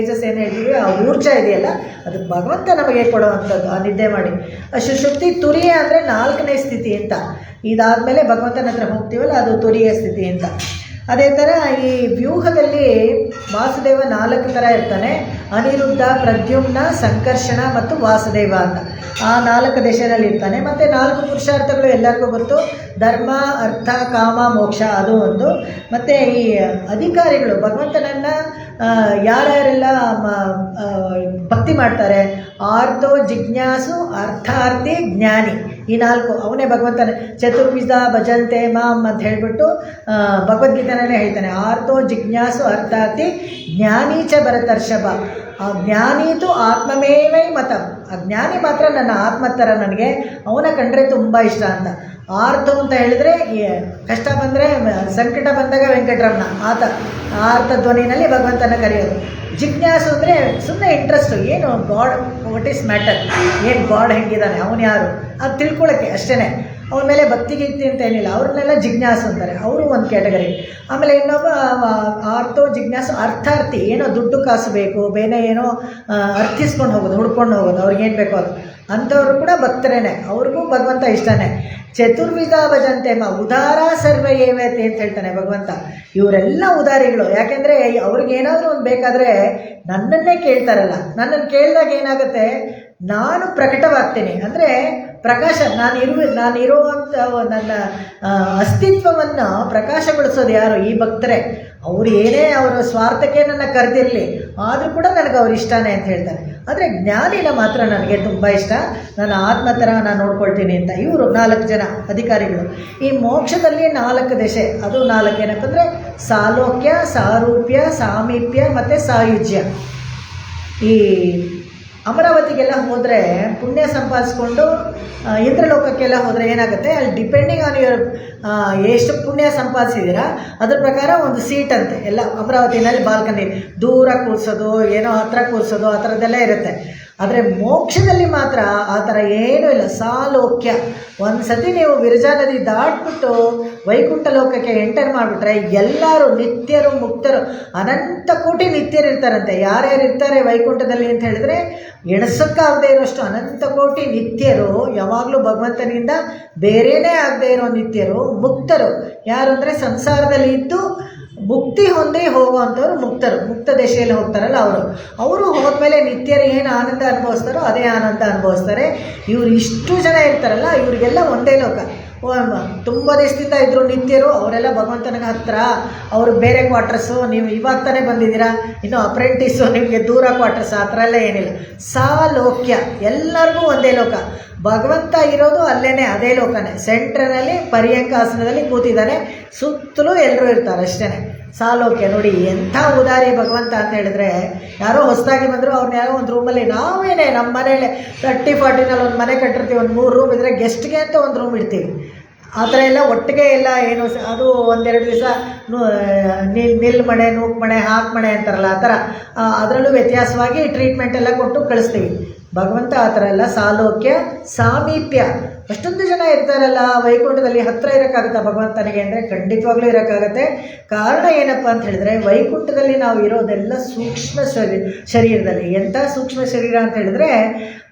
ಏನು ಹೇಳ್ತೀವಿ, ಆ ಊರ್ಜಾ ಇದೆಯಲ್ಲ ಅದು ಭಗವಂತ ನಮಗೆ ಕೊಡುವಂಥದ್ದು. ಆ ನಿದ್ದೆ ಮಾಡಿ ಆ ಸುಷುಪ್ತಿ, ತುರಿಯ ಅಂದರೆ 4ನೇ ಸ್ಥಿತಿ ಅಂತ. ಇದಾದಮೇಲೆ ಭಗವಂತನ ಹತ್ರ ಹೋಗ್ತೀವಲ್ಲ ಅದು ತುರಿಯ ಸ್ಥಿತಿ ಅಂತ. ಅದೇ ಥರ ಈ ವ್ಯೂಹದಲ್ಲಿ ವಾಸುದೇವ 4 ಥರ ಇರ್ತಾನೆ. ಅನಿರುದ್ಧ, ಪ್ರದ್ಯುಮ್ನ, ಸಂಕರ್ಷಣ ಮತ್ತು ವಾಸುದೇವ ಅಂತ ಆ 4 ದಶೆಯಲ್ಲಿ ಇರ್ತಾನೆ. ಮತ್ತು 4 ಪುರುಷಾರ್ಥಗಳು ಎಲ್ಲರಿಗೂ ಗೊತ್ತು, ಧರ್ಮ, ಅರ್ಥ, ಕಾಮ, ಮೋಕ್ಷ, ಅದು ಒಂದು. ಮತ್ತು ಈ ಅಧಿಕಾರಿಗಳು ಭಗವಂತನನ್ನು ಯಾರ್ಯಾರೆಲ್ಲ ಭಕ್ತಿ ಮಾಡ್ತಾರೆ, ಆರ್ತೋ, ಜಿಜ್ಞಾಸು, ಅರ್ಥಾರ್ಥಿ, ಜ್ಞಾನಿ, ಈ 4 ಅವನೇ ಭಗವಂತನ ಚತುರ್ವಿಧ ಭಜಂತೆ ಮಾಂ ಅಂತ ಹೇಳಿಬಿಟ್ಟು ಭಗವದ್ಗೀತೆಯಲ್ಲೇ ಹೇಳ್ತಾನೆ. ಆರ್ತೋ, ಜಿಜ್ಞಾಸು, ಅರ್ಥಾರ್ಥಿ, ಜ್ಞಾನಿ ಚ ಭರತರ್ಷಭ. ಆ ಜ್ಞಾನಿತು ಆತ್ಮಮೇವೈ ಮತ. ಆ ಜ್ಞಾನಿ ಮಾತ್ರ ನನ್ನ ಆತ್ಮ ಥರ, ನನಗೆ ಅವನ ಕಂಡ್ರೆ ತುಂಬ ಇಷ್ಟ ಅಂತ. ಆರ್ತೋ ಅಂತ ಹೇಳಿದ್ರೆ ಕಷ್ಟ ಬಂದರೆ, ಸಂಕಟ ಬಂದಾಗ ವೆಂಕಟರಮಣ, ಆರ್ತ ಧ್ವನಿನಲ್ಲಿ ಭಗವಂತನ ಕರೆಯೋದು. ಜಿಜ್ಞಾಸು ಅಂದರೆ ಸುಮ್ಮನೆ ಇಂಟ್ರೆಸ್ಟು, ಏನು ಗಾಡ್, ವಾಟ್ ಈಸ್ ಮ್ಯಾಟರ್, ಏನು ಗಾಡ್ ಹೆಂಗಿದ್ದಾನೆ, ಅವನು ಯಾರು ಅದು ತಿಳ್ಕೊಳ್ಳೋಕ್ಕೆ ಅಷ್ಟೇ. ಅವನ ಮೇಲೆ ಭಕ್ತಿ ಗೀಕ್ತಿ ಅಂತ ಏನಿಲ್ಲ, ಅವ್ರನ್ನೆಲ್ಲ ಜಿಜ್ಞಾಸು ಅಂತಾರೆ, ಅವರು ಒಂದು ಕ್ಯಾಟಗರಿ. ಆಮೇಲೆ ಇನ್ನೊಬ್ಬ ಆರ್ತೋ ಜಿಜ್ಞಾಸು ಅರ್ಥಾರ್ಥಿ, ಏನೋ ದುಡ್ಡು ಕಾಸು ಬೇಕು, ಬೇರೆ ಏನೋ ಅರ್ಥಿಸ್ಕೊಂಡು ಹೋಗೋದು, ಹುಡ್ಕೊಂಡು ಹೋಗೋದು, ಅವ್ರಿಗೇನು ಬೇಕೋ ಅದು, ಅಂಥವ್ರು ಕೂಡ ಭಕ್ತರೇನೆ, ಅವ್ರಿಗೂ ಭಗವಂತ ಇಷ್ಟನೇ. ಚತುರ್ವಿಧ ಭಜಂತೆ ಉದಾರ ಸರ್ವ ಏವತೆ ಅಂತ ಹೇಳ್ತಾನೆ ಭಗವಂತ. ಇವರೆಲ್ಲ ಉದಾರಿಗಳು. ಯಾಕೆಂದರೆ ಅವ್ರಿಗೇನಾದರೂ ಒಂದು ಬೇಕಾದರೆ ನನ್ನನ್ನೇ ಕೇಳ್ತಾರಲ್ಲ, ನನ್ನನ್ನು ಕೇಳಿದಾಗ ಏನಾಗುತ್ತೆ, ನಾನು ಪ್ರಕಟವಾಗ್ತೀನಿ. ಅಂದರೆ ಪ್ರಕಾಶ, ನಾನಿರುವಂಥ ನನ್ನ ಅಸ್ತಿತ್ವವನ್ನು ಪ್ರಕಾಶಗೊಳಿಸೋದು ಯಾರು, ಈ ಭಕ್ತರೇ. ಅವರು ಏನೇ ಅವರ ಸ್ವಾರ್ಥಕ್ಕೆ ನನ್ನ ಕರೆದಿರಲಿ, ಆದರೂ ಕೂಡ ನನಗೆ ಅವ್ರು ಇಷ್ಟನೇ ಅಂತ ಹೇಳ್ತಾರೆ. ಆದರೆ ಜ್ಞಾನಿನ ಮಾತ್ರ ನನಗೆ ತುಂಬ ಇಷ್ಟ, ನನ್ನ ಆತ್ಮ ಥರ ನಾನು ನೋಡ್ಕೊಳ್ತೀನಿ ಅಂತ. ಇವರು 4 ಜನ ಅಧಿಕಾರಿಗಳು. ಈ ಮೋಕ್ಷದಲ್ಲಿ 4 ದಶೆ, ಅದು 4 ಏನಪ್ಪ ಅಂದರೆ ಸಾಲೋಕ್ಯ, ಸಾರೂಪ್ಯ, ಸಾಮೀಪ್ಯ ಮತ್ತು ಸಾಯುಜ್ಯ. ಈ ಅಮರಾವತಿಗೆಲ್ಲ ಹೋದರೆ ಪುಣ್ಯ ಸಂಪಾದಿಸ್ಕೊಂಡು ಇಂದ್ರಲೋಕಕ್ಕೆಲ್ಲ ಹೋದರೆ ಏನಾಗುತ್ತೆ, ಅಲ್ಲಿ ಡಿಪೆಂಡಿಂಗ್ ಆನ್ ಯುವರ್ ಎಷ್ಟು ಪುಣ್ಯ ಸಂಪಾದಿಸಿದ್ದೀರಾ ಅದ್ರ ಪ್ರಕಾರ ಒಂದು ಸೀಟ್ ಅಂತೆ. ಎಲ್ಲ ಅಮರಾವತಿನಲ್ಲಿ ಬಾಲ್ಕನಿ, ದೂರ ಕೂರಿಸೋದು, ಏನೋ ಹತ್ರ ಕೂರಿಸೋದು, ಆ ಥರದ್ದೆಲ್ಲ ಇರುತ್ತೆ. ಆದರೆ ಮೋಕ್ಷದಲ್ಲಿ ಮಾತ್ರ ಆ ಥರ ಏನೂ ಇಲ್ಲ. ಸಾಲೋಕ್ಯ, ಒಂದು ಸತಿ ನೀವು ವಿರಜಾ ನದಿ ದಾಟ್ಬಿಟ್ಟು ವೈಕುಂಠ ಲೋಕಕ್ಕೆ ಎಂಟರ್ ಮಾಡಿಬಿಟ್ರೆ ಎಲ್ಲರೂ ನಿತ್ಯರು, ಮುಕ್ತರು, ಅನಂತ ಕೋಟಿ ನಿತ್ಯರು ಇರ್ತಾರಂತೆ. ಯಾರ್ಯಾರು ಇರ್ತಾರೆ ವೈಕುಂಠದಲ್ಲಿ ಅಂತ ಹೇಳಿದ್ರೆ ಎಣಿಸೋಕ್ಕಾಗದೇ ಇರೋಷ್ಟು ಅನಂತ ಕೋಟಿ ನಿತ್ಯರು, ಯಾವಾಗಲೂ ಭಗವಂತನಿಂದ ಬೇರೆಯೇ ಆಗದೆ ಇರೋ ನಿತ್ಯರು, ಮುಕ್ತರು. ಯಾರು ಅಂದರೆ ಸಂಸಾರದಲ್ಲಿ ಇದ್ದು ಮುಕ್ತಿ ಹೊಂದಿ ಹೋಗುವಂಥವ್ರು ಮುಕ್ತರು, ಮುಕ್ತ ದಶೆಯಲ್ಲಿ ಹೋಗ್ತಾರಲ್ಲ ಅವರು ಹೋದ್ಮೇಲೆ ನಿತ್ಯರು ಏನು ಆನಂದ ಅನುಭವಿಸ್ತಾರೋ ಅದೇ ಆನಂದ ಅನುಭವಿಸ್ತಾರೆ. ಇವ್ರು ಇಷ್ಟು ಜನ ಇರ್ತಾರಲ್ಲ ಇವ್ರಿಗೆಲ್ಲ ಒಂದೇ ಲೋಕ. ತುಂಬ ದಿವಸದಿಂದ ಇದ್ರು ನಿತ್ಯರು, ಅವರೆಲ್ಲ ಭಗವಂತನಿಗೆ ಹತ್ರ, ಅವರು ಬೇರೆ ಕ್ವಾರ್ಟರ್ಸು, ನೀವು ಇವಾಗ ತಾನೇ ಬಂದಿದ್ದೀರಾ, ಇನ್ನು ಅಪ್ರೆಂಟಿಸು, ನಿಮಗೆ ದೂರ ಕ್ವಾರ್ಟರ್ಸ್, ಆ ಥರ ಎಲ್ಲ ಏನಿಲ್ಲ. ಸಾಲೋಕ್ಯ, ಎಲ್ಲರಿಗೂ ಒಂದೇ ಲೋಕ. ಭಗವಂತ ಇರೋದು ಅಲ್ಲೇ, ಅದೇ ಲೋಕನೇ. ಸೆಂಟ್ರನಲ್ಲಿ ಪರ್ಯಂಕಾಸನದಲ್ಲಿ ಕೂತಿದ್ದಾನೆ, ಸುತ್ತಲೂ ಎಲ್ಲರೂ ಇರ್ತಾರೆ ಅಷ್ಟೇ. ಸಾಲೋಕ್ಯ ನೋಡಿ ಎಂಥ ಉದಾರಿ ಭಗವಂತ ಅಂತ ಹೇಳಿದ್ರೆ, ಯಾರೋ ಹೊಸದಾಗಿ ಬಂದರು, ಅವ್ರನ್ನ ಯಾರೋ ಒಂದು ರೂಮಲ್ಲಿ, ನಾವೇನೇ ನಮ್ಮ ಮನೇಲಿ 30-40ನಲ್ಲಿ ಒಂದು ಮನೆ ಕಟ್ಟಿರ್ತೀವಿ, ಒಂದು 3 ರೂಮ್ ಇದ್ದರೆ ಗೆಸ್ಟ್ಗೆ ಅಂತ ಒಂದು ರೂಮ್ ಇಡ್ತೀವಿ. ಆ ಥರ ಎಲ್ಲ ಒಟ್ಟಿಗೆ ಎಲ್ಲ ಏನು ಅದು ಒಂದೆರಡು ದಿವಸ ನಿಲ್ ಮಣೆ, ನೂಕು ಮಣೆ, ಹಾಕ್ ಮಣೆ ಅಂತಾರಲ್ಲ, ಆ ಥರ ಅದರಲ್ಲೂ ವ್ಯತ್ಯಾಸವಾಗಿ ಟ್ರೀಟ್ಮೆಂಟ್ ಎಲ್ಲ ಕೊಟ್ಟು ಕಳಿಸ್ತೀವಿ. ಭಗವಂತ ಆ ಥರ ಎಲ್ಲ ಸಾಲೋಕ್ಯ, ಸಾಮೀಪ್ಯ. ಅಷ್ಟೊಂದು ಜನ ಇರ್ತಾರಲ್ಲ ವೈಕುಂಠದಲ್ಲಿ, ಹತ್ತಿರ ಇರೋಕ್ಕಾಗುತ್ತಾ ಭಗವಂತನಿಗೆ ಅಂದರೆ ಖಂಡಿತವಾಗ್ಲೂ ಇರೋಕ್ಕಾಗತ್ತೆ. ಕಾರಣ ಏನಪ್ಪ ಅಂತ ಹೇಳಿದ್ರೆ, ವೈಕುಂಠದಲ್ಲಿ ನಾವು ಇರೋದೆಲ್ಲ ಸೂಕ್ಷ್ಮ ಶರೀರದಲ್ಲಿ. ಎಂಥ ಸೂಕ್ಷ್ಮ ಶರೀರ ಅಂತ ಹೇಳಿದ್ರೆ,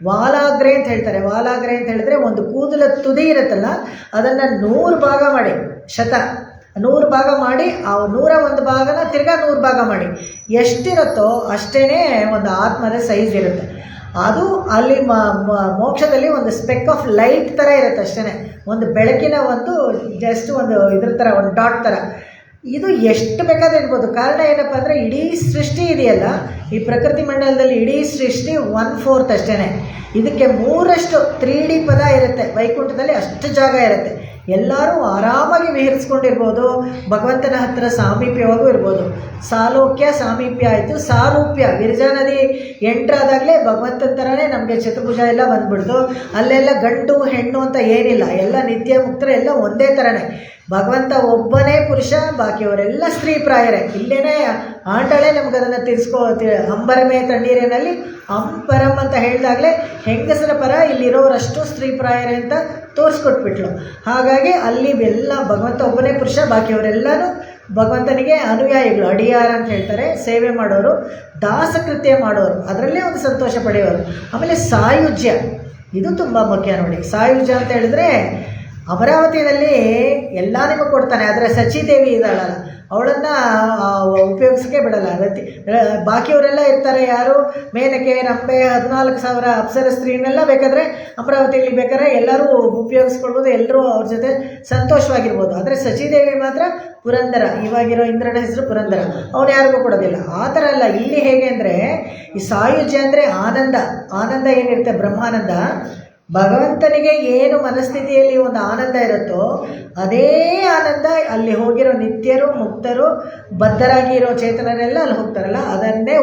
ವಾಲಾಗ್ರೆ ಅಂತ ಹೇಳ್ತಾರೆ. ವಾಲಾಗ್ರೆ ಅಂತ ಹೇಳಿದ್ರೆ ಒಂದು ಕೂದಲ ತುದಿ ಇರುತ್ತಲ್ಲ, ಅದನ್ನು 100 ಭಾಗ ಮಾಡಿ, 100 ಭಾಗ ಮಾಡಿ, ಆ 101 ಭಾಗನ ತಿರ್ಗಾ 100 ಭಾಗ ಮಾಡಿ, ಎಷ್ಟಿರುತ್ತೋ ಅಷ್ಟೇ ಒಂದು ಆತ್ಮದ ಸೈಜ್ ಇರುತ್ತೆ. ಅದು ಅಲ್ಲಿ ಮೋಕ್ಷದಲ್ಲಿ ಒಂದು ಸ್ಪೆಕ್ ಆಫ್ ಲೈಟ್ ಥರ ಇರುತ್ತೆ ಅಷ್ಟೇ, ಒಂದು ಬೆಳಕಿನ ಒಂದು ಜಸ್ಟ್ ಒಂದು ಇದ್ರ ಥರ, ಒಂದು ಡಾಟ್ ಥರ. ಇದು ಎಷ್ಟು ಬೇಕಾದ್ರೆ ಇರ್ಬೋದು. ಕಾರಣ ಏನಪ್ಪ ಅಂದರೆ, ಇಡೀ ಸೃಷ್ಟಿ ಇದೆಯಲ್ಲ, ಈ ಪ್ರಕೃತಿ ಮಂಡಲದಲ್ಲಿ ಇಡೀ ಸೃಷ್ಟಿ 1/4 ಅಷ್ಟೇ. ಇದಕ್ಕೆ 3ರಷ್ಟು 3D ಪದ ಇರುತ್ತೆ. ವೈಕುಂಠದಲ್ಲಿ ಅಷ್ಟು ಜಾಗ ಇರುತ್ತೆ. ಎಲ್ಲರೂ ಆರಾಮಾಗಿ ವಿಹರಿಸ್ಕೊಂಡಿರ್ಬೋದು, ಭಗವಂತನ ಹತ್ತಿರ ಸಾಮೀಪ್ಯವಾಗೂ ಇರ್ಬೋದು. ಸಾಲೋಕ್ಯ, ಸಾಮೀಪ್ಯ ಆಯಿತು. ಸಾರೂಪ್ಯ, ವಿರಜಾ ನದಿ ಎಂಟ್ರಾದಾಗಲೇ ಭಗವಂತನ ಥರನೇ ನಮಗೆ ಚತುರ್ಭುಜ ಎಲ್ಲ ಬಂದ್ಬಿಡ್ತು. ಅಲ್ಲೆಲ್ಲ ಗಂಡು ಹೆಣ್ಣು ಅಂತ ಏನಿಲ್ಲ, ಎಲ್ಲ ನಿತ್ಯ ಮುಕ್ತರು, ಎಲ್ಲ ಒಂದೇ ಥರನೇ. ಭಗವಂತ ಒಬ್ಬನೇ ಪುರುಷ, ಬಾಕಿಯವರೆಲ್ಲ ಸ್ತ್ರೀ ಪ್ರಾಯರೇ. ಇಲ್ಲೇನೇ ಆಂಟಾಳೆ ನಮ್ಗೆ ಅದನ್ನು ಅಂಬರಮೇ ತಣ್ಣೀರಿನಲ್ಲಿ ಅಂಪರಂ ಅಂತ ಹೇಳಿದಾಗಲೇ ಹೆಂಗಸರ ಪರ ಇಲ್ಲಿರೋರಷ್ಟು ಸ್ತ್ರೀ ಪ್ರಾಯರೇ ಅಂತ ತೋರಿಸ್ಕೊಟ್ಬಿಟ್ಲು. ಹಾಗಾಗಿ ಅಲ್ಲಿ ಎಲ್ಲ ಭಗವಂತ ಒಬ್ಬನೇ ಪುರುಷ, ಬಾಕಿಯವರೆಲ್ಲರೂ ಭಗವಂತನಿಗೆ ಅನುಯಾಯಿಗಳು, ಅಡಿಯಾರ ಅಂತ ಹೇಳ್ತಾರೆ, ಸೇವೆ ಮಾಡೋರು, ದಾಸಕೃತ್ಯ ಮಾಡೋರು, ಅದರಲ್ಲೇ ಒಂದು ಸಂತೋಷ ಪಡೆಯೋರು. ಆಮೇಲೆ ಸಾಯುಜ್ಯ, ಇದು ತುಂಬ ಮುಖ್ಯ ನೋಡಿ. ಸಾಯುಜ್ಯ ಅಂತ ಹೇಳಿದ್ರೆ, ಅಮರಾವತಿಯಲ್ಲಿ ಎಲ್ಲ ನಿಮಗೆ ಕೊಡ್ತಾನೆ, ಆದರೆ ಸಚಿದೇವಿ ಇದ್ದಾಳಲ್ಲ, ಅವಳನ್ನು ಉಪಯೋಗಿಸೋಕ್ಕೆ ಬಿಡಲ್ಲ. ಬಾಕಿಯವರೆಲ್ಲ ಇರ್ತಾರೆ, ಯಾರು ಮೇನಕೆ, ರಂಬೆ, 14,000 ಅಪ್ಸರ ಸ್ತ್ರೀನೆಲ್ಲ ಬೇಕಾದರೆ ಅಮರಾವತಿಯಲ್ಲಿ ಬೇಕಾದ್ರೆ ಎಲ್ಲರೂ ಉಪಯೋಗಿಸ್ಕೊಳ್ಬೋದು, ಎಲ್ಲರೂ ಅವ್ರ ಜೊತೆ ಸಂತೋಷವಾಗಿರ್ಬೋದು. ಆದರೆ ಸಚಿದೇವಿ ಮಾತ್ರ ಪುರಂದರ, ಇವಾಗಿರೋ ಇಂದ್ರನ ಹೆಸರು ಪುರಂದರ, ಅವನು ಯಾರಿಗೂ ಕೊಡೋದಿಲ್ಲ. ಆ ಥರ ಅಲ್ಲ. ಇಲ್ಲಿ ಹೇಗೆ ಅಂದರೆ, ಈ ಸಾಯುಜ್ಯ ಅಂದರೆ ಆನಂದ. ಆನಂದ ಏನಿರುತ್ತೆ, ಬ್ರಹ್ಮಾನಂದ. ಭಗವಂತನಿಗೆ ಏನು ಮನಸ್ಥಿತಿಯಲ್ಲಿ ಒಂದು ಆನಂದ ಇರುತ್ತೋ ಅದೇ ಆನಂದ ಅಲ್ಲಿ ಹೋಗಿರೋ ನಿತ್ಯರು, ಮುಕ್ತರು, ಬದ್ಧರಾಗಿ ಇರೋ ಚೇತನರೆಲ್ಲ ಅಲ್ಲಿ ಹೋಗ್ತಾರಲ್ಲ, ಅದನ್ನೇ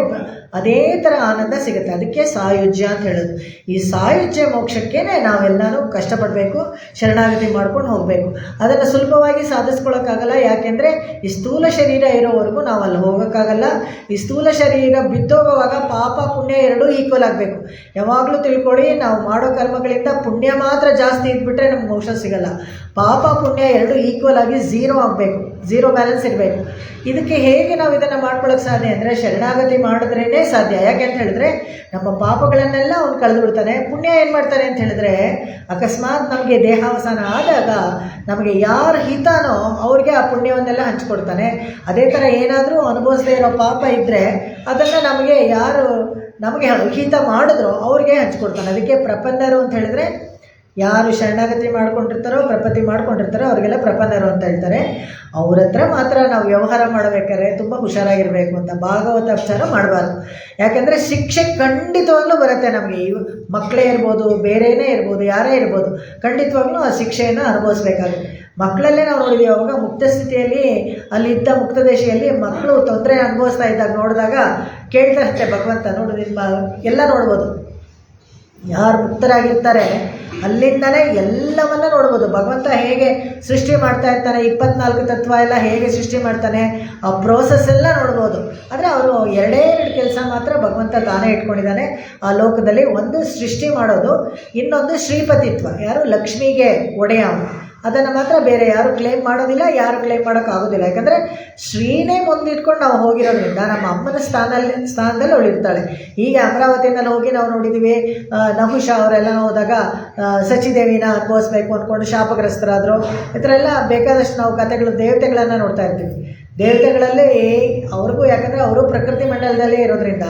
ಅದೇ ಥರ ಆನಂದ ಸಿಗುತ್ತೆ. ಅದಕ್ಕೆ ಸಾಯುಜ್ಯ ಅಂತ ಹೇಳೋದು. ಈ ಸಾಯುಜ್ಯ ಮೋಕ್ಷಕ್ಕೆ ನಾವೆಲ್ಲರೂ ಕಷ್ಟಪಡಬೇಕು, ಶರಣಾಗತಿ ಮಾಡ್ಕೊಂಡು ಹೋಗಬೇಕು. ಅದನ್ನು ಸುಲಭವಾಗಿ ಸಾಧಿಸ್ಕೊಳ್ಳೋಕ್ಕಾಗಲ್ಲ. ಯಾಕೆಂದರೆ ಈ ಸ್ಥೂಲ ಶರೀರ ಇರೋವರೆಗೂ ನಾವು ಅಲ್ಲಿ ಹೋಗೋಕ್ಕಾಗಲ್ಲ. ಈ ಸ್ಥೂಲ ಶರೀರ ಬಿದ್ದೋಗುವಾಗ ಪಾಪ ಪುಣ್ಯ ಎರಡೂ ಈಕ್ವಲ್ ಆಗಬೇಕು. ಯಾವಾಗಲೂ ತಿಳ್ಕೊಳ್ಳಿ, ನಾವು ಮಾಡೋ ಕರ್ಮಗಳಿಂದ ಪುಣ್ಯ ಮಾತ್ರ ಜಾಸ್ತಿ ಇದ್ಬಿಟ್ರೆ ನಮ್ಗೆ ಮೋಕ್ಷ ಸಿಗಲ್ಲ. ಪಾಪ ಪುಣ್ಯ ಎರಡೂ ಈಕ್ವಲ್ ಆಗಿ 0 ಆಗಬೇಕು, 0 ಬ್ಯಾಲೆನ್ಸ್ ಇರಬೇಕು. ಇದಕ್ಕೆ ಹೇಗೆ ನಾವು ಇದನ್ನು ಮಾಡ್ಕೊಳ್ಳೋಕೆ ಸಾಧ್ಯ ಅಂದರೆ, ಶರಣಾಗತಿ ಮಾಡಿದ್ರೇ ಸಾಧ್ಯ. ಯಾಕೆ ಅಂತ ಹೇಳಿದ್ರೆ, ನಮ್ಮ ಪಾಪಗಳನ್ನೆಲ್ಲ ಅವ್ನು ಕಳೆದು ಬಿಡ್ತಾನೆ. ಪುಣ್ಯ ಏನು ಮಾಡ್ತಾನೆ ಅಂತ ಹೇಳಿದ್ರೆ, ಅಕಸ್ಮಾತ್ ನಮಗೆ ದೇಹಾವಸಾನ ಆದಾಗ ನಮಗೆ ಯಾರು ಹಿತಾನೋ ಅವ್ರಿಗೆ ಆ ಪುಣ್ಯವನ್ನೆಲ್ಲ ಹಂಚ್ಕೊಡ್ತಾನೆ. ಅದೇ ಥರ ಏನಾದರೂ ಅನುಭವಿಸದೇ ಇರೋ ಪಾಪ ಇದ್ದರೆ ಅದನ್ನು ನಮಗೆ ಹಿತ ಮಾಡಿದ್ರು ಅವ್ರಿಗೆ ಹಂಚ್ಕೊಡ್ತಾನೆ. ಅದಕ್ಕೆ ಪ್ರಪನ್ನರು ಅಂತ ಹೇಳಿದ್ರೆ, ಯಾರು ಶರಣಾಗತಿ ಮಾಡ್ಕೊಂಡಿರ್ತಾರೋ, ಪ್ರಪತ್ತಿ ಮಾಡ್ಕೊಂಡಿರ್ತಾರೋ ಅವ್ರಿಗೆಲ್ಲ ಪ್ರಪನ್ನರು ಅಂತ ಹೇಳ್ತಾರೆ. ಅವ್ರ ಹತ್ರ ಮಾತ್ರ ನಾವು ವ್ಯವಹಾರ ಮಾಡಬೇಕಾದ್ರೆ ತುಂಬ ಹುಷಾರಾಗಿರಬೇಕು ಅಂತ. ಭಾಗವತ ಅಪಚಾರ ಮಾಡಬಾರ್ದು. ಯಾಕೆಂದರೆ ಶಿಕ್ಷೆ ಖಂಡಿತವಾಗ್ಲೂ ಬರುತ್ತೆ ನಮಗೆ. ಮಕ್ಕಳೇ ಇರ್ಬೋದು, ಬೇರೆಯೇ ಇರ್ಬೋದು, ಯಾರೇ ಇರ್ಬೋದು, ಖಂಡಿತವಾಗ್ಲೂ ಆ ಶಿಕ್ಷೆಯನ್ನು ಅನುಭವಿಸ್ಬೇಕಾಗುತ್ತೆ. ಮಕ್ಕಳಲ್ಲೇ ನಾವು ನೋಡಿದ್ದೀವಿ. ಅವಾಗ ಮುಕ್ತ ಸ್ಥಿತಿಯಲ್ಲಿ ಅಲ್ಲಿದ್ದ ಮುಕ್ತ ದೇಶದಲ್ಲಿ ಮಕ್ಕಳು ತೊಂದರೆ ಅನುಭವಿಸ್ತಾ ಇದ್ದಾಗ ನೋಡಿದಾಗ ಕೇಳ್ತಾ ಇರುತ್ತೆ ಭಗವಂತ, ನೋಡು ನಿಮ್ಮ ಎಲ್ಲ ನೋಡ್ಬೋದು, ಯಾರು ಮುಕ್ತರಾಗಿರ್ತಾರೆ ಅಲ್ಲಿಂದಲೇ ಎಲ್ಲವನ್ನ ನೋಡ್ಬೋದು. ಭಗವಂತ ಹೇಗೆ ಸೃಷ್ಟಿ ಮಾಡ್ತಾ ಇರ್ತಾನೆ, 24 ತತ್ವ ಎಲ್ಲ ಹೇಗೆ ಸೃಷ್ಟಿ ಮಾಡ್ತಾನೆ, ಆ ಪ್ರೋಸೆಸ್ ಎಲ್ಲ ನೋಡ್ಬೋದು. ಆದರೆ ಅವರು 2 ಕೆಲಸ ಮಾತ್ರ ಭಗವಂತ ತಾನೇ ಇಟ್ಕೊಂಡಿದ್ದಾನೆ ಆ ಲೋಕದಲ್ಲಿ. ಒಂದು ಸೃಷ್ಟಿ ಮಾಡೋದು, ಇನ್ನೊಂದು ಶ್ರೀಪತಿತ್ವ. ಯಾರು ಲಕ್ಷ್ಮಿಗೆ ಒಡೆಯ, ಅದನ್ನು ಮಾತ್ರ ಬೇರೆ ಯಾರು ಕ್ಲೇಮ್ ಮಾಡೋದಿಲ್ಲ, ಯಾರು ಕ್ಲೇಮ್ ಮಾಡೋಕ್ಕಾಗೋದಿಲ್ಲ. ಯಾಕಂದರೆ ಶ್ರೀನೇ ಮುಂದಿಟ್ಕೊಂಡು ನಾವು ಹೋಗಿರೋದ್ರಿಂದ ನಮ್ಮ ಅಮ್ಮನ ಸ್ಥಾನದಲ್ಲಿ ಅವಳು ಇರ್ತಾಳೆ. ಈಗ ಅಮರಾವತಿಯಲ್ಲಿ ಹೋಗಿ ನಾವು ನೋಡಿದ್ದೀವಿ, ನಹುಷ ಅವರೆಲ್ಲ ಹೋದಾಗ ಸಚಿದೇವಿನ ಅನುಭವಿಸ್ಬೇಕು ಅಂದ್ಕೊಂಡು ಶಾಪಗ್ರಸ್ತರಾದರು. ಈ ಥರ ಎಲ್ಲ ಬೇಕಾದಷ್ಟು ನಾವು ಕಥೆಗಳು, ದೇವತೆಗಳನ್ನು ನೋಡ್ತಾ ಇರ್ತೀವಿ. ದೇವತೆಗಳಲ್ಲಿ ಅವ್ರಿಗೂ, ಯಾಕಂದರೆ ಅವರು ಪ್ರಕೃತಿ ಮಂಡಲದಲ್ಲೇ ಇರೋದ್ರಿಂದ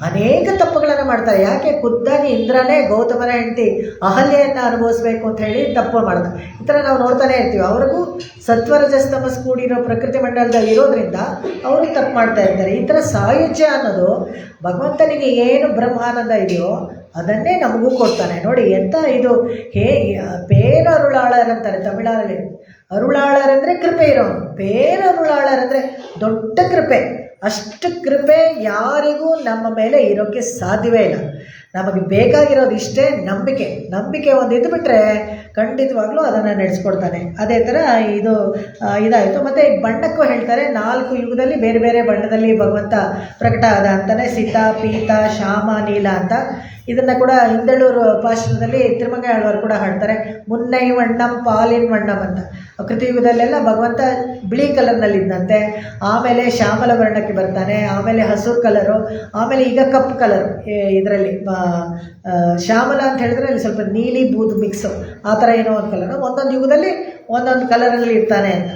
ಅನೇಕ ತಪ್ಪುಗಳನ್ನು ಮಾಡ್ತಾರೆ. ಯಾಕೆ ಖುದ್ದಾಗಿ ಇಂದ್ರನೇ ಗೌತಮನ ಹೆಂಡತಿ ಅಹಲ್ಯೆಯನ್ನು ಅನುಭವಿಸ್ಬೇಕು ಅಂತ ಹೇಳಿ ತಪ್ಪು ಮಾಡ್ತಾರೆ. ಈ ಥರ ನಾವು ನೋಡ್ತಾನೆ ಇರ್ತೀವಿ. ಅವ್ರಿಗೂ ಸತ್ವರಜಸ್ತಮಸ್ ಕೂಡಿರೋ ಪ್ರಕೃತಿ ಮಂಡಲದಲ್ಲಿ ಇರೋದ್ರಿಂದ ಅವರು ತಪ್ಪು ಮಾಡ್ತಾ ಇರ್ತಾರೆ. ಈ ಥರ ಸಾಯುಜ್ಯ ಅನ್ನೋದು ಭಗವಂತನಿಗೆ ಏನು ಬ್ರಹ್ಮಾನಂದ ಇದೆಯೋ ಅದನ್ನೇ ನಮಗೂ ಕೊಡ್ತಾನೆ. ನೋಡಿ ಎಂಥ ಇದು, ಪೇರರುಳಾಳರ್ ಅಂತಾರೆ ತಮಿಳಲ್ಲಿ. ಅರುಳಾಳರಂದರೆ ಕೃಪೆ ಇರೋನು, ಪೇರರುಳಾಳರಂದರೆ ದೊಡ್ಡ ಕೃಪೆ. ಅಷ್ಟು ಕೃಪೆ ಯಾರಿಗೂ ನಮ್ಮ ಮೇಲೆ ಇರೋಕ್ಕೆ ಸಾಧ್ಯವೇ ಇಲ್ಲ. ನಮಗೆ ಬೇಕಾಗಿರೋದು ಇಷ್ಟೇ, ನಂಬಿಕೆ ಒಂದು ಇದ್ದುಬಿಟ್ರೆ ಖಂಡಿತವಾಗ್ಲೂ ಅದನ್ನು ನಡೆಸ್ಕೊಡ್ತಾನೆ. ಅದೇ ಥರ ಇದಾಯಿತು. ಮತ್ತು ಬಣ್ಣಕ್ಕೂ ಹೇಳ್ತಾರೆ, 4 ಯುಗದಲ್ಲಿ ಬೇರೆ ಬೇರೆ ಬಣ್ಣದಲ್ಲಿ ಭಗವಂತ ಪ್ರಕಟ ಆದ ಅಂತಾನೆ, ಸಿತ, ಪೀತ, ಶ್ಯಾಮ, ನೀಲ ಅಂತ. ಇದನ್ನು ಕೂಡ ಹಿಂದಳೂರು ಪಾಶ್ರದಲ್ಲಿ ತಿರುಮಂಗ ಆಳ್ವಾರು ಕೂಡ ಹಾಡ್ತಾರೆ. ಮುನ್ನೈ ವಣ್ಣಂ ಪಾಲಿನ್ ವಣ್ಣಂ ಅಂತ. ಕೃತಿಯುಗದಲ್ಲೆಲ್ಲ ಭಗವಂತ ಬಿಳಿ ಕಲರ್ನಲ್ಲಿದ್ದಂತೆ, ಆಮೇಲೆ ಶ್ಯಾಮಲ ವರ್ಣಕ್ಕೆ ಬರ್ತಾನೆ, ಆಮೇಲೆ ಹಸಿರು ಕಲರು, ಆಮೇಲೆ ಈಗ ಕಪ್ಪು ಕಲರು. ಇದರಲ್ಲಿ ಶ್ಯಾಮಲ ಅಂತ ಹೇಳಿದ್ರೆ ಅಲ್ಲಿ ಸ್ವಲ್ಪ ನೀಲಿ ಬೂದು ಮಿಕ್ಸು, ಆ ಥರ ಏನೋ ಒಂದು ಕಲರು. ಒಂದೊಂದು ಯುಗದಲ್ಲಿ ಒಂದೊಂದು ಕಲರಲ್ಲಿ ಇರ್ತಾನೆ ಅಂತ.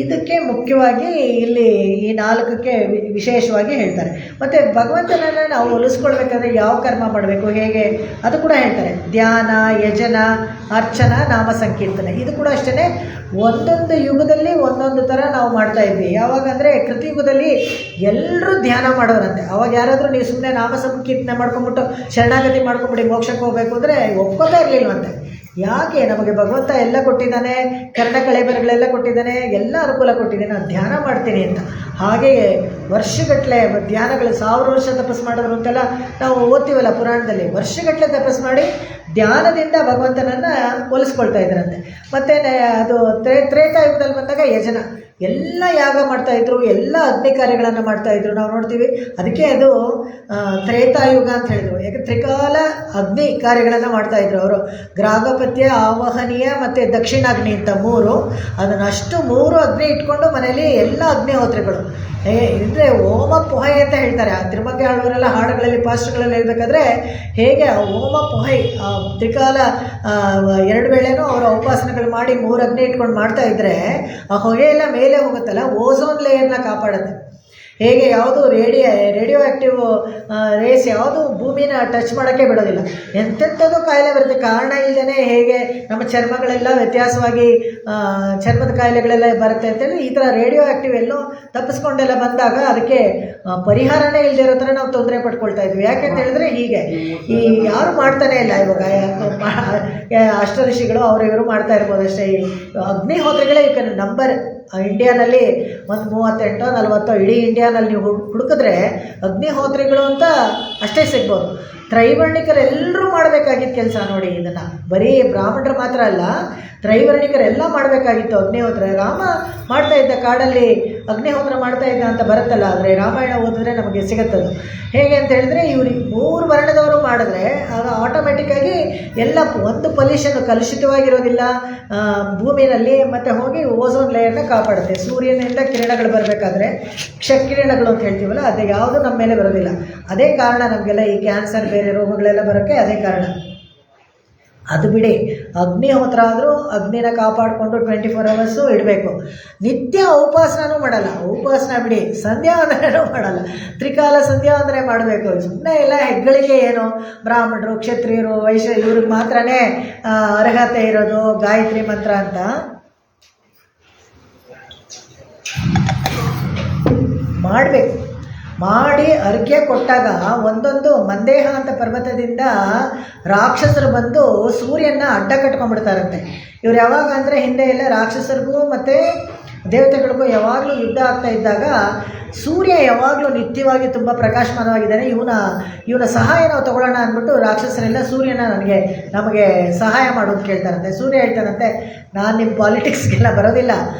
ಇದಕ್ಕೆ ಮುಖ್ಯವಾಗಿ ಇಲ್ಲಿ ಈ 4ಕ್ಕೆ ವಿಶೇಷವಾಗಿ ಹೇಳ್ತಾರೆ. ಮತ್ತು ಭಗವಂತನನ್ನು ನಾವು ಒಲಿಸ್ಕೊಳ್ಬೇಕಾದ್ರೆ ಯಾವ ಕರ್ಮ ಮಾಡಬೇಕು, ಹೇಗೆ, ಅದು ಕೂಡ ಹೇಳ್ತಾರೆ. ಧ್ಯಾನ, ಯಜನ, ಅರ್ಚನ, ನಾಮ ಸಂಕೀರ್ತನೆ. ಇದು ಕೂಡ ಅಷ್ಟೇ, ಒಂದೊಂದು ಯುಗದಲ್ಲಿ ಒಂದೊಂದು ಥರ ನಾವು ಮಾಡ್ತಾ ಇದ್ವಿ. ಯಾವಾಗ ಅಂದರೆ ಕೃತಿಯುಗದಲ್ಲಿ ಎಲ್ಲರೂ ಧ್ಯಾನ ಮಾಡೋರಂತೆ. ಅವಾಗ ಯಾರಾದರೂ ನೀವು ಸುಮ್ಮನೆ ನಾಮ ಸಂಕೀರ್ತನೆ ಮಾಡ್ಕೊಂಬಿಟ್ಟು ಶರಣಾಗತಿ ಮಾಡ್ಕೊಂಬಿಡಿ ಮೋಕ್ಷಕ್ಕೆ ಹೋಗಬೇಕು ಅಂದರೆ ಒಪ್ಕೋತಾ ಇರಲಿಲ್ವಂತೆ. ಯಾಕೆ? ನಮಗೆ ಭಗವಂತ ಎಲ್ಲ ಕೊಟ್ಟಿದ್ದಾನೆ, ಕರ್ಣ ಕಳೆಬರಗಳೆಲ್ಲ ಕೊಟ್ಟಿದ್ದಾನೆ, ಎಲ್ಲ ಅನುಕೂಲ ಕೊಟ್ಟಿದ್ದಾನೆ, ನಾನು ಧ್ಯಾನ ಮಾಡ್ತೀನಿ ಅಂತ. ಹಾಗೆಯೇ ವರ್ಷಗಟ್ಟಲೆ ಧ್ಯಾನಗಳು, 1000 ವರ್ಷ ತಪಸ್ಸು ಮಾಡಿದ್ರು ಅಂತೆಲ್ಲ ನಾವು ಓದ್ತೀವಲ್ಲ ಪುರಾಣದಲ್ಲಿ. ವರ್ಷಗಟ್ಟಲೆ ತಪಸ್ಸು ಮಾಡಿ ಧ್ಯಾನದಿಂದ ಭಗವಂತನನ್ನು ಹೋಲಿಸ್ಕೊಳ್ತಾ ಇದ್ರಂತೆ. ಮತ್ತು ಅದು ತ್ರೇತಾಯುಗದಲ್ಲಿ ಬಂದಾಗ ಯಜನ, ಎಲ್ಲ ಯಾಗ ಮಾಡ್ತಾಯಿದ್ರು, ಎಲ್ಲ ಅಗ್ನಿ ಕಾರ್ಯಗಳನ್ನು ಮಾಡ್ತಾಯಿದ್ರು ನಾವು ನೋಡ್ತೀವಿ. ಅದಕ್ಕೆ ಅದು ತ್ರೇತಾಯುಗ ಅಂತ ಹೇಳಿದರು. ಯಾಕೆ ತ್ರಿಕಾಲ ಅಗ್ನಿ ಕಾರ್ಯಗಳನ್ನು ಮಾಡ್ತಾಯಿದ್ರು ಅವರು. ಗ್ರಾಗಪತ್ಯ, ಆವಹನೀಯ ಮತ್ತು ದಕ್ಷಿಣಾಗ್ನಿ ಅಂತ 3. ಅದನ್ನು ಅಷ್ಟು 3 ಅಗ್ನಿ ಇಟ್ಕೊಂಡು ಮನೆಯಲ್ಲಿ ಎಲ್ಲ ಅಗ್ನಿಹೋತ್ರಿಗಳು. ಅಂದರೆ ಓಮ ಪೊಹೈ ಅಂತ ಹೇಳ್ತಾರೆ. ಆ ತಿರುಮಂಗ ಆಳ್ವರೆಲ್ಲ ಹಾಡುಗಳಲ್ಲಿ ಪಾಸ್ಟ್ಗಳಲ್ಲಿ ಹೇಳ್ಬೇಕಾದ್ರೆ ಹೇಗೆ ಆ ಓಮ ಪೊಹೈ ತ್ರಿಕಾಲ 2 ವೇಳೆನೂ ಅವರ ಉಪಾಸನೆಗಳು ಮಾಡಿ 3 ಅಗ್ನಿ ಇಟ್ಕೊಂಡು ಮಾಡ್ತಾಯಿದ್ರೆ ಆ ಹೊಗೆ ಎಲ್ಲ ಮೇಲೆ ಹೋಗುತ್ತಲ್ಲ, ಓಝೋನ್ ಲೇಯರ್ನ ಕಾಪಾಡುತ್ತೆ. ಹೇಗೆ ಯಾವುದು ರೇಡಿಯೋ ಆ್ಯಕ್ಟಿವ್ ರೇಸ್ ಯಾವುದು ಭೂಮಿನ ಟಚ್ ಮಾಡೋಕ್ಕೆ ಬಿಡೋದಿಲ್ಲ. ಎಂತೆಂಥದ್ದು ಕಾಯಿಲೆ ಬರುತ್ತೆ ಕಾರಣ ಇಲ್ಲದೇ. ಹೇಗೆ ನಮ್ಮ ಚರ್ಮಗಳೆಲ್ಲ ವ್ಯತ್ಯಾಸವಾಗಿ ಚರ್ಮದ ಕಾಯಿಲೆಗಳೆಲ್ಲ ಬರುತ್ತೆ ಅಂತೇಳಿ ಈ ಥರ ರೇಡಿಯೋ ಆ್ಯಕ್ಟಿವ್ ಎಲ್ಲೋ ತಪ್ಪಿಸ್ಕೊಂಡೆಲ್ಲ ಬಂದಾಗ ಅದಕ್ಕೆ ಪರಿಹಾರನೇ ಇಲ್ಲದೆ ಇರೋ ಥರ ನಾವು ತೊಂದರೆ ಪಡ್ಕೊಳ್ತಾ ಇದ್ವಿ. ಯಾಕೆಂತ ಹೇಳಿದ್ರೆ ಹೀಗೆ ಈ ಯಾರು ಮಾಡ್ತಾನೆ ಇಲ್ಲ ಇವಾಗ. ಅಷ್ಟಋಷಿಗಳು ಇವರು ಮಾಡ್ತಾ ಇರ್ಬೋದು ಅಷ್ಟೇ. ಈ ಅಗ್ನಿಹೋತ್ರಿಗಳೇ ಈಗ ನಂಬರ್ ಇಂಡಿಯಾನಲ್ಲಿ ಒಂದು 38-40 ಇಡೀ ಇಂಡಿಯಾನಲ್ಲಿ ನೀವು ಹುಡುಕಿದ್ರೆ ಅಗ್ನಿಹೋತ್ರಿಗಳು ಅಂತ ಅಷ್ಟೇ ಸಿಗ್ಬೋದು. ತ್ರೈವರ್ಣಿಕರೆಲ್ಲರೂ ಮಾಡಬೇಕಾಗಿತ್ತು ಕೆಲಸ ನೋಡಿ. ಇದನ್ನು ಬರೀ ಬ್ರಾಹ್ಮಣರು ಮಾತ್ರ ಅಲ್ಲ, ತ್ರೈವರ್ಣಿಕರೆಲ್ಲ ಮಾಡಬೇಕಾಗಿತ್ತು ಅಗ್ನಿಹೋತ್ರ. ರಾಮ ಮಾಡ್ತಾ ಇದ್ದ ಕಾಡಲ್ಲಿ ಅಗ್ನಿಹೋತ್ರ ಮಾಡ್ತಾ ಇದ್ದ ಅಂತ ಬರುತ್ತಲ್ಲ, ಆದರೆ ರಾಮಾಯಣ ಓದಿದ್ರೆ ನಮಗೆ ಸಿಗುತ್ತದು. ಹೇಗೆ ಅಂತ ಹೇಳಿದ್ರೆ ಇವ್ರಿಗೆ 3 ವರ್ಣದವರು ಮಾಡಿದ್ರೆ ಅದು ಆಟೋಮೆಟಿಕ್ಕಾಗಿ ಎಲ್ಲ ಒಂದು ಪೊಲ್ಯೂಷನ್ ಕಲುಷಿತವಾಗಿರೋದಿಲ್ಲ ಭೂಮಿನಲ್ಲಿ. ಮತ್ತು ಹೋಗಿ ಓಝೋನ್ ಲೇಯರ್ನ ಕಾಪಾಡುತ್ತೆ. ಸೂರ್ಯನಿಂದ ಕಿರಣಗಳು ಬರಬೇಕಾದ್ರೆ ಕ್ಷಕಿರಣಗಳು ಅಂತ ಹೇಳ್ತೀವಲ್ಲ, ಅದು ಯಾವುದು ನಮ್ಮ ಮೇಲೆ ಬರೋದಿಲ್ಲ. ಅದೇ ಕಾರಣ ನಮಗೆಲ್ಲ ಈ ಕ್ಯಾನ್ಸರ್ ಬೇರೆ ರೋಗಗಳೆಲ್ಲ ಬರೋಕ್ಕೆ ಅದೇ ಕಾರಣ. ಅದು ಬಿಡಿ, ಅಗ್ನಿಹೋತ್ರ ಆದರೂ ಅಗ್ನಿನ ಕಾಪಾಡಿಕೊಂಡು 24 ಅವರ್ಸು ಇಡಬೇಕು. ನಿತ್ಯ ಉಪಾಸನೂ ಮಾಡಲ್ಲ, ಉಪಾಸನ ಬಿಡಿ, ಸಂಧ್ಯಾವಂದನೆಯೂ ಮಾಡಲ್ಲ. ತ್ರಿಕಾಲ ಸಂಧ್ಯಾವಂದನೆ ಮಾಡಬೇಕು. ಸುಮ್ಮನೆ ಎಲ್ಲ ಹೆಗ್ಗಳಿಗೆ ಏನು ಬ್ರಾಹ್ಮಣರು, ಕ್ಷತ್ರಿಯರು, ವೈಶ್ಯ ಇವ್ರಿಗೆ ಮಾತ್ರನೇ ಅರ್ಹತೆ ಇರೋದು ಗಾಯತ್ರಿ ಮಂತ್ರ ಅಂತ ಮಾಡಬೇಕು. ಮಾಡಿ ಅರ್ಘ್ಯ ಕೊಟ್ಟಾಗ ಒಂದೊಂದು ಮಂದೇಹ ಅಂತ ಪರ್ವತದಿಂದ ರಾಕ್ಷಸರು ಬಂದು ಸೂರ್ಯನ ಅಡ್ಡ ಕಟ್ಕೊಂಡ್ಬಿಡ್ತಾರಂತೆ. ಇವ್ರು ಯಾವಾಗ ಅಂದರೆ ಹಿಂದೆ ಎಲ್ಲ ರಾಕ್ಷಸರಿಗೂ ಮತ್ತು ದೇವತೆಗಳಿಗೂ ಯಾವಾಗಲೂ ಯುದ್ಧ ಆಗ್ತಾ ಇದ್ದಾಗ ಸೂರ್ಯ ಯಾವಾಗಲೂ ನಿತ್ಯವಾಗಿ ತುಂಬ ಪ್ರಕಾಶಮಾನವಾಗಿದ್ದಾನೆ, ಇವನ ಸಹಾಯ ನಾವು ತೊಗೊಳ್ಳೋಣ ಅಂದ್ಬಿಟ್ಟು ರಾಕ್ಷಸರೆಲ್ಲ ಸೂರ್ಯನ ನಮಗೆ ಸಹಾಯ ಮಾಡೋದು ಕೇಳ್ತಾರಂತೆ. ಸೂರ್ಯ ಹೇಳ್ತಾರಂತೆ, ನಾನು ನಿಮ್ಮ ಪಾಲಿಟಿಕ್ಸ್ಗೆಲ್ಲ ಬರೋದಿಲ್ಲ,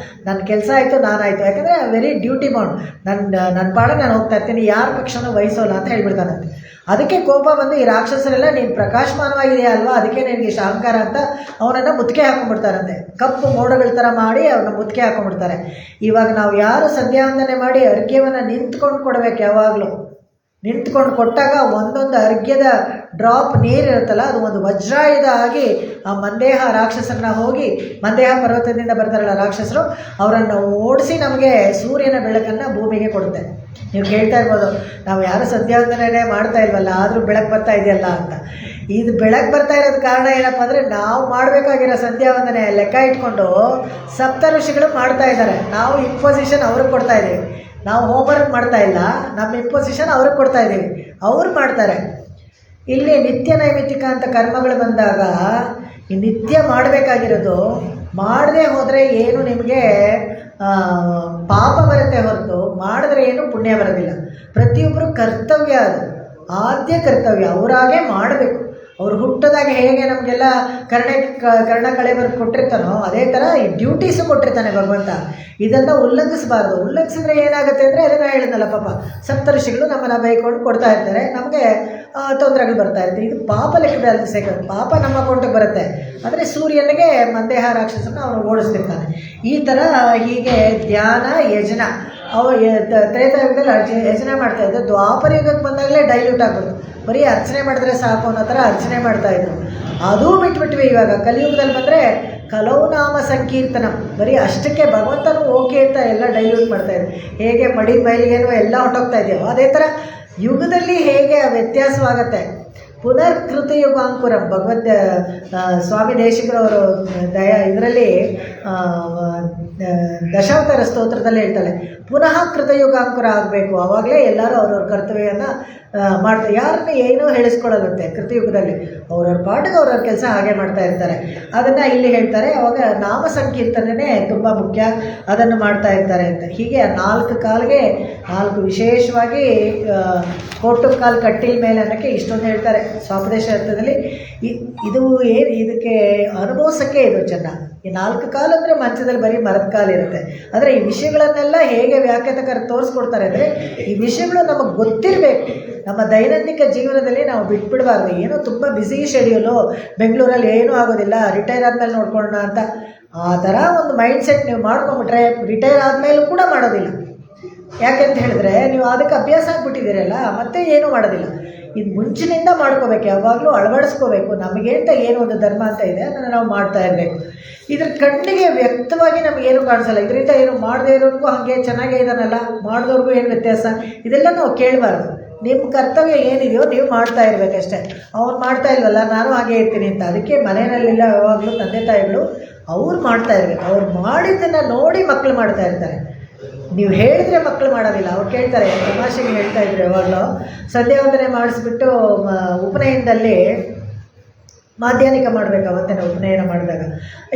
ನನ್ನ ಕೆಲಸ ಆಯಿತು, ನಾನಾಯಿತು. ಯಾಕಂದರೆ ವೆರಿ ಡ್ಯೂಟಿ ಬೌಂಡ್, ನನ್ನ ಪಾಡಿಗೆ ನಾನು ಹೋಗ್ತಾ ಇರ್ತೀನಿ, ಯಾರ ಪಕ್ಷನೂ ವಹಿಸೋಲ್ಲ ಅಂತ ಹೇಳ್ಬಿಡ್ತಾನಂತೆ. ಅದಕ್ಕೆ ಕೋಪ ಬಂದು ಈ ರಾಕ್ಷಸರೆಲ್ಲ ನೀನು ಪ್ರಕಾಶಮಾನವಾಗಿದೆಯಾ ಅಲ್ವಾ, ಅದಕ್ಕೆ ನಿನಗೆ ಇಷ್ಟು ಅಹಂಕಾರ ಅಂತ ಅವನನ್ನು ಮುತ್ತಿಗೆ ಹಾಕೊಂಡ್ಬಿಡ್ತಾರಂತೆ. ಕಪ್ಪು ಮೋಡಗಳ ಥರ ಮಾಡಿ ಅವ್ರನ್ನ ಮುತ್ತಿಗೆ ಹಾಕೊಂಡ್ಬಿಡ್ತಾರೆ. ಇವಾಗ ನಾವು ಯಾರು ಸಂಧ್ಯಾವಂದನೆ ಮಾಡಿ ಅರ್ಘ್ಯವನ್ನು ನಿಂತ್ಕೊಂಡು ಕೊಡಬೇಕು ಯಾವಾಗಲೂ. ನಿಂತ್ಕೊಂಡು ಕೊಟ್ಟಾಗ ಒಂದೊಂದು ಅರ್ಘ್ಯದ ಡ್ರಾಪ್ ನೀರಿರುತ್ತಲ್ಲ ಅದು ಒಂದು ವಜ್ರಾಯುಧ ಆಗಿ ಆ ಮಂದೇಹ ರಾಕ್ಷಸರನ್ನ ಹೋಗಿ ಮಂದೇಹ ಪರ್ವತದಿಂದ ಬರ್ತಾರಲ್ಲ ರಾಕ್ಷಸರು, ಅವರನ್ನು ಓಡಿಸಿ ನಮಗೆ ಸೂರ್ಯನ ಬೆಳಕನ್ನು ಭೂಮಿಗೆ ಕೊಡುತ್ತೆ. ನೀವು ಕೇಳ್ತಾ ಇರ್ಬೋದು, ನಾವು ಯಾರು ಸಂಧ್ಯಾವಂದನೆ ಮಾಡ್ತಾ ಇಲ್ವಲ್ಲ, ಆದರೂ ಬೆಳಕು ಬರ್ತಾ ಇದೆಯಲ್ಲ ಅಂತ. ಇದು ಬೆಳಕು ಬರ್ತಾ ಇರೋದು ಕಾರಣ ಏನಪ್ಪ ಅಂದರೆ, ನಾವು ಮಾಡಬೇಕಾಗಿರೋ ಸಂಧ್ಯಾವಂದನೆ ಲೆಕ್ಕ ಇಟ್ಕೊಂಡು ಸಪ್ತ ಋಷಿಗಳು ಮಾಡ್ತಾ ಇದ್ದಾರೆ. ನಾವು ಇಂಪೊಸಿಷನ್ ಅವ್ರಿಗೆ ಕೊಡ್ತಾ ಇದ್ದೀವಿ. ನಾವು ಹೋಮ್ವರ್ಕ್ ಮಾಡ್ತಾ ಇಲ್ಲ, ನಮ್ಮ ಇಂಪೊಸಿಷನ್ ಅವ್ರಿಗೆ ಕೊಡ್ತಾ ಇದ್ದೀವಿ, ಅವ್ರು ಮಾಡ್ತಾರೆ. ಇಲ್ಲಿ ನಿತ್ಯ ನೈಮಿತ್ತಿಕ ಅಂತ ಕರ್ಮಗಳು ಬಂದಾಗ ಈ ನಿತ್ಯ ಮಾಡಬೇಕಾಗಿರೋದು, ಮಾಡದೆ ಹೋದರೆ ಏನು ನಿಮಗೆ ಪಾಪ ಬರುತ್ತೆ ಹೊರತು ಮಾಡಿದ್ರೆ ಏನು ಪುಣ್ಯ ಬರೋದಿಲ್ಲ. ಪ್ರತಿಯೊಬ್ಬರು ಕರ್ತವ್ಯ, ಅದು ಆದ್ಯ ಕರ್ತವ್ಯ, ಅವರಾಗೇ ಮಾಡಬೇಕು. ಅವ್ರು ಹುಟ್ಟದಾಗ ಹೇಗೆ ನಮಗೆಲ್ಲ ಕರ್ಣ ಕಳೆ ಬರೆದು ಕೊಟ್ಟಿರ್ತಾನೋ ಅದೇ ಥರ ಈ ಡ್ಯೂಟೀಸು ಕೊಟ್ಟಿರ್ತಾನೆ ಭಗವಂತ. ಇದನ್ನು ಉಲ್ಲಂಘಿಸಬಾರ್ದು. ಉಲ್ಲಂಘಿಸಿದ್ರೆ ಏನಾಗುತ್ತೆ ಅಂದರೆ, ಅದನ್ನು ಹೇಳಿದ್ನಲ್ಲ ಪಾಪ ಸಪ್ತಋಷಿಗಳು ನಮ್ಮನ್ನು ಬೈಕೊಂಡು ಕೊಡ್ತಾ ಇರ್ತಾರೆ, ನಮಗೆ ತೊಂದರೆಗಳು ಬರ್ತಾ ಇರುತ್ತೆ. ಇದು ಪಾಪ ಲೆಕ್ಕದಲ್ಲಿ ಸೇರೋದು, ಪಾಪ ನಮ್ಮ ಅಕೌಂಟಿಗೆ ಬರುತ್ತೆ. ಅಂದರೆ ಸೂರ್ಯನಿಗೆ ಮಂದೇಹ ರಾಕ್ಷಸನ ಅವನು ಓಡಿಸ್ತಿರ್ತಾನೆ. ಈ ಥರ ಹೀಗೆ ಧ್ಯಾನ ಯಜನ ಅವು ತ್ರೇತಾಯುಗದಲ್ಲಿ ಯಜನ ಮಾಡ್ತಾಯಿದ್ರು. ದ್ವಾಪರ ಯುಗಕ್ಕೆ ಬಂದಾಗಲೇ ಡೈಲ್ಯೂಟ್ ಆಗೋದು, ಬರೀ ಅರ್ಚನೆ ಮಾಡಿದ್ರೆ ಸಾಕು ಅನ್ನೋ ಥರ ಅರ್ಚನೆ ಮಾಡ್ತಾಯಿದ್ರು. ಅದೂ ಬಿಟ್ಬಿಟ್ವಿ. ಇವಾಗ ಕಲಿಯುಗದಲ್ಲಿ ಬಂದರೆ ಕಲವು ನಾಮ ಸಂಕೀರ್ತನ, ಬರೀ ಅಷ್ಟಕ್ಕೆ ಭಗವಂತನೂ ಓಕೆ ಅಂತ ಎಲ್ಲ ಡೈಲ್ಯೂಟ್ ಮಾಡ್ತಾಯಿದ್ರು. ಹೇಗೆ ಮಡಿ ಮೈಲಿಗೇನೋ ಎಲ್ಲ ಹೊಟ್ಟೋಗ್ತಾ ಇದೆಯೋ ಅದೇ ಥರ ಯುಗದಲ್ಲಿ ಹೇಗೆ ವ್ಯತ್ಯಾಸವಾಗತ್ತೆ. ಪುನರ್ಕೃತ ಯುಗಾಂಕುರಂ ಭಗವದ್ ಸ್ವಾಮಿ ದೇಶಿಕರವರು ಇದರಲ್ಲಿ ದಶಾವತಾರ ಸ್ತೋತ್ರದಲ್ಲಿ ಹೇಳ್ತಾಳೆ, ಪುನಃ ಕೃತಯುಗಾಂಕುರ ಆಗಬೇಕು. ಆವಾಗಲೇ ಎಲ್ಲರೂ ಅವ್ರವ್ರ ಕರ್ತವ್ಯವನ್ನು ಮಾಡ್ತಾರೆ. ಯಾರನ್ನ ಏನೋ ಹೇಳಿಸ್ಕೊಳ್ಳೋದಂತೆ ಕೃತಯುಗದಲ್ಲಿ, ಅವ್ರವ್ರ ಪಾಠಕ್ಕೆ ಅವ್ರವ್ರ ಕೆಲಸ ಹಾಗೆ ಮಾಡ್ತಾ ಇರ್ತಾರೆ. ಅದನ್ನು ಇಲ್ಲಿ ಹೇಳ್ತಾರೆ. ಅವಾಗ ನಾಮ ಸಂಕೀರ್ತನೆ ತುಂಬ ಮುಖ್ಯ, ಅದನ್ನು ಮಾಡ್ತಾ ಇರ್ತಾರೆ ಅಂತ. ಹೀಗೆ 4 ಕಾಲಿಗೆ 4 ವಿಶೇಷವಾಗಿ ಕೋಟು ಕಾಲು ಕಟ್ಟಿಲ ಮೇಲೆ ಅನ್ನೋಕ್ಕೆ ಇಷ್ಟೊಂದು ಹೇಳ್ತಾರೆ ಸ್ವಾಪದೇಶ ಅರ್ಥದಲ್ಲಿ. ಇದು ಏನು ಇದಕ್ಕೆ ಅನುಭವಿಸೋಕ್ಕೆ ಇದು ಚೆನ್ನ. ಈ 4 ಕಾಲು ಅಂದರೆ ಮಂಚದಲ್ಲಿ ಬರೀ ಮರದ ಕಾಲಿರುತ್ತೆ. ಆದರೆ ಈ ವಿಷಯಗಳನ್ನೆಲ್ಲ ಹೇಗೆ ವ್ಯಾಖ್ಯಾತಕರು ತೋರಿಸ್ಕೊಡ್ತಾರೆ ಅಂದರೆ, ಈ ವಿಷಯಗಳು ನಮಗೆ ಗೊತ್ತಿರಬೇಕು. ನಮ್ಮ ದೈನಂದಿನ ಜೀವನದಲ್ಲಿ ನಾವು ಬಿಟ್ಬಿಡಬಾರ್ದು. ಏನೋ ತುಂಬ ಬ್ಯುಸಿ ಶೆಡ್ಯೂಲು, ಬೆಂಗಳೂರಲ್ಲಿ ಏನೂ ಆಗೋದಿಲ್ಲ, ರಿಟೈರ್ ಆದಮೇಲೆ ನೋಡ್ಕೊಳ್ಳೋಣ ಅಂತ ಆ ಥರ ಒಂದು ಮೈಂಡ್ಸೆಟ್ ನೀವು ಮಾಡ್ಕೊಂಬಿಟ್ರೆ ರಿಟೈರ್ ಆದಮೇಲೂ ಕೂಡ ಮಾಡೋದಿಲ್ಲ. ಯಾಕೆಂತ ಹೇಳಿದ್ರೆ ನೀವು ಅದಕ್ಕೆ ಅಭ್ಯಾಸ ಆಗಿಬಿಟ್ಟಿದ್ದೀರಲ್ಲ, ಮತ್ತೆ ಏನೂ ಮಾಡೋದಿಲ್ಲ. ಇದು ಮುಂಚಿನಿಂದ ಮಾಡ್ಕೋಬೇಕು, ಯಾವಾಗಲೂ ಅಳವಡಿಸ್ಕೋಬೇಕು. ನಮಗೆ ಅಂತ ಏನು ಒಂದು ಧರ್ಮ ಅಂತ ಇದೆ, ಅದನ್ನು ನಾವು ಮಾಡ್ತಾ ಇರಬೇಕು. ಇದ್ರ ಕಣ್ಣಿಗೆ ವ್ಯಕ್ತವಾಗಿ ನಮಗೇನು ಕಾಣಿಸಲ್ಲ. ಇದರಿಂದ ಏನು ಮಾಡದೇ ಇರೋರಿಗೂ ಹಾಗೆ ಚೆನ್ನಾಗೇ ಇದ್ದಾನಲ್ಲ, ಮಾಡಿದವ್ರಿಗೂ ಏನು ವ್ಯತ್ಯಾಸ, ಇದೆಲ್ಲ ನಾವು ಕೇಳಬಾರ್ದು. ನಿಮ್ಮ ಕರ್ತವ್ಯ ಏನಿದೆಯೋ ನೀವು ಮಾಡ್ತಾ ಇರಬೇಕಷ್ಟೇ. ಅವ್ನು ಮಾಡ್ತಾ ಇಲ್ವಲ್ಲ ನಾನು ಹಾಗೆ ಇರ್ತೀನಿ ಅಂತ. ಅದಕ್ಕೆ ಮನೆಯಲ್ಲೆಲ್ಲ ಯಾವಾಗಲೂ ತಂದೆ ತಾಯಿಗಳು ಅವ್ರು ಮಾಡ್ತಾ ಇರಬೇಕು. ಅವ್ರು ಮಾಡಿದ್ದನ್ನು ನೋಡಿ ಮಕ್ಕಳು ಮಾಡ್ತಾ ಇರ್ತಾರೆ. ನೀವು ಹೇಳಿದ್ರೆ ಮಕ್ಕಳು ಮಾಡೋದಿಲ್ಲ, ಅವ್ರು ಕೇಳ್ತಾರೆ. ತಮಾಷೆಗೆ ಹೇಳ್ತಾ ಇದ್ರು ಯಾವಾಗಲೂ, ಸಂಧ್ಯಾವಂದನೆ ಮಾಡಿಸ್ಬಿಟ್ಟು ಉಪನಯನದಲ್ಲಿ ಮಾಧ್ಯಾಹ್ನಿಕ ಮಾಡಬೇಕು. ಅವತ್ತೇನೆ ಉಪನಯನ ಮಾಡಿದಾಗ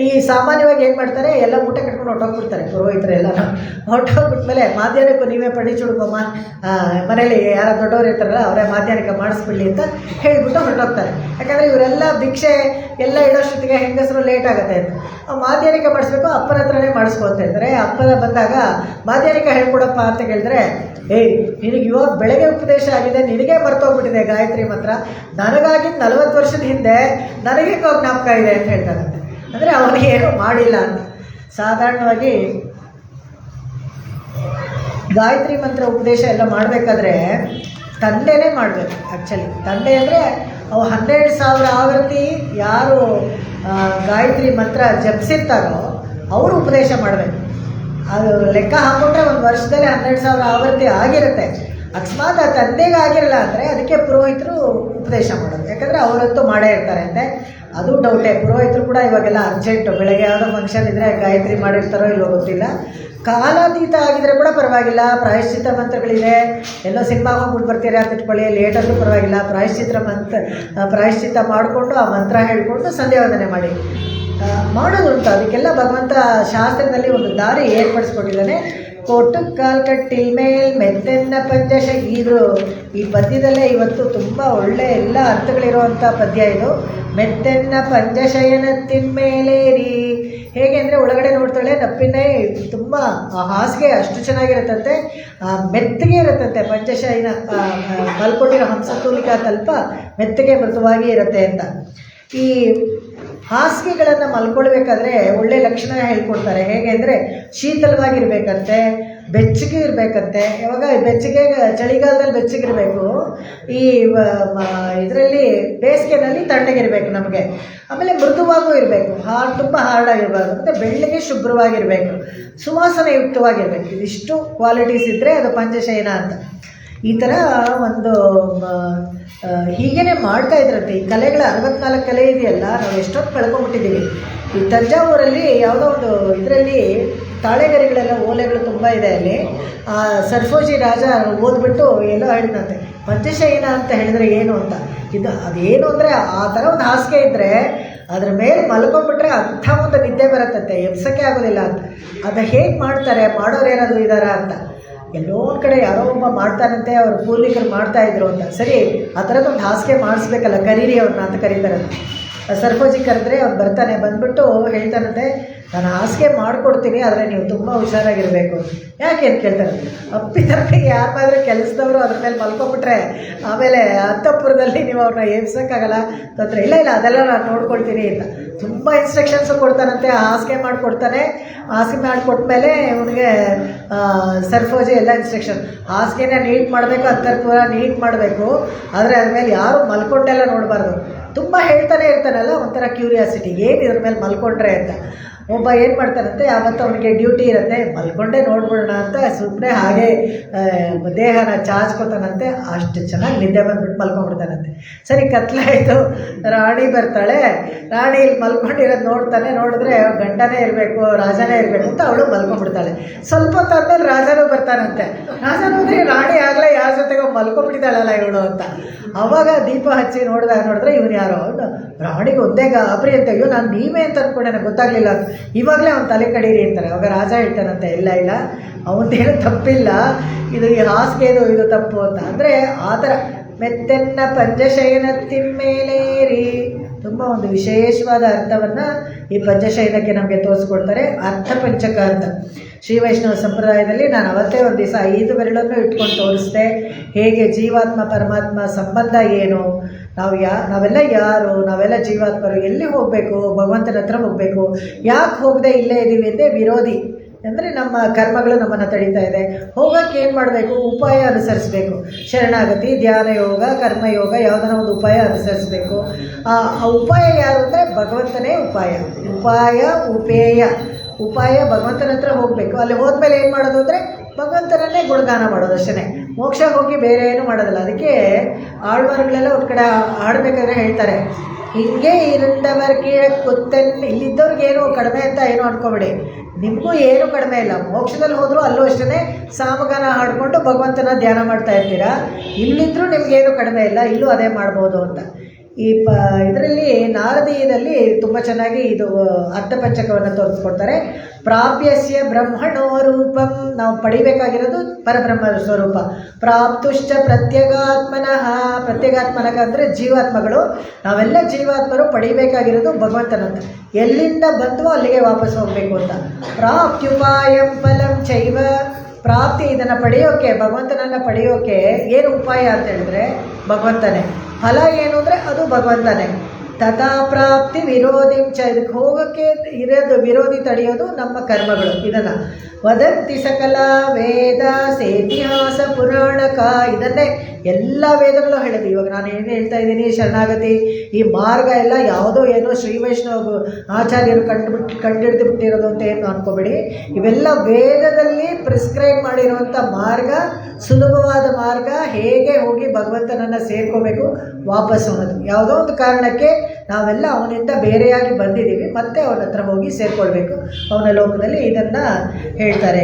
ಈ ಸಾಮಾನ್ಯವಾಗಿ ಏನು ಮಾಡ್ತಾರೆ, ಎಲ್ಲ ಊಟ ಕಟ್ಕೊಂಡು ಹೊಟ್ಟೋಗ್ಬಿಡ್ತಾರೆ ಪುರೋಹಿತರು ಎಲ್ಲ. ಹೊಟ್ಟೋಗ್ಬಿಟ್ಮೇಲೆ ಮಾಧ್ಯಾಹ್ನಿಕ ನೀವೇ ಪಡಿ ಚುಡುಕಮ್ಮ, ಮನೇಲಿ ಯಾರೋ ದೊಡ್ಡವರು ಇರ್ತಾರಲ್ಲ ಅವರೇ ಮಾಧ್ಯಾಹ್ನಿಕ ಮಾಡಿಸ್ಬಿಡ್ಲಿ ಅಂತ ಹೇಳಿಬಿಟ್ಟು ಹೊರಟೋಗ್ತಾರೆ. ಯಾಕಂದರೆ ಇವರೆಲ್ಲ ಭಿಕ್ಷೆ ಎಲ್ಲ ಇಡೋಷ್ಟೊತ್ತಿಗೆ ಹೆಂಗಸರು ಲೇಟ್ ಆಗುತ್ತೆ ಅಂತ. ಮಾಧ್ಯಾಹ್ನಿಕ ಮಾಡಿಸ್ಬೇಕು, ಅಪ್ಪನ ಹತ್ರನೇ ಮಾಡಿಸ್ಕೊಳ್ತಾ ಇರ್ತಾರೆ. ಅಪ್ಪನ ಬಂದಾಗ ಮಾಧ್ಯಾಹ್ನಿಕ ಹೇಳ್ಕೊಡಪ್ಪ ಅಂತ ಕೇಳಿದ್ರೆ, ಏಯ್ ನಿನಗೆ ಇವಾಗ ಬೆಳಗ್ಗೆ ಉಪದೇಶ ಆಗಿದೆ, ನಿನಗೇ ಮರ್ತೋಗ್ಬಿಟ್ಟಿದೆ ಗಾಯತ್ರಿ ಮಂತ್ರ, ನನಗಾಗಿದ್ದು 40 ವರ್ಷದ ಹಿಂದೆ ನನಗೆ ಜ್ಞಾಪಕ ಇದೆ ಅಂತ ಹೇಳ್ತಾರಂತೆ. ಅಂದರೆ ಅವನಿಗೆ ಏನೂ ಮಾಡಿಲ್ಲ ಅಂತ. ಸಾಧಾರಣವಾಗಿ ಗಾಯತ್ರಿ ಮಂತ್ರ ಉಪದೇಶ ಎಲ್ಲ ಮಾಡಬೇಕಾದ್ರೆ ತಂದೆನೇ ಮಾಡಬೇಕು. ಆ್ಯಕ್ಚುಲಿ ತಂದೆ ಅಂದರೆ ಅವು 12,000 ಆವೃತ್ತಿ ಯಾರು ಗಾಯತ್ರಿ ಮಂತ್ರ ಜಪಿಸಿರ್ತಾರೋ ಅವರು ಉಪದೇಶ ಮಾಡಬೇಕು. ಅದು ಲೆಕ್ಕ ಹಾಕ್ಕೊಂಡ್ರೆ ಒಂದು ವರ್ಷದಲ್ಲಿ 12,000 ಆವೃತ್ತಿ ಆಗಿರುತ್ತೆ. ಅಕಸ್ಮಾತ್ ಆ ತಂದೆಗೆ ಆಗಿರಲ್ಲ ಅಂದರೆ ಅದಕ್ಕೆ ಪುರೋಹಿತರು ಉಪದೇಶ ಮಾಡೋದು. ಯಾಕಂದರೆ ಅವರಂತೂ ಮಾಡೇ ಇರ್ತಾರೆ ಅಂತೆ. ಅದು ಡೌಟೇ. ಪುರೋಹಿತರು ಕೂಡ ಇವಾಗೆಲ್ಲ ಅರ್ಜೆಂಟು, ಬೆಳಗ್ಗೆ ಯಾವುದೋ ಫಂಕ್ಷನ್ ಇದ್ದರೆ ಗಾಯತ್ರಿ ಮಾಡಿರ್ತಾರೋ ಇಲ್ಲೋ ಗೊತ್ತಿಲ್ಲ. ಕಾಲಾತೀತ ಆಗಿದ್ರೆ ಕೂಡ ಪರವಾಗಿಲ್ಲ, ಪ್ರಾಯಶ್ಚಿತ್ತ ಮಂತ್ರಗಳಿದೆ. ಎಲ್ಲೋ ಸಿನಿಮಾಗೆ ಹೋಗ್ಬಿಟ್ಟು ಬರ್ತೀರಾ ಅಂತ ಇಟ್ಕೊಳ್ಳಿ, ಲೇಟಾದರೂ ಪರವಾಗಿಲ್ಲ, ಪ್ರಾಯಶ್ಚಿತ್ತ ಮಾಡಿಕೊಂಡು ಆ ಮಂತ್ರ ಹೇಳಿಕೊಂಡು ಸಂಧ್ಯಾವಂದನೆ ಮಾಡಿ ಮಾಡೋದುಂಟು. ಅದಕ್ಕೆಲ್ಲ ಭಗವಂತ ಶಾಸ್ತ್ರದಲ್ಲಿ ಒಂದು ದಾರಿ ಏರ್ಪಡಿಸ್ಕೊಟ್ಟಿದ್ದಾನೆ. ಕೋಟು ಕಾಲ್ ಕಟ್ಟಿಲ್ ಮೇಲ್ ಮೆತ್ತೆನ್ನ ಪಂಚಶ. ಈ ಪದ್ಯದಲ್ಲೇ ಇವತ್ತು ತುಂಬ ಒಳ್ಳೆ ಎಲ್ಲ ಅರ್ಥಗಳಿರುವಂಥ ಪದ್ಯ ಇದು. ಮೆತ್ತೆನ್ನ ಪಂಚಶಯನತ್ತಿನ ಮೇಲೇರಿ. ಹೇಗೆ ಅಂದರೆ ಒಳಗಡೆ ನೋಡ್ತಾಳೆ ನಪ್ಪಿನೇ ತುಂಬ ಹಾಸಿಗೆ ಅಷ್ಟು ಚೆನ್ನಾಗಿರುತ್ತಂತೆ, ಮೆತ್ತಗೆ ಇರುತ್ತಂತೆ. ಪಂಚಶಯನ ಮಲ್ಕೊಂಡಿರೋ ಹಂಸತೂಲಿಕಾ ತಲ್ಪ ಮೆತ್ತಗೆ ಮೃದುವಾಗಿ ಇರುತ್ತೆ ಅಂತ. ಈ ಹಾಸಿಗೆಗಳನ್ನು ಮಲ್ಕೊಳ್ಬೇಕಾದ್ರೆ ಒಳ್ಳೆ ಲಕ್ಷಣ ಹೇಳ್ಕೊಡ್ತಾರೆ. ಹೇಗೆ ಅಂದರೆ ಶೀತಲವಾಗಿರಬೇಕಂತೆ, ಬೆಚ್ಚಗೆ ಇರಬೇಕಂತೆ. ಯಾವಾಗ ಬೆಚ್ಚಗೆ, ಚಳಿಗಾಲದಲ್ಲಿ ಬೆಚ್ಚಗಿರಬೇಕು, ಈ ಇದರಲ್ಲಿ ಬೇಸಿಗೆನಲ್ಲಿ ತಣ್ಣಗಿರಬೇಕು ನಮಗೆ. ಆಮೇಲೆ ಮೃದುವಾಗೂ ಇರಬೇಕು, ತುಂಬ ಹಾರ್ಡಾಗಿರಬಾರ್ದು, ಮತ್ತು ಬೆಳ್ಳಗೆ ಶುಭ್ರವಾಗಿರಬೇಕು, ಸುವಾಸನೆಯುಕ್ತವಾಗಿರಬೇಕು. ಇದಿಷ್ಟು ಕ್ವಾಲಿಟೀಸ್ ಇದ್ದರೆ ಅದು ಪಂಚಶಯನ ಅಂತ. ಈ ಥರ ಒಂದು ಹೀಗೇ ಮಾಡ್ತಾ ಇದ್ರಂತೆ. ಈ ಕಲೆಗಳ 64 ಕಲೆ ಇದೆಯಲ್ಲ, ನಾವು ಎಷ್ಟೊತ್ತು ಕಳ್ಕೊಂಡ್ಬಿಟ್ಟಿದ್ದೀವಿ. ಈ ತಂಜಾವೂರಲ್ಲಿ ಯಾವುದೋ ಒಂದು ಇದರಲ್ಲಿ ತಾಳೆಗರಿಗಳೆಲ್ಲ ಓಲೆಗಳು ತುಂಬ ಇದೆ. ಅಲ್ಲಿ ಸರ್ಫೋಜಿ ರಾಜ ಓದ್ಬಿಟ್ಟು ಎಲ್ಲೋ ಹೇಳಿದಂತೆ, ಪಂಚಶಯನ ಅಂತ ಹೇಳಿದ್ರೆ ಏನು ಅಂತ. ಅದೇನು ಅಂದರೆ ಆ ಥರ ಒಂದು ಹಾಸಿಗೆ ಇದ್ದರೆ ಅದ್ರ ಮೇಲೆ ಮಲ್ಕೊಂಡ್ಬಿಟ್ರೆ ಅಂಥ ಒಂದು ನಿದ್ದೆ ಬರುತ್ತಂತೆ, ಎಬ್ಸೋಕ್ಕೆ ಆಗೋದಿಲ್ಲ ಅಂತ. ಅದು ಹೇಗೆ ಮಾಡ್ತಾರೆ, ಮಾಡೋರು ಏನಾದರೂ ಇದ್ದಾರಾ ಅಂತ. ಎಲ್ಲೋ ಒಂದು ಕಡೆ ಯಾರೋ ಒಬ್ಬ ಮಾಡ್ತಾನಂತೆ, ಅವ್ರ ಪೂರ್ವಿಕರು ಮಾಡ್ತಾಯಿದ್ರು ಅಂತ. ಸರಿ, ಆ ಥರದ್ದೊಂದು ಹಾಸಿಗೆ ಮಾಡಿಸ್ಬೇಕಲ್ಲ, ಕರೀರಿ ಅವ್ರನ್ನ ಅಂತ ಕರೀತಾರಂತೆ. ಸರ್ಫೋಜಿ ಕರೆದ್ರೆ ಅವ್ನು ಬರ್ತಾನೆ, ಬಂದ್ಬಿಟ್ಟು ಹೇಳ್ತಾನಂತೆ, ನಾನು ಹಾಸಿಗೆ ಮಾಡಿಕೊಡ್ತೀನಿ, ಆದರೆ ನೀವು ತುಂಬ ಹುಷಾರಾಗಿರಬೇಕು. ಯಾಕೆ ಅಂತ ಕೇಳ್ತಾರೆ. ಅಪ್ಪಿತರಕ್ಕೆ ಯಾರಾದರೂ ಕೆಲಸದವರು ಅದ್ರ ಮೇಲೆ ಮಲ್ಕೊಂಡ್ಬಿಟ್ರೆ ಆಮೇಲೆ ಅಂತಃಪುರದಲ್ಲಿ ನೀವು ಅವ್ರನ್ನ ಏರ್ಸೋಕ್ಕಾಗಲ್ಲ, ತೊಂದರೆ ಇಲ್ಲ, ಅದೆಲ್ಲ ನಾನು ನೋಡ್ಕೊಳ್ತೀನಿ ಅಂತ ತುಂಬ ಇನ್ಸ್ಟ್ರಕ್ಷನ್ಸು ಕೊಡ್ತಾನಂತೆ. ಹಾಸಿಗೆ ಮಾಡಿಕೊಡ್ತಾನೆ. ಹಾಸಿಗೆ ಮಾಡಿಕೊಟ್ಮೇಲೆ ಇವನಿಗೆ ಸರ್ಫೋಜಿ ಎಲ್ಲ ಇನ್ಸ್ಟ್ರಕ್ಷನ್, ಹಾಸಿಗೆನ ನೀಟ್ ಮಾಡಬೇಕು, ಅಂತರ್ಪುರ ನೀಟ್ ಮಾಡಬೇಕು, ಆದರೆ ಅದ್ರ ಮೇಲೆ ಯಾರು ಮಲ್ಕೊಂಡೆಲ್ಲ ನೋಡಬಾರ್ದು. ತುಂಬ ಹೇಳ್ತಾನೆ ಇರ್ತಾನಲ್ಲ, ಒಂಥರ ಕ್ಯೂರಿಯಾಸಿಟಿ, ಏನು ಇದ್ರ ಮೇಲೆ ಮಲ್ಕೊಂಡ್ರೆ ಅಂತ. ಒಬ್ಬ ಏನು ಮಾಡ್ತಾನಂತೆ, ಯಾವತ್ತು ಅವನಿಗೆ ಡ್ಯೂಟಿ ಇರುತ್ತೆ, ಮಲ್ಕೊಂಡೇ ನೋಡ್ಬಿಡೋಣ ಅಂತ ಸುಮ್ಮನೆ ಹಾಗೆ ದೇಹನ ಚಾಚ್ಕೊತಾನಂತೆ. ಅಷ್ಟು ಚೆನ್ನಾಗಿ ನಿದ್ದೆ ಬಂದುಬಿಟ್ಟು ಮಲ್ಕೊಂಡ್ಬಿಡ್ತಾನಂತೆ. ಸರಿ, ಕತ್ಲಾಯಿತು, ರಾಣಿ ಬರ್ತಾಳೆ. ರಾಣಿ ಇಲ್ಲಿ ಮಲ್ಕೊಂಡಿರೋದು ನೋಡ್ತಾನೆ, ನೋಡಿದ್ರೆ ಗಂಡನೇ ಇರಬೇಕು, ರಾಜನೇ ಇರಬೇಕು ಅಂತ ಅವಳು ಮಲ್ಕೊಂಡ್ಬಿಡ್ತಾಳೆ. ಸ್ವಲ್ಪ ಹೊತ್ತಾದ್ಮೇಲೆ ರಾಜನೂ ಬರ್ತಾನಂತೆ. ರಾಜ ನೋಡ್ರಿ, ರಾಣಿ ಆಗಲೇ ಯಾರ ಜೊತೆಗೋ ಮಲ್ಕೊಂಡ್ಬಿಟ್ಟಿದ್ದಾಳಲ್ಲ ಇವಳು ಅಂತ. ಅವಾಗ ದೀಪ ಹಚ್ಚಿ ನೋಡಿದ್ರೆ ಇವನು ಯಾರೋ, ರಾಣಿಗೆ ಒಂದೇ ಗಾಬರಿ ಅಂತ. ಅಯ್ಯೋ, ನಾನು ನೀವೇ ಅಂತ ಅಂದ್ಕೊಂಡೆ, ನನಗೆ ಗೊತ್ತಾಗಲಿಲ್ಲ ಅಂತ. ಇವಾಗಲೇ ಅವ್ನು ತಲೆ ಕಡೀರಿ ಅಂತಾರೆ. ಅವಾಗ ರಾಜ ಹೇಳ್ತಾನಂತೆ, ಇಲ್ಲ ಅವನದೇನು ತಪ್ಪಿಲ್ಲ, ಇದು ಈ ಹಾಸಿಗೆದು ಇದು ತಪ್ಪು ಅಂತ. ಅಂದರೆ ಆ ಥರ ಮೆತ್ತೆನ್ನ ಪಂಚಶಯನತ್ತಿನ್ಮೇಲೇರಿ, ತುಂಬ ಒಂದು ವಿಶೇಷವಾದ ಅರ್ಥವನ್ನು ಈ ಪಂಚಶಯನಕ್ಕೆ ನಮಗೆ ತೋರಿಸ್ಕೊಡ್ತಾರೆ. ಅರ್ಥಪಂಚಕ ಅಂತ ಶ್ರೀ ವೈಷ್ಣವ ಸಂಪ್ರದಾಯದಲ್ಲಿ ನಾನು ಅವತ್ತೇ ಒಂದು ದಿವಸ 5 ಬೆರಳನ್ನು ಇಟ್ಕೊಂಡು ತೋರಿಸ್ದೆ. ಹೇಗೆ ಜೀವಾತ್ಮ ಪರಮಾತ್ಮ ಸಂಬಂಧ ಏನು, ನಾವೆಲ್ಲ ಯಾರು, ನಾವೆಲ್ಲ ಜೀವಾತ್ಮರು, ಎಲ್ಲಿ ಹೋಗಬೇಕು, ಭಗವಂತನ ಹತ್ರ ಹೋಗಬೇಕು, ಯಾಕೆ ಹೋಗದೆ ಇಲ್ಲೇ ಇದ್ದೀವಿ ಅಂದರೆ ವಿರೋಧಿ ಅಂದರೆ ನಮ್ಮ ಕರ್ಮಗಳು ನಮ್ಮನ್ನು ತಡೀತಾ ಇದೆ. ಹೋಗೋಕ್ಕೆ ಏನು ಮಾಡಬೇಕು, ಉಪಾಯ ಅನುಸರಿಸಬೇಕು. ಶರಣಾಗತಿ, ಧ್ಯಾನ ಯೋಗ, ಕರ್ಮಯೋಗ, ಯಾವುದನ್ನ ಒಂದು ಉಪಾಯ ಅನುಸರಿಸಬೇಕು. ಆ ಉಪಾಯ ಯಾರು ಅಂದರೆ ಭಗವಂತನೇ ಉಪಾಯ. ಉಪಾಯ ಭಗವಂತನ ಹತ್ರ ಹೋಗಬೇಕು. ಅಲ್ಲಿ ಹೋದ್ಮೇಲೆ ಏನು ಮಾಡೋದು ಅಂದರೆ ಭಗವಂತನನ್ನೇ ಗುಣಗಾನ ಮಾಡೋದು ಅಷ್ಟೇ. ಮೋಕ್ಷ ಹೋಗಿ ಬೇರೆ ಏನು ಮಾಡೋದಿಲ್ಲ. ಅದಕ್ಕೆ ಆಳ್ವಾರುಗಳೆಲ್ಲ ಒಂದು ಕಡೆ ಹಾಡಬೇಕಾದ್ರೆ ಹೇಳ್ತಾರೆ, ಹಿಂಗೆ ಇರುಂಡವರ್ ಕೀழ ಕುತ್ತನ್. ಇಲ್ಲಿದ್ದವ್ರಿಗೇನು ಕಡಿಮೆ ಅಂತ ಏನು ಅಂದ್ಕೊಬೇಡಿ, ನಿಮಗೂ ಏನು ಕಡಿಮೆ ಇಲ್ಲ. ಮೋಕ್ಷದಲ್ಲಿ ಹೋದರೂ ಅಲ್ಲೂ ಅಷ್ಟೇ ಸಾಮಗಾನ ಹಾಡಿಕೊಂಡು ಭಗವಂತನ ಧ್ಯಾನ ಮಾಡ್ತಾ ಇರ್ತೀರಾ. ಇಲ್ಲಿದ್ದರೂ ನಿಮಗೇನು ಕಡಿಮೆ ಇಲ್ಲ, ಇಲ್ಲೂ ಅದೇ ಮಾಡ್ಬೋದು ಅಂತ. ಈ ಇದರಲ್ಲಿ ನಾರದೀಯದಲ್ಲಿ ತುಂಬ ಚೆನ್ನಾಗಿ ಇದು ಅರ್ಥಪಂಚಕವನ್ನು ತೋರಿಸ್ಕೊಡ್ತಾರೆ. ಪ್ರಾಪ್ಯಸ್ಯ ಬ್ರಹ್ಮಣೋ ರೂಪಂ, ನಾವು ಪಡಿಬೇಕಾಗಿರೋದು ಪರಬ್ರಹ್ಮ ಸ್ವರೂಪ. ಪ್ರಾಪ್ತುಶ್ಚ ಪ್ರತ್ಯಗಾತ್ಮನಃ, ಪ್ರತ್ಯಗಾತ್ಮನಃ ಅಂದರೆ ಜೀವಾತ್ಮಗಳು. ನಾವೆಲ್ಲ ಜೀವಾತ್ಮರು ಪಡಿಬೇಕಾಗಿರೋದು ಭಗವಂತನಂತ. ಎಲ್ಲಿಂದ ಬಂದವೋ ಅಲ್ಲಿಗೆ ವಾಪಸ್ ಹೋಗಬೇಕು ಅಂತ. ಪ್ರಾಪ್ತ್ಯುಪಾಯಂ ಫಲಂ ಚೈವ, ಪ್ರಾಪ್ತಿ, ಇದನ್ನು ಪಡೆಯೋಕ್ಕೆ, ಭಗವಂತನನ್ನು ಪಡೆಯೋಕ್ಕೆ ಏನು ಉಪಾಯ ಅಂತ ಹೇಳಿದ್ರೆ ಭಗವಂತನೇ. ಫಲ ಏನು ಅಂದರೆ ಅದು ಭಗವಂತನೇ. ತಥಾ ಪ್ರಾಪ್ತಿ ವಿರೋಧಿ ಚ, ಇದಕ್ಕೆ ಹೋಗೋಕ್ಕೆ ಇರೋದು ವಿರೋಧಿ ತಡೆಯೋದು ನಮ್ಮ ಕರ್ಮಗಳು. ಇದನ್ನು ವದಂತಿ ಸಕಲ ವೇದ ಸೇತಿಹಾಸ ಪುರಾಣಕ, ಇದನ್ನೇ ಎಲ್ಲ ವೇದಗಳು ಹೇಳಿದೆ. ಇವಾಗ ನಾನು ಏನು ಹೇಳ್ತಾ ಇದ್ದೀನಿ, ಶರಣಾಗತಿ ಈ ಮಾರ್ಗ ಎಲ್ಲ ಯಾವುದೋ ಏನೋ ಶ್ರೀ ವೈಷ್ಣವ ಆಚಾರ್ಯರು ಕಂಡಿಡಿದು ಬಿಟ್ಟಿರೋದು ಅಂತ ಏನು ಅಂದ್ಕೋಬೇಡಿ. ಇವೆಲ್ಲ ವೇದದಲ್ಲಿ ಪ್ರಿಸ್ಕ್ರೈಬ್ ಮಾಡಿರುವಂಥ ಮಾರ್ಗ, ಸುಲಭವಾದ ಮಾರ್ಗ, ಹೇಗೆ ಹೋಗಿ ಭಗವಂತನನ್ನು ಸೇರ್ಕೋಬೇಕು, ವಾಪಸ್ ಅನ್ನೋದು. ಯಾವುದೋ ಒಂದು ಕಾರಣಕ್ಕೆ ನಾವೆಲ್ಲ ಅವನಿಂದ ಬೇರೆಯಾಗಿ ಬಂದಿದ್ದೀವಿ, ಮತ್ತೆ ಅವನ ಹತ್ರ ಹೋಗಿ ಸೇರಿಕೊಳ್ಬೇಕು ಅವನ ಲೋಕದಲ್ಲಿ. ಇದನ್ನು ಹೇಳ್ತಾರೆ.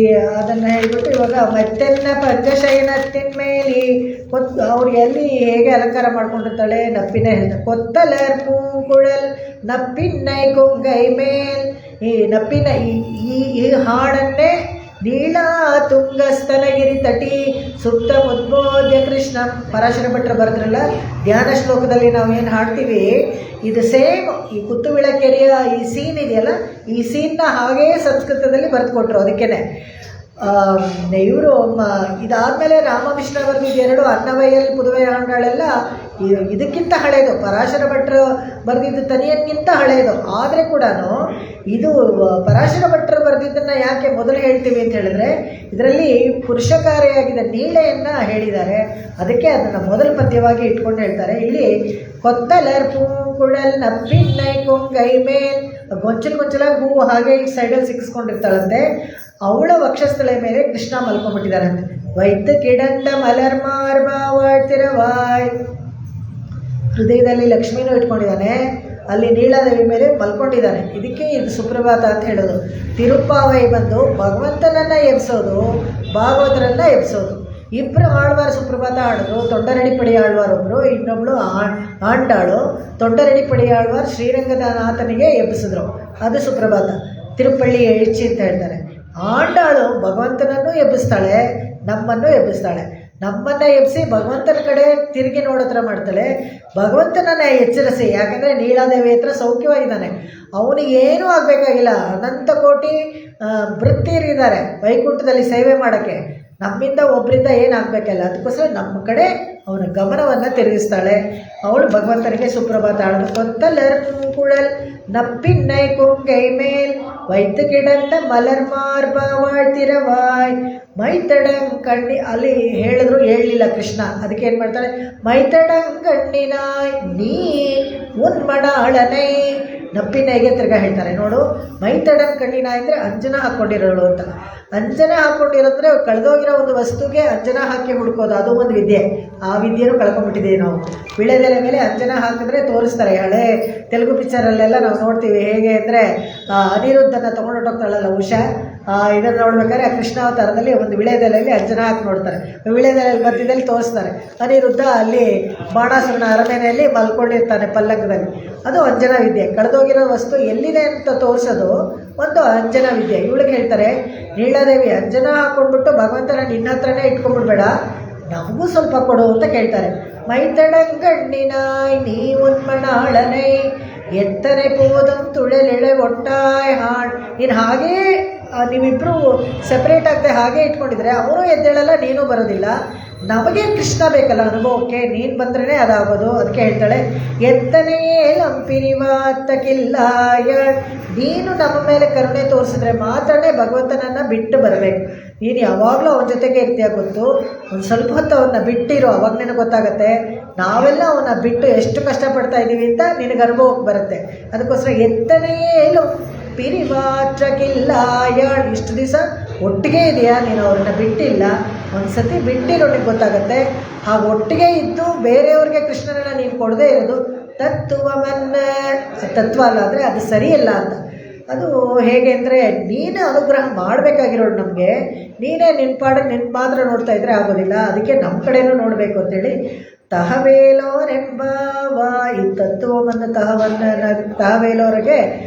ಈಗ ಅದನ್ನು ಹೇಳ್ಬಿಟ್ಟು ಇವಾಗ ಮೆತ್ತೆನ್ನ ಪಂಚಶಯನತ್ತಿನ ಮೇಲೆ ಅವ್ರು ಎಲ್ಲಿ ಹೇಗೆ ಅಲಂಕಾರ ಮಾಡ್ಕೊಂಡಿರ್ತಾಳೆ, ನಪ್ಪಿನ ಹೇಳ್ತಾರೆ. ಕೊತ್ತಲರ್ ಪೂಂಕುಳಲ್ ನಪ್ಪಿನ್ನೈ ಕೊಂಗೈ ಮೇಲ್, ಈ ನಪ್ಪಿನ ಈ ಹಾಡನ್ನೇ ನೀಳಾ ತುಂಗಸ್ತನಗಿರಿ ತಟಿ ಸುಪ್ತ ಉದ್ಬೋಧ್ಯ ಕೃಷ್ಣ, ಪರಾಶರ ಭಟ್ರು ಬರೆದ್ರಲ್ಲ ಧ್ಯಾನ ಶ್ಲೋಕದಲ್ಲಿ ನಾವು ಏನು ಹಾಡ್ತೀವಿ, ಇದು ಸೇಮ್ ಈ ಕುತ್ತುವಿಳಕೆರೆಯ ಈ ಸೀನ್ ಇದೆಯಲ್ಲ, ಈ ಸೀನ್ನ ಹಾಗೇ ಸಂಸ್ಕೃತದಲ್ಲಿ ಬರೆದುಕೊಟ್ರು. ಅದಕ್ಕೇ ಇವರು ಇದಾದಮೇಲೆ ರಾಮಕೃಷ್ಣ ಬರೆದಿದ್ದು 2 ಅನ್ನವಯಲ್ ಪುದುವೆ ಹಾಡುಗಳೆಲ್ಲ ಇದಕ್ಕಿಂತ ಹಳೆಯದು, ಪರಾಶರ ಭಟ್ರು ಬರೆದಿದ್ದು ತನಿಯನ್ಗಿಂತ ಹಳೆಯದು. ಆದರೆ ಕೂಡ ಇದು ಪರಾಶರ ಭಟ್ರು ಬರೆದಿದ್ದನ್ನು ಯಾಕೆ ಮೊದಲು ಹೇಳ್ತೀವಿ ಅಂತ ಹೇಳಿದ್ರೆ, ಇದರಲ್ಲಿ ಪುರುಷಕಾರಿಯಾಗಿದ್ದ ನೀಳೆಯನ್ನು ಹೇಳಿದ್ದಾರೆ, ಅದಕ್ಕೆ ಅದನ್ನು ಮೊದಲ ಪದ್ಯವಾಗಿ ಇಟ್ಕೊಂಡು ಹೇಳ್ತಾರೆ. ಇಲ್ಲಿ ಕೊತ್ತಲರ್ ಪೂಂಗುಳಲ್ ನಪ್ಪಿನ್ನೈ ಕೊಂಗೈ ಮೇಲ್, ಗೊಂಚಲಾಗಿ ಹೂವು ಹಾಗೆ ಈ ಸೈಡಲ್ಲಿ ಸಿಕ್ಕಿಸ್ಕೊಂಡಿರ್ತಾಳಂತೆ. ಅವಳ ವಕ್ಷಸ್ಥಳ ಮೇಲೆ ಕೃಷ್ಣ ಮಲ್ಕೊಂಡ್ಬಿಟ್ಟಿದ್ದಾರಂತೆ. ವೈದ್ಯ ಕಿಡಂಡ ಮಲರ್ ಮಾರ್ಬಾವಾಳ್ತಿರವಾಯ್, ಹೃದಯದಲ್ಲಿ ಲಕ್ಷ್ಮೀನೂ ಇಟ್ಕೊಂಡಿದ್ದಾನೆ, ಅಲ್ಲಿ ನೀಳಾದೇವಿ ಮೇಲೆ ಮಲ್ಕೊಂಡಿದ್ದಾನೆ. ಇದಕ್ಕೆ ಇದು ಸುಪ್ರಭಾತ ಅಂತ ಹೇಳೋದು. ತಿರುಪ್ಪಾವೈ ಬಂದು ಭಗವಂತನನ್ನು ಎಬ್ಸೋದು, ಭಾಗವತರನ್ನು ಎಬ್ಸೋದು. ಇಬ್ಬರು ಆಳ್ವಾರ ಸುಪ್ರಭಾತ ಹಾಡಿದ್ರು. ತೊಂಡರಡಿಪಡಿ ಆಳ್ವಾರ್ ಒಬ್ಬರು, ಇನ್ನೊಬ್ಳು ಆಂಡಾಳು. ತೊಂಡರಡಿಪಡಿ ಆಳ್ವಾರ್ ಶ್ರೀರಂಗದ ನಾಥನಿಗೆ ಎಬ್ಬಿಸಿದ್ರು, ಅದು ಸುಪ್ರಭಾತ. ತಿರುಪಳ್ಳಿ ಎಳ್ಚಿ ಅಂತ ಹೇಳ್ತಾರೆ. ಆಂಡಾಳು ಭಗವಂತನನ್ನು ಎಬ್ಬಿಸ್ತಾಳೆ, ನಮ್ಮನ್ನು ಎಬ್ಬಿಸ್ತಾಳೆ. ನಮ್ಮನ್ನು ಎಬ್ಬಿಸಿ ಭಗವಂತನ ಕಡೆ ತಿರುಗಿ ನೋಡೋತ್ರ ಮಾಡ್ತಾಳೆ. ಭಗವಂತನನ್ನು ಎಚ್ಚರಿಸಿ, ಯಾಕಂದರೆ ನೀಳಾದೇವಿ ಹತ್ರ ಸೌಖ್ಯವಾಗಿದ್ದಾನೆ, ಅವನಿಗೆ ಏನೂ ಆಗಬೇಕಾಗಿಲ್ಲ. ಅನಂತ ಕೋಟಿ ವೃತ್ತಿಯರಿದ್ದಾರೆ ವೈಕುಂಠದಲ್ಲಿ ಸೇವೆ ಮಾಡೋಕ್ಕೆ. ನಮ್ಮಿಂದ ಒಬ್ಬರಿಂದ ಏನಾಗಬೇಕಲ್ಲ, ಅದಕ್ಕೋಸ್ಕರ ನಮ್ಮ ಕಡೆ ಅವನ ಗಮನವನ್ನು ತಿರುಗಿಸ್ತಾಳೆ. ಅವಳು ಭಗವಂತನಿಗೆ ಸುಪ್ರಭಾತ ಹಾಡೋದು. ಕೊಂತಲರ್ ಪೂಂಗುಳಲ್ ನಪ್ಪಿನ್ನೈ ಕೊಂಗೈ ಮೇಲ್, ವೈದ್ಯ ಕಿಡಂಡ ಮಲರ್ ಮಾರ್ಬಾವಾಳ್ತಿರವಾಯ್, ಮೈತಡಂಗ್ ಕಣ್ಣಿ, ಅಲ್ಲಿ ಹೇಳಿದ್ರು ಹೇಳಲಿಲ್ಲ ಕೃಷ್ಣ, ಅದಕ್ಕೆ ಏನು ಮಾಡ್ತಾಳೆ, ಮೈತಡಂಗ್ ಕಣ್ಣಿನಾಯ್ ನೀ ಉನ್ಮಡಾಳನೈ, ನಪ್ಪಿನೈಗೆ ತಿರ್ಗಾ ಹೇಳ್ತಾರೆ ನೋಡು. ಮೈತಡಂಗ್ ಕಣ್ಣಿನ ಅಂದರೆ ಅಂಜನ ಹಾಕ್ಕೊಂಡಿರೋಳು ಅಂತ. ಅಂಜನ ಹಾಕ್ಕೊಂಡಿರೋದ್ರೆ ಕಳೆದೋಗಿರೋ ಒಂದು ವಸ್ತುಗೆ ಅಂಜನ ಹಾಕಿ ಹುಡ್ಕೋದು, ಅದು ಒಂದು ವಿದ್ಯೆ. ಆ ವಿದ್ಯೆನೂ ಕಳ್ಕೊಂಡ್ಬಿಟ್ಟಿದ್ದೀವಿ ನಾವು. ವಿಳೆದೆಲೆ ಮೇಲೆ ಅಂಜನ ಹಾಕಿದ್ರೆ ತೋರಿಸ್ತಾರೆ. ಹಳೆ ತೆಲುಗು ಪಿಕ್ಚರಲ್ಲೆಲ್ಲ ನಾವು ನೋಡ್ತೀವಿ. ಹೇಗೆ ಅಂದರೆ ಅನಿರುದ್ಧನ ತೊಗೊಂಡೋಗ್ತಾಳಲ್ಲ ಉಷಾ, ಇದನ್ನು ನೋಡ್ಬೇಕಾದ್ರೆ ಆ ಕೃಷ್ಣಾವತಾರದಲ್ಲಿ ಒಂದು ವಿಳೆದೆಲೆಯಲ್ಲಿ ಅಂಜನ ಹಾಕಿ ನೋಡ್ತಾರೆ. ವಿಳೆದೆಲೆಯಲ್ಲಿ ಮಧ್ಯದಲ್ಲಿ ತೋರಿಸ್ತಾರೆ ಅನಿರುದ್ಧ ಅಲ್ಲಿ ಬಾಣಾಸುರನ ಅರಮನೆಯಲ್ಲಿ ಮಲ್ಕೊಂಡಿರ್ತಾನೆ ಪಲ್ಲಂಗದಲ್ಲಿ. ಅದು ಅಂಜನ ವಿದ್ಯೆ. ಕಳೆದೋಗಿರೋ ವಸ್ತು ಎಲ್ಲಿದೆ ಅಂತ ತೋರಿಸೋದು ಒಂದು ಅಂಜನ ವಿದ್ಯೆ. ಇವಳಿಗೆ ಹೇಳ್ತಾರೆ, ನೀಳಾದೇವಿ ಅಂಜನ ಹಾಕ್ಕೊಂಡ್ಬಿಟ್ಟು ಭಗವಂತನ ನಿನ್ನ ಹತ್ರನೇ ಇಟ್ಕೊಂಡ್ಬಿಡ್ಬೇಡ, ನಮಗೂ ಸ್ವಲ್ಪ ಕೊಡು ಅಂತ ಕೇಳ್ತಾರೆ. ಮೈತಡಂಗಣ್ಣಿನಾಯ್ ನೀ ಉನ್ಮಣಾಳನೈ, ಎತ್ತನೆ ಪೋದಂ ತುಳಲೆಳೆ ಒಟ್ಟಾಯ್ ಹಾಡ್. ನೀನು ಹಾಗೇ ನೀವಿಬ್ಬರು ಸೆಪ್ರೇಟ್ ಆಗದೆ ಹಾಗೆ ಇಟ್ಕೊಂಡಿದ್ರೆ ಅವರು ಎದ್ದೇಳಲ್ಲ, ನೀನು ಬರೋದಿಲ್ಲ. ನಮಗೆ ಕೃಷ್ಣ ಬೇಕಲ್ಲ ಅನುಭವಕ್ಕೆ, ನೀನು ಬಂದ್ರೇ ಅದಾಗೋದು. ಅದಕ್ಕೆ ಹೇಳ್ತಾಳೆ, ಎತ್ತನೆಯೇ ಲಂಪಿನಿವಾತ್ತಕ್ಕಿಲ್ಲ, ನೀನು ನಮ್ಮ ಮೇಲೆ ಕರುಣೆ ತೋರಿಸಿದ್ರೆ ಮಾತ್ರನೇ ಭಗವಂತನನ್ನು ಬಿಟ್ಟು ಬರಬೇಕು. ನೀನು ಯಾವಾಗಲೂ ಅವನ ಜೊತೆಗೆ ಇರ್ತೀಯ ಗೊತ್ತು. ಒಂದು ಸ್ವಲ್ಪ ಹೊತ್ತು ಅವನ್ನ ಬಿಟ್ಟಿರೋ, ಅವಾಗ ನಿನಗೆ ಗೊತ್ತಾಗುತ್ತೆ ನಾವೆಲ್ಲ ಅವನ್ನ ಬಿಟ್ಟು ಎಷ್ಟು ಕಷ್ಟಪಡ್ತಾ ಇದ್ದೀವಿ ಅಂತ ನಿನಗೆ ಅನುಭವಕ್ಕೆ ಬರುತ್ತೆ. ಅದಕ್ಕೋಸ್ಕರ ಎತ್ತನೆಯೇ ಪಿರಿವಾತ್ರಕ್ಕಿಲ್ಲ, ಇಷ್ಟು ದಿವಸ ಒಟ್ಟಿಗೆ ಇದೆಯಾ, ನೀನು ಅವ್ರನ್ನ ಬಿಟ್ಟಿಲ್ಲ. ಒಂದು ಸತಿ ಬಿಟ್ಟಿರೋ ನಿನಗೆ ಗೊತ್ತಾಗುತ್ತೆ. ಹಾಗೆ ಒಟ್ಟಿಗೆ ಇದ್ದು ಬೇರೆಯವ್ರಿಗೆ ಕೃಷ್ಣನನ್ನು ನೀನು ಕೊಡದೇ ಇರೋದು ತತ್ವವನ್ನ, ತತ್ವ ಅಲ್ಲ ಅಂದರೆ ಅದು ಸರಿಯಲ್ಲ ಅಂತ. ಅದು ಹೇಗೆ ಅಂದರೆ, ನೀನೇ ಅನುಗ್ರಹ ಮಾಡಬೇಕಾಗಿರೋದು ನಮಗೆ. ನೀನೇ ನಿನ್ನ ಪಾಡಿಗೆ ನಿನ್ನ ಮಾತ್ರ ನೋಡ್ತಾ ಇದ್ದರೆ ಆಗೋದಿಲ್ಲ. ಅದಕ್ಕೆ ನಮ್ಮ ಕಡೆನೂ ನೋಡಬೇಕು ಅಂತೇಳಿ ತಹವೇಲೋರೆಂಬವ, ಈ ತತ್ವವನ್ನು ತಹವೇಲೋರಿಗೆ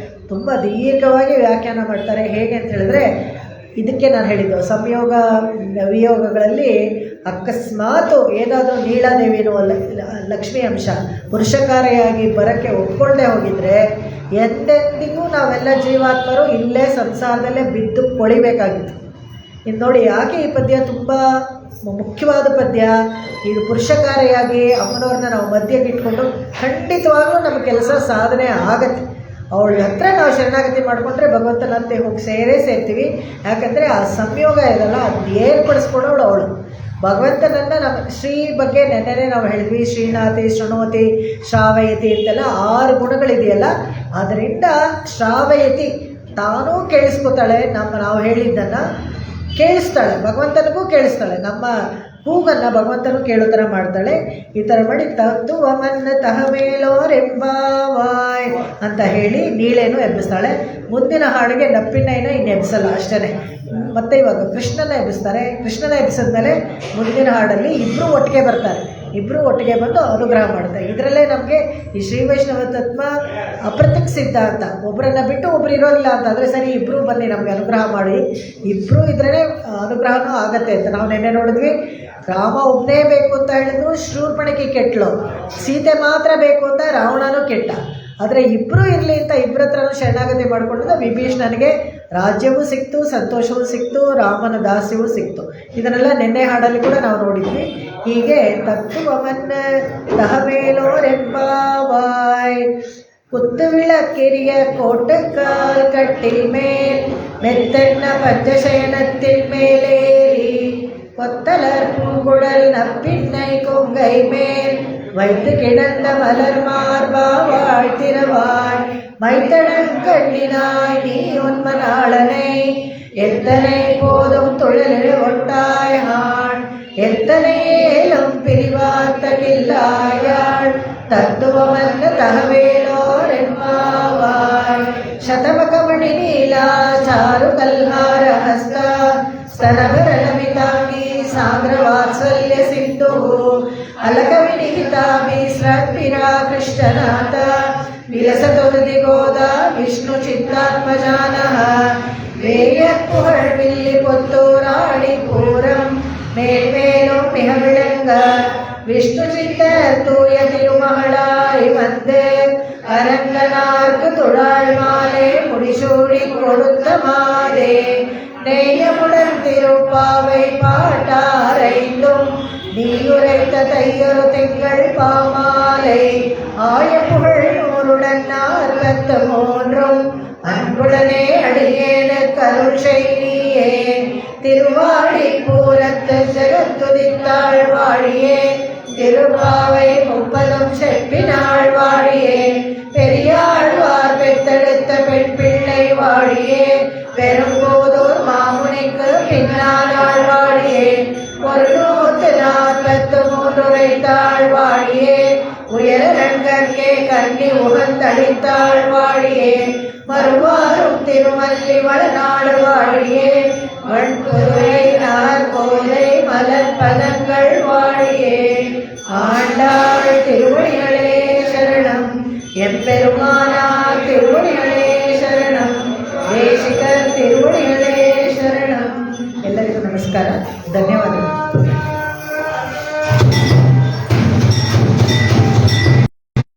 ತುಂಬ ದೀರ್ಘವಾಗಿ ವ್ಯಾಖ್ಯಾನ ಮಾಡ್ತಾರೆ. ಹೇಗೆ ಅಂತ ಹೇಳಿದ್ರೆ, ಇದಕ್ಕೆ ನಾನು ಹೇಳಿದ್ದು ಸಂಯೋಗ ವಿಯೋಗಗಳಲ್ಲಿ ಅಕಸ್ಮಾತ್ ಏನಾದರೂ ನೀಳಾದೇವಿನೋ ಲಕ್ಷ್ಮೀ ಅಂಶ ಪುರುಷಕಾರಿಯಾಗಿ ಬರೋಕ್ಕೆ ಒಪ್ಕೊಳ್ಳದೆ ಹೋಗಿದರೆ ಎಂದೆಂದಿಗೂ ನಾವೆಲ್ಲ ಜೀವಾತ್ಮರು ಇಲ್ಲೇ ಸಂಸಾರದಲ್ಲೇ ಬಿದ್ದು ಕೊಳಿಬೇಕಾಗಿತ್ತು. ಇನ್ನು ನೋಡಿ, ಯಾಕೆ ಈ ಪದ್ಯ ತುಂಬ ಮುಖ್ಯವಾದ ಪದ್ಯ. ಇದು ಪುರುಷಕಾರಿಯಾಗಿ ಅಮ್ಮನವ್ರನ್ನ ನಾವು ಮಧ್ಯಕ್ಕೆ ಇಟ್ಕೊಂಡು ಖಂಡಿತವಾಗ್ಲೂ ನಮ್ಮ ಕೆಲಸ ಸಾಧನೆ ಆಗತ್ತೆ. ಅವಳ ಹತ್ರ ನಾವು ಶರಣಾಗತಿ ಮಾಡಿಕೊಂಡ್ರೆ ಭಗವಂತನಂತೆ ಹೋಗಿ ಸೇರ್ತೀವಿ. ಯಾಕಂದರೆ ಆ ಸಂಯೋಗ ಇದಲ್ಲ, ಅದನ್ನ ಏರ್ಪಡಿಸ್ಕೊಡೋಳು ಅವಳು. ಭಗವಂತನನ್ನು ನಮ್ಮ ಶ್ರೀ ಬಗ್ಗೆ ನೆನ್ನೆನೇ ನಾವು ಹೇಳಿದ್ವಿ. ಶ್ರೀನಾಥಿ, ಶೃಣೋತಿ, ಶ್ರಾವಯತಿ ಅಂತೆಲ್ಲ 6 ಗುಣಗಳಿದೆಯಲ್ಲ. ಅದರಿಂದ ಶ್ರಾವಯತಿ ತಾನೂ ಕೇಳಿಸ್ಕೊತಾಳೆ, ನಾವು ಹೇಳಿದ್ದನ್ನು ಕೇಳಿಸ್ತಾಳೆ, ಭಗವಂತನಿಗೂ ಕೇಳಿಸ್ತಾಳೆ. ನಮ್ಮ ಕೂಗನ್ನು ಭಗವಂತನು ಕೇಳೋ ಥರ ಮಾಡ್ತಾಳೆ. ಈ ಥರ ಮಾಡಿ ತತ್ವವನ್ನ ತಹಮೇಲೋರೆಂಬಾವಾಯ್ ಅಂತ ಹೇಳಿ ನೀಳೇನು ಎಬ್ಬಿಸ್ತಾಳೆ. ಮುಂದಿನ ಹಾಡಿಗೆ ನಪ್ಪಿನೈನ ಇನ್ನು ಎಬ್ಬಿಸಲ್ಲ, ಅಷ್ಟೇ. ಮತ್ತು ಇವಾಗ ಕೃಷ್ಣನ ಎಬ್ಬಿಸ್ತಾರೆ. ಕೃಷ್ಣನ ಎಬ್ಬಿಸಿದ್ಮೇಲೆ ಮುಂದಿನ ಹಾಡಲ್ಲಿ ಇಬ್ಬರು ಒಟ್ಟಿಗೆ ಬರ್ತಾರೆ. ಇಬ್ಬರು ಒಟ್ಟಿಗೆ ಬಂದು ಅನುಗ್ರಹ ಮಾಡ್ತಾರೆ. ಇದರಲ್ಲೇ ನಮಗೆ ಈ ಶ್ರೀ ವೈಷ್ಣವ ತತ್ವ ಅಪ್ರತ್ಯಕ್ಷ ಸಿದ್ಧ ಅಂತ, ಒಬ್ಬರನ್ನ ಬಿಟ್ಟು ಒಬ್ರು ಇರೋದಿಲ್ಲ ಅಂತ. ಆದರೆ ಸರಿ, ಇಬ್ಬರು ಬನ್ನಿ ನಮಗೆ ಅನುಗ್ರಹ ಮಾಡಿ, ಇಬ್ಬರು ಇದ್ರೇ ಅನುಗ್ರಹನೂ ಆಗತ್ತೆ ಅಂತ ನಾವು ನೆನ್ನೆ ನೋಡಿದ್ವಿ. ರಾಮ ಒಬ್ಬನೇ ಬೇಕು ಅಂತ ಹೇಳಿದ್ರು, ಶೂರ್ಪಣಖಿ ಕೆಟ್ಟಳು. ಸೀತೆ ಮಾತ್ರ ಬೇಕು ಅಂತ ರಾವಣನೂ ಕೆಟ್ಟ. ಆದರೆ ಇಬ್ಬರು ಇರಲಿ ಅಂತ ಇಬ್ಬರ ಹತ್ರನೂ ಶರಣಾಗತಿ ಮಾಡಿಕೊಂಡ್ರೆ ವಿಭೀಷಣನಿಗೆ ರಾಜ್ಯವೂ ಸಿಕ್ತು, ಸಂತೋಷವೂ ಸಿಕ್ತು, ರಾಮನ ದಾಸ್ಯವೂ ಸಿಕ್ತು. ಇದನ್ನೆಲ್ಲ ನಿನ್ನೆ ಹಾಡಲ್ಲಿ ಕೂಡ ನಾವು ನೋಡಿದ್ವಿ. ಹೀಗೆ ತತ್ವವನ್ನ தகவேலோரெம்பாவாய் குத்து விளக்கெரிய கோட்டுக்கால் கட்டில் மேல் மெத்தென்ன பஞ்சசயனத்தின் மேலேறி கொத்தலர் பூங்குழல் நப்பின்னை கொங்கை மேல் வைத்து கிடந்த மலர் மார்பா வாழ்த்திரவாய் மைத்தடங்கண்ணினாய் நீ உன்மனாளனை எத்தனை போதும் தொழில் ஒட்டாய் ஆண் எத்தனை ஏலும் பிரிவார்த்தகில்லாயாள் தத்துவமன்ன தகவேலோரெம்பாவாய் ಶತಮಕಮಣಿ ನೀಲಾ ಚಾರು ಕಲ್ಹಾರ ಹಸ್ತ ಸ್ತನಭರ ನಮಿತಾಮಿ ಸಾಗ್ರ ವಾತ್ಸಲ್ಯ ಸಿಂಧು ಅಲಕವಿನಿಹಿತಾಮಿ ಸ್ರಗ್ಭಿರಾ ಕೃಷ್ಣನಾಥ ವಿಲಸತುರ್ದಿ ಗೋದ ವಿಷ್ಣು ಚಿತ್ತಾತ್ಮಜಾನಃ வேய புகழ் வில்லி பொத்தூராடி பூரம் மேல்மேலும் மிக விளங்க விஷ்ணு சித்த தூய திருமகளாய் வந்து அரங்கனார்க்கு துழாய் மாலை முடிசூடி கொடுத்த மாதே நெய்யமுடன் திருப்பாவை பாட்டாரைந்தும் நீயுரைத்த தையொரு திங்கள் பாமாலை ஆய புகழ் நூறுடன் 43 அன்புடனே அடியேனுக்கு அருள் செய்யே திருவாடி பூரத்து ஜெகத்துதித்தாள் வாழியே திருப்பாவை 30 செப்பினாள் வாழியே பெரியாழ்வார் பெத்தெடுத்த பெண் பிள்ளை வாழியே பெரும்போதூர் மாமுனிக்கு பின்னானாள் வாழியே 143 உரைத்தாள் வாழியே உயரங்கற்கே கண்ணி உகந்தளித்தாள் வாழியே மறுவாரும் திருமல்லி வளநாடு வாழியே வண்புரை நார்கோலை மலர் பதங்கள் வாழியே ஆண்டாள் திருவடிகளே சரணம் எம்பெருமானார் திருவடிகளே ಶರಣಂ ದೇಶಿಕರ್ ತಿರುವಡಿಗಳೇ ಶರಣಂ. ಎಲ್ಲರಿಗೂ ನಮಸ್ಕಾರ, ಧನ್ಯವಾದ.